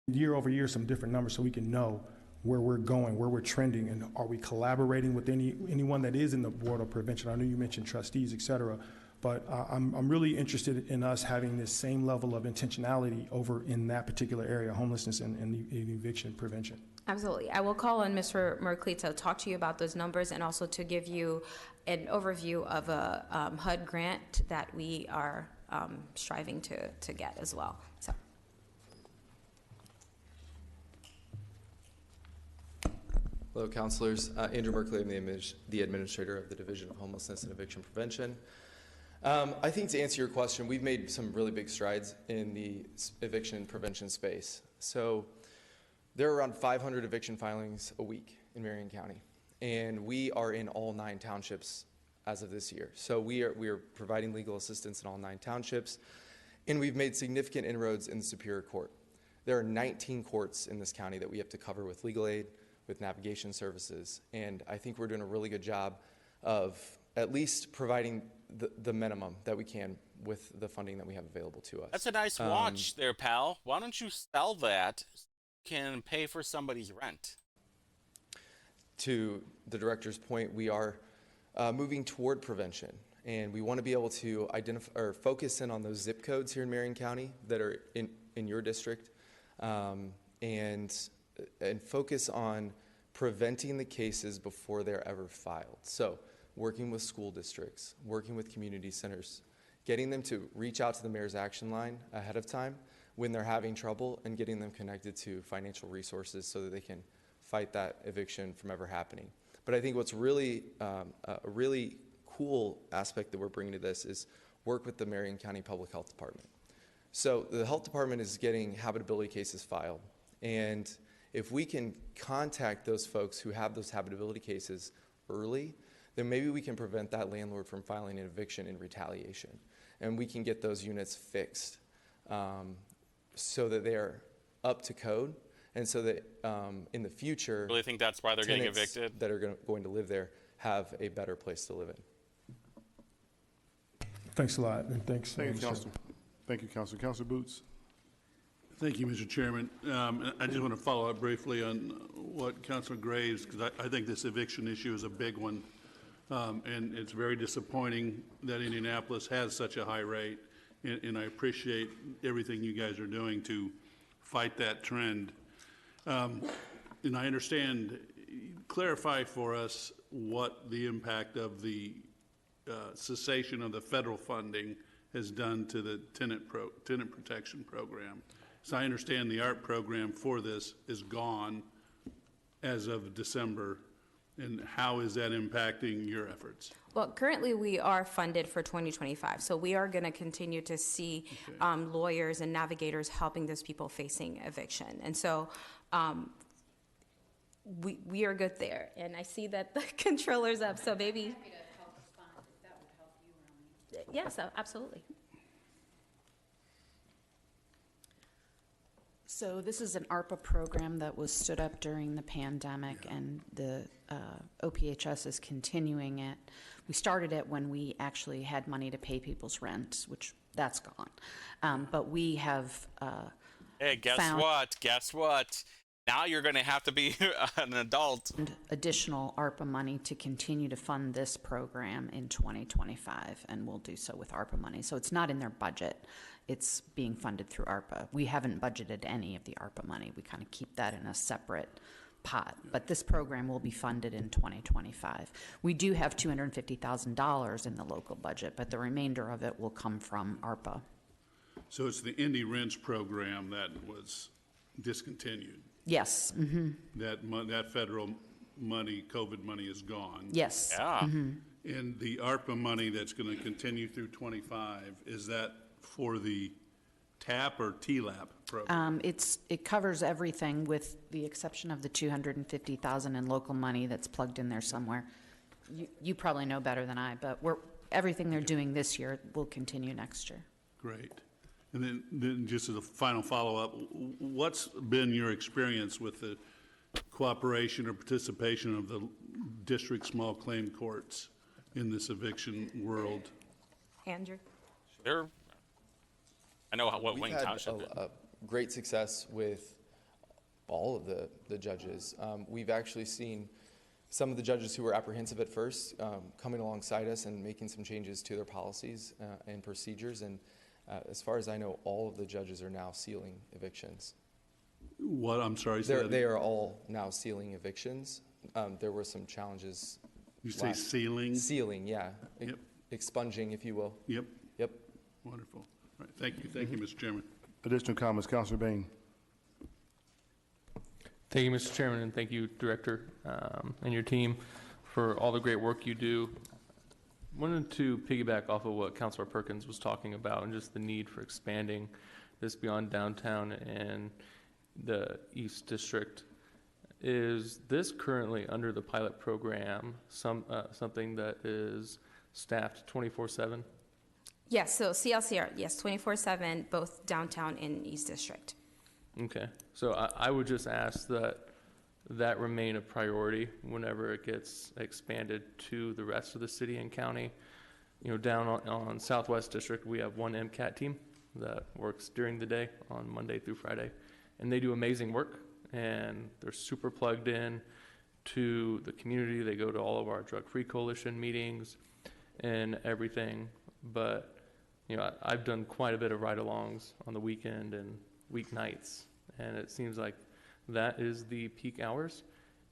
[SPEAKER 16] Year over year, some different numbers so we can know where we're going, where we're trending, and are we collaborating with anyone that is in the world of prevention? I know you mentioned trustees, et cetera, but I'm really interested in us having this same level of intentionality over in that particular area, homelessness and eviction prevention.
[SPEAKER 19] Absolutely. I will call on Mr. Merkley to talk to you about those numbers and also to give you an overview of a HUD grant that we are striving to get as well. So.
[SPEAKER 4] Hello, councilors. Andrew Merkley, I'm the administrator of the Division of Homelessness and Eviction Prevention. I think to answer your question, we've made some really big strides in the eviction prevention space. So there are around 500 eviction filings a week in Marion County, and we are in all 9 townships as of this year. So we are providing legal assistance in all 9 townships, and we've made significant inroads in the Superior Court. There are 19 courts in this county that we have to cover with legal aid, with navigation services, and I think we're doing a really good job of at least providing the minimum that we can with the funding that we have available to us.
[SPEAKER 1] That's a nice watch there, pal. Why don't you sell that so you can pay for somebody's rent?
[SPEAKER 4] To the director's point, we are moving toward prevention, and we want to be able to identify or focus in on those zip codes here in Marion County that are in your district, and focus on preventing the cases before they're ever filed. So working with school districts, working with community centers, getting them to reach out to the mayor's action line ahead of time when they're having trouble, and getting them connected to financial resources so that they can fight that eviction from ever happening. But I think what's really a really cool aspect that we're bringing to this is work with the Marion County Public Health Department. So the health department is getting habitability cases filed, and if we can contact those folks who have those habitability cases early, then maybe we can prevent that landlord from filing an eviction in retaliation. And we can get those units fixed so that they're up to code, and so that in the future,
[SPEAKER 1] Really think that's why they're getting evicted?
[SPEAKER 4] that are going to live there have a better place to live in.
[SPEAKER 16] Thanks a lot, and thanks.
[SPEAKER 2] Thank you, Council. Thank you, Council. Council Boots.
[SPEAKER 12] Thank you, Mr. Chairman. I just want to follow up briefly on what Councilor Graves, because I think this eviction issue is a big one. And it's very disappointing that Indianapolis has such a high rate. And I appreciate everything you guys are doing to fight that trend. And I understand, clarify for us what the impact of the cessation of the federal funding has done to the tenant protection program. So I understand the ARP program for this is gone as of December, and how is that impacting your efforts?
[SPEAKER 19] Well, currently we are funded for 2025, so we are going to continue to see lawyers and navigators helping those people facing eviction. And so we are good there. And I see that the controller's up, so maybe. Yes, absolutely.
[SPEAKER 17] So this is an ARPA program that was stood up during the pandemic, and the OPHS is continuing it. We started it when we actually had money to pay people's rent, which that's gone. But we have
[SPEAKER 1] Hey, guess what? Guess what? Now you're going to have to be an adult.
[SPEAKER 17] Additional ARPA money to continue to fund this program in 2025, and we'll do so with ARPA money. So it's not in their budget. It's being funded through ARPA. We haven't budgeted any of the ARPA money. We kind of keep that in a separate pot. But this program will be funded in 2025. We do have $250,000 in the local budget, but the remainder of it will come from ARPA.
[SPEAKER 12] So it's the Indy Rents program that was discontinued?
[SPEAKER 17] Yes. Mm-hmm.
[SPEAKER 12] That federal money, COVID money, is gone?
[SPEAKER 17] Yes.
[SPEAKER 1] Yeah.
[SPEAKER 17] Mm-hmm.
[SPEAKER 12] And the ARPA money that's going to continue through 25, is that for the TAP or TLAP program?
[SPEAKER 17] It covers everything with the exception of the $250,000 in local money that's plugged in there somewhere. You probably know better than I, but everything they're doing this year will continue next year.
[SPEAKER 12] Great. And then just as a final follow-up, what's been your experience with the cooperation or participation of the district small claim courts in this eviction world?
[SPEAKER 19] Andrew?
[SPEAKER 1] I know what Wayne Township
[SPEAKER 4] We've had great success with all of the judges. We've actually seen some of the judges who were apprehensive at first coming alongside us and making some changes to their policies and procedures. And as far as I know, all of the judges are now sealing evictions.
[SPEAKER 12] What, I'm sorry, say that
[SPEAKER 4] They are all now ceiling evictions. There were some challenges.
[SPEAKER 12] You say ceiling?
[SPEAKER 4] Ceiling, yeah.
[SPEAKER 12] Yep.
[SPEAKER 4] Expunging, if you will.
[SPEAKER 12] Yep.
[SPEAKER 4] Yep.
[SPEAKER 12] Wonderful. All right, thank you, Mr. Chairman.
[SPEAKER 2] Additional comments, Councilor Bain.
[SPEAKER 3] Thank you, Mr. Chairman, and thank you, Director, and your team for all the great work you do. Wanted to piggyback off of what Councilor Perkins was talking about and just the need for expanding this beyond downtown and the East District. Is this currently under the pilot program something that is staffed 24/7?
[SPEAKER 19] Yes, so CLCR, yes, 24/7, both downtown and East District.
[SPEAKER 3] Okay, so I would just ask that remain a priority whenever it gets expanded to the rest of the city and county. You know, down on Southwest District, we have one MCAT team that works during the day on Monday through Friday, and they do amazing work, and they're super plugged in to the community. They go to all of our drug-free coalition meetings and everything, but you know, I've done quite a bit of ride-alongs on the weekend and weeknights, and it seems like that is the peak hours.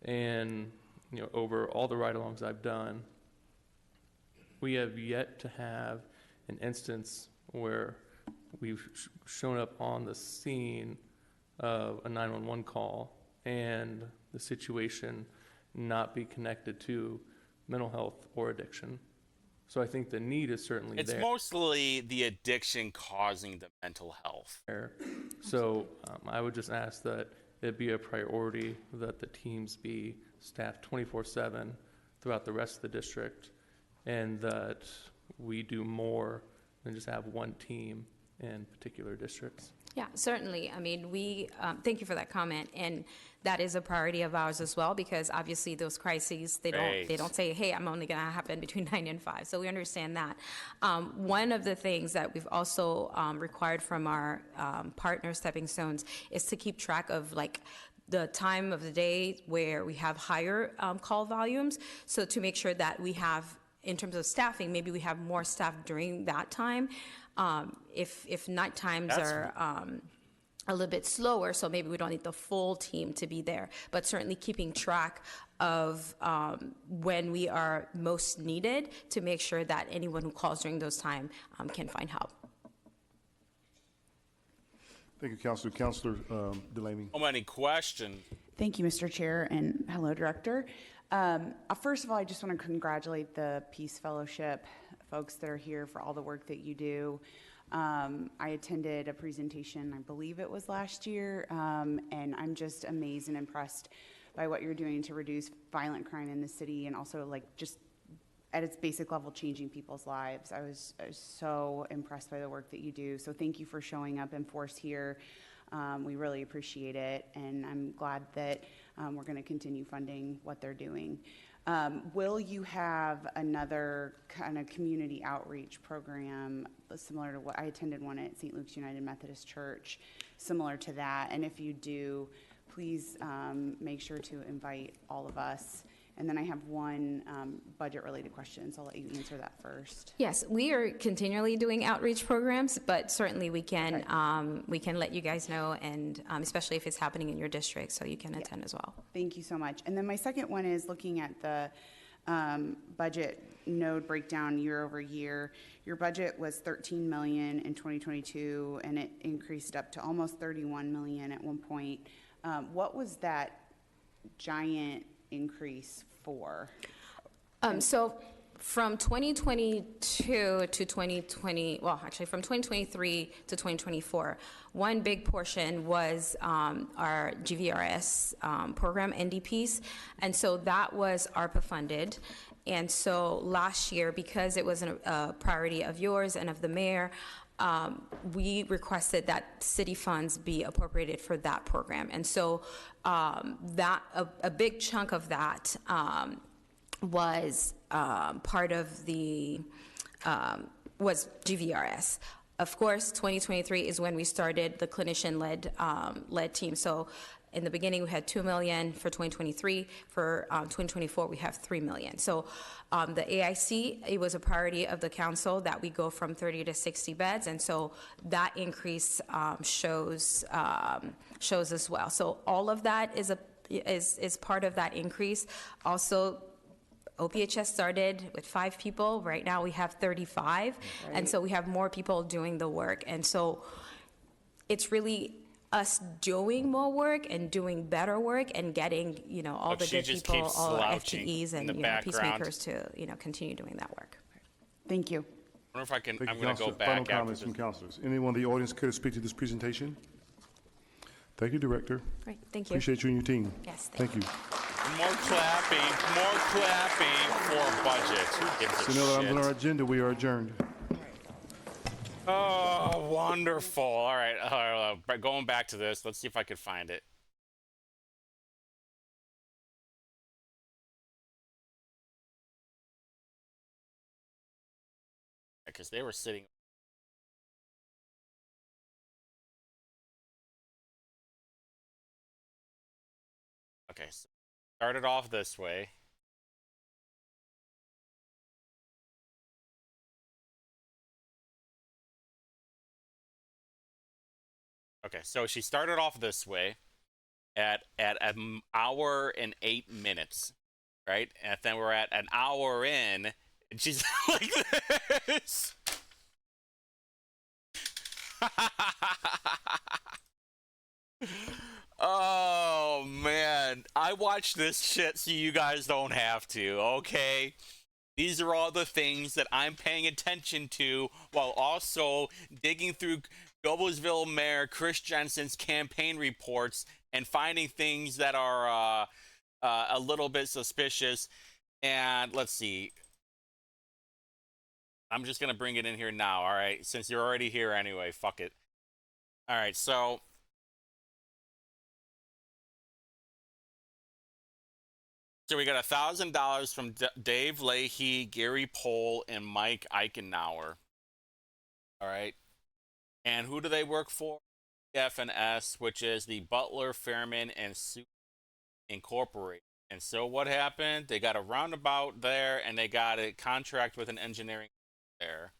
[SPEAKER 3] And you know, over all the ride-alongs I've done, we have yet to have an instance where we've shown up on the scene of a 911 call and the situation not be connected to mental health or addiction. So I think the need is certainly
[SPEAKER 1] It's
[SPEAKER 3] there.
[SPEAKER 1] mostly the addiction causing the mental health.
[SPEAKER 3] So I would just ask that it be a priority that the teams be staffed 24/7 throughout the rest of the district, and that we do more than just have one team in particular districts.
[SPEAKER 19] Yeah, certainly. I mean, we thank you for that comment, and that is a priority of ours as well, because obviously those crises, they don't say, hey, I'm only going to happen between 9 and 5. So we understand that. One of the things that we've also required from our partner Stepping Stones is to keep track of like the time of the day where we have higher call volumes. So to make sure that we have, in terms of staffing, maybe we have more staff during that time. If night times are a little bit slower, so maybe we don't need the full team to be there, but certainly keeping track of when we are most needed to make sure that anyone who calls during those times can find help.
[SPEAKER 2] Thank you, Councilor. Councilor Delaney.
[SPEAKER 1] So many questions.
[SPEAKER 5] Thank you, Mr. Chair, and hello, Director. First of all, I just want to congratulate the Peace Fellowship folks that are here for all the work that you do. I attended a presentation, I believe it was last year, and I'm just amazed and impressed by what you're doing to reduce violent crime in the city, and also like just at its basic level changing people's lives. I was so impressed by the work that you do. So thank you for showing up in force here. We really appreciate it, and I'm glad that we're going to continue funding what they're doing. Will you have another kind of community outreach program similar to what I attended one at St. Luke's United Methodist Church, similar to that? And if you do, please make sure to invite all of us. And then I have one budget-related question, so I'll let you answer that first.
[SPEAKER 19] Yes, we are continually doing outreach programs, but certainly we can let you guys know, and especially if it's happening in your district, so you can attend as well.
[SPEAKER 5] Thank you so much. And then my second one is looking at the budget node breakdown year over year. Your budget was $13 million in 2022, and it increased up to almost $31 million at one point. What was that giant increase for?
[SPEAKER 19] So from 2022 to 2020, well, actually from 2023 to 2024, one big portion was our GVRS program, NDPs, and so that was ARPA funded. And so last year, because it was a priority of yours and of the mayor, we requested that city funds be appropriated for that program. And so a big chunk of that was part of the, was GVRS. Of course, 2023 is when we started the clinician-led team. So in the beginning, we had 2 million for 2023. For 2024, we have 3 million. So the AIC, it was a priority of the council that we go from 30 to 60 beds, and so that increase shows as well. So all of that is part of that increase. Also, OPHS started with 5 people. Right now we have 35. Right. And so we have more people doing the work. And so it's really us doing more work and doing better work and getting, all the good people, all the FTEs and, peacemakers to, continue doing that work.
[SPEAKER 5] Thank you.
[SPEAKER 1] I wonder if I can,
[SPEAKER 2] Thank
[SPEAKER 1] I'm
[SPEAKER 2] you,
[SPEAKER 1] going to go
[SPEAKER 2] Counselor.
[SPEAKER 1] back
[SPEAKER 2] Final
[SPEAKER 1] after
[SPEAKER 2] comments
[SPEAKER 1] this.
[SPEAKER 2] from councilors. Anyone in the audience care to speak to this presentation? Thank you, Director.
[SPEAKER 19] Great, thank you.
[SPEAKER 2] Appreciate you and your team.
[SPEAKER 19] Yes,
[SPEAKER 2] thank you.
[SPEAKER 1] More clapping for budget. Who gives a
[SPEAKER 2] So now that I'm
[SPEAKER 1] shit?
[SPEAKER 2] on our agenda, we are adjourned.
[SPEAKER 1] Oh, wonderful. All right, going back to this, let's see if I could find it. Because they were sitting. Okay, so started off this way. Okay, so she started off this way at an hour and 8 minutes, right? And then we're at an hour in, and she's like this. Oh man, I watch this shit so you guys don't have to, okay? These are all the things that I'm paying attention to while also digging through Noblesville Mayor Chris Jensen's campaign reports and finding things that are a little bit suspicious. And let's see. I'm just going to bring it in here now, all right? Since you're already here anyway, fuck it. All right, so we got $1,000 from Dave Leahy, Gary Pohl, and Mike Eichenauer. All right. And who do they work for? F&S, which is the Butler, Fairman, and Sioux Incorporated. And so what happened? They got a roundabout there, and they got a contract with an engineering there.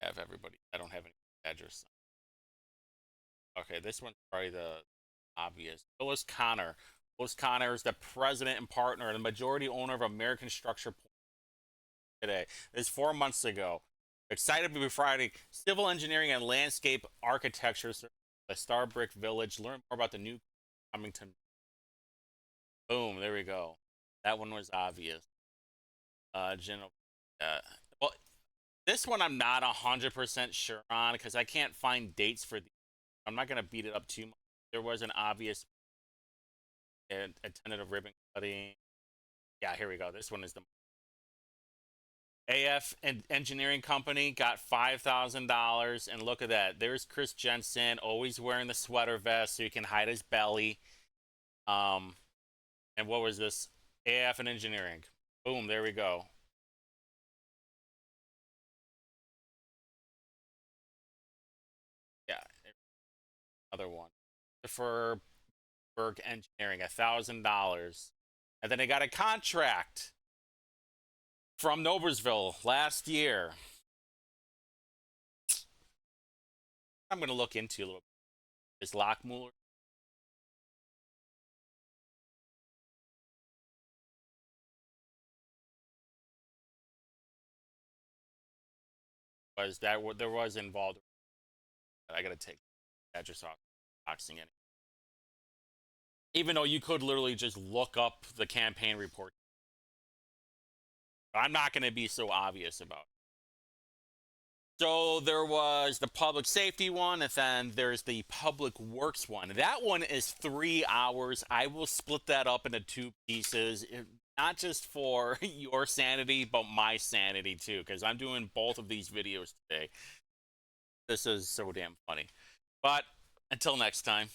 [SPEAKER 1] Have everybody. I don't have any address. Okay, this one's probably the obvious. Willis Connor. Willis Connor is the president and partner and the majority owner of American Structure today. This is 4 months ago. Excited to be Friday. Civil engineering and landscape architecture, the Star Brick Village. Learn more about the new Cummington. Boom, there we go. That one was obvious. General. Well, this one I'm not 100% sure on because I can't find dates for these. I'm not going to beat it up too much. There was an obvious a tentative ribbon cutting. Yeah, here we go. This one is the AF and Engineering Company got $5,000, and look at that. There's Chris Jensen, always wearing the sweater vest so he can hide his belly. And what was this? AF and Engineering. Boom, there we go. Yeah, another one. For Berg Engineering, $1,000. And then they got a contract from Noblesville last year. I'm going to look into a little bit. Is Lockmuller? Was that what there was involved? I got to take address off boxing in. Even though you could literally just look up the campaign report. I'm not going to be so obvious about it. So there was the public safety one, and then there's the public works one. That one is 3 hours. I will split that up into 2 pieces, not just for your sanity, but my sanity too, because I'm doing both of these videos today. This is so damn funny. But until next time.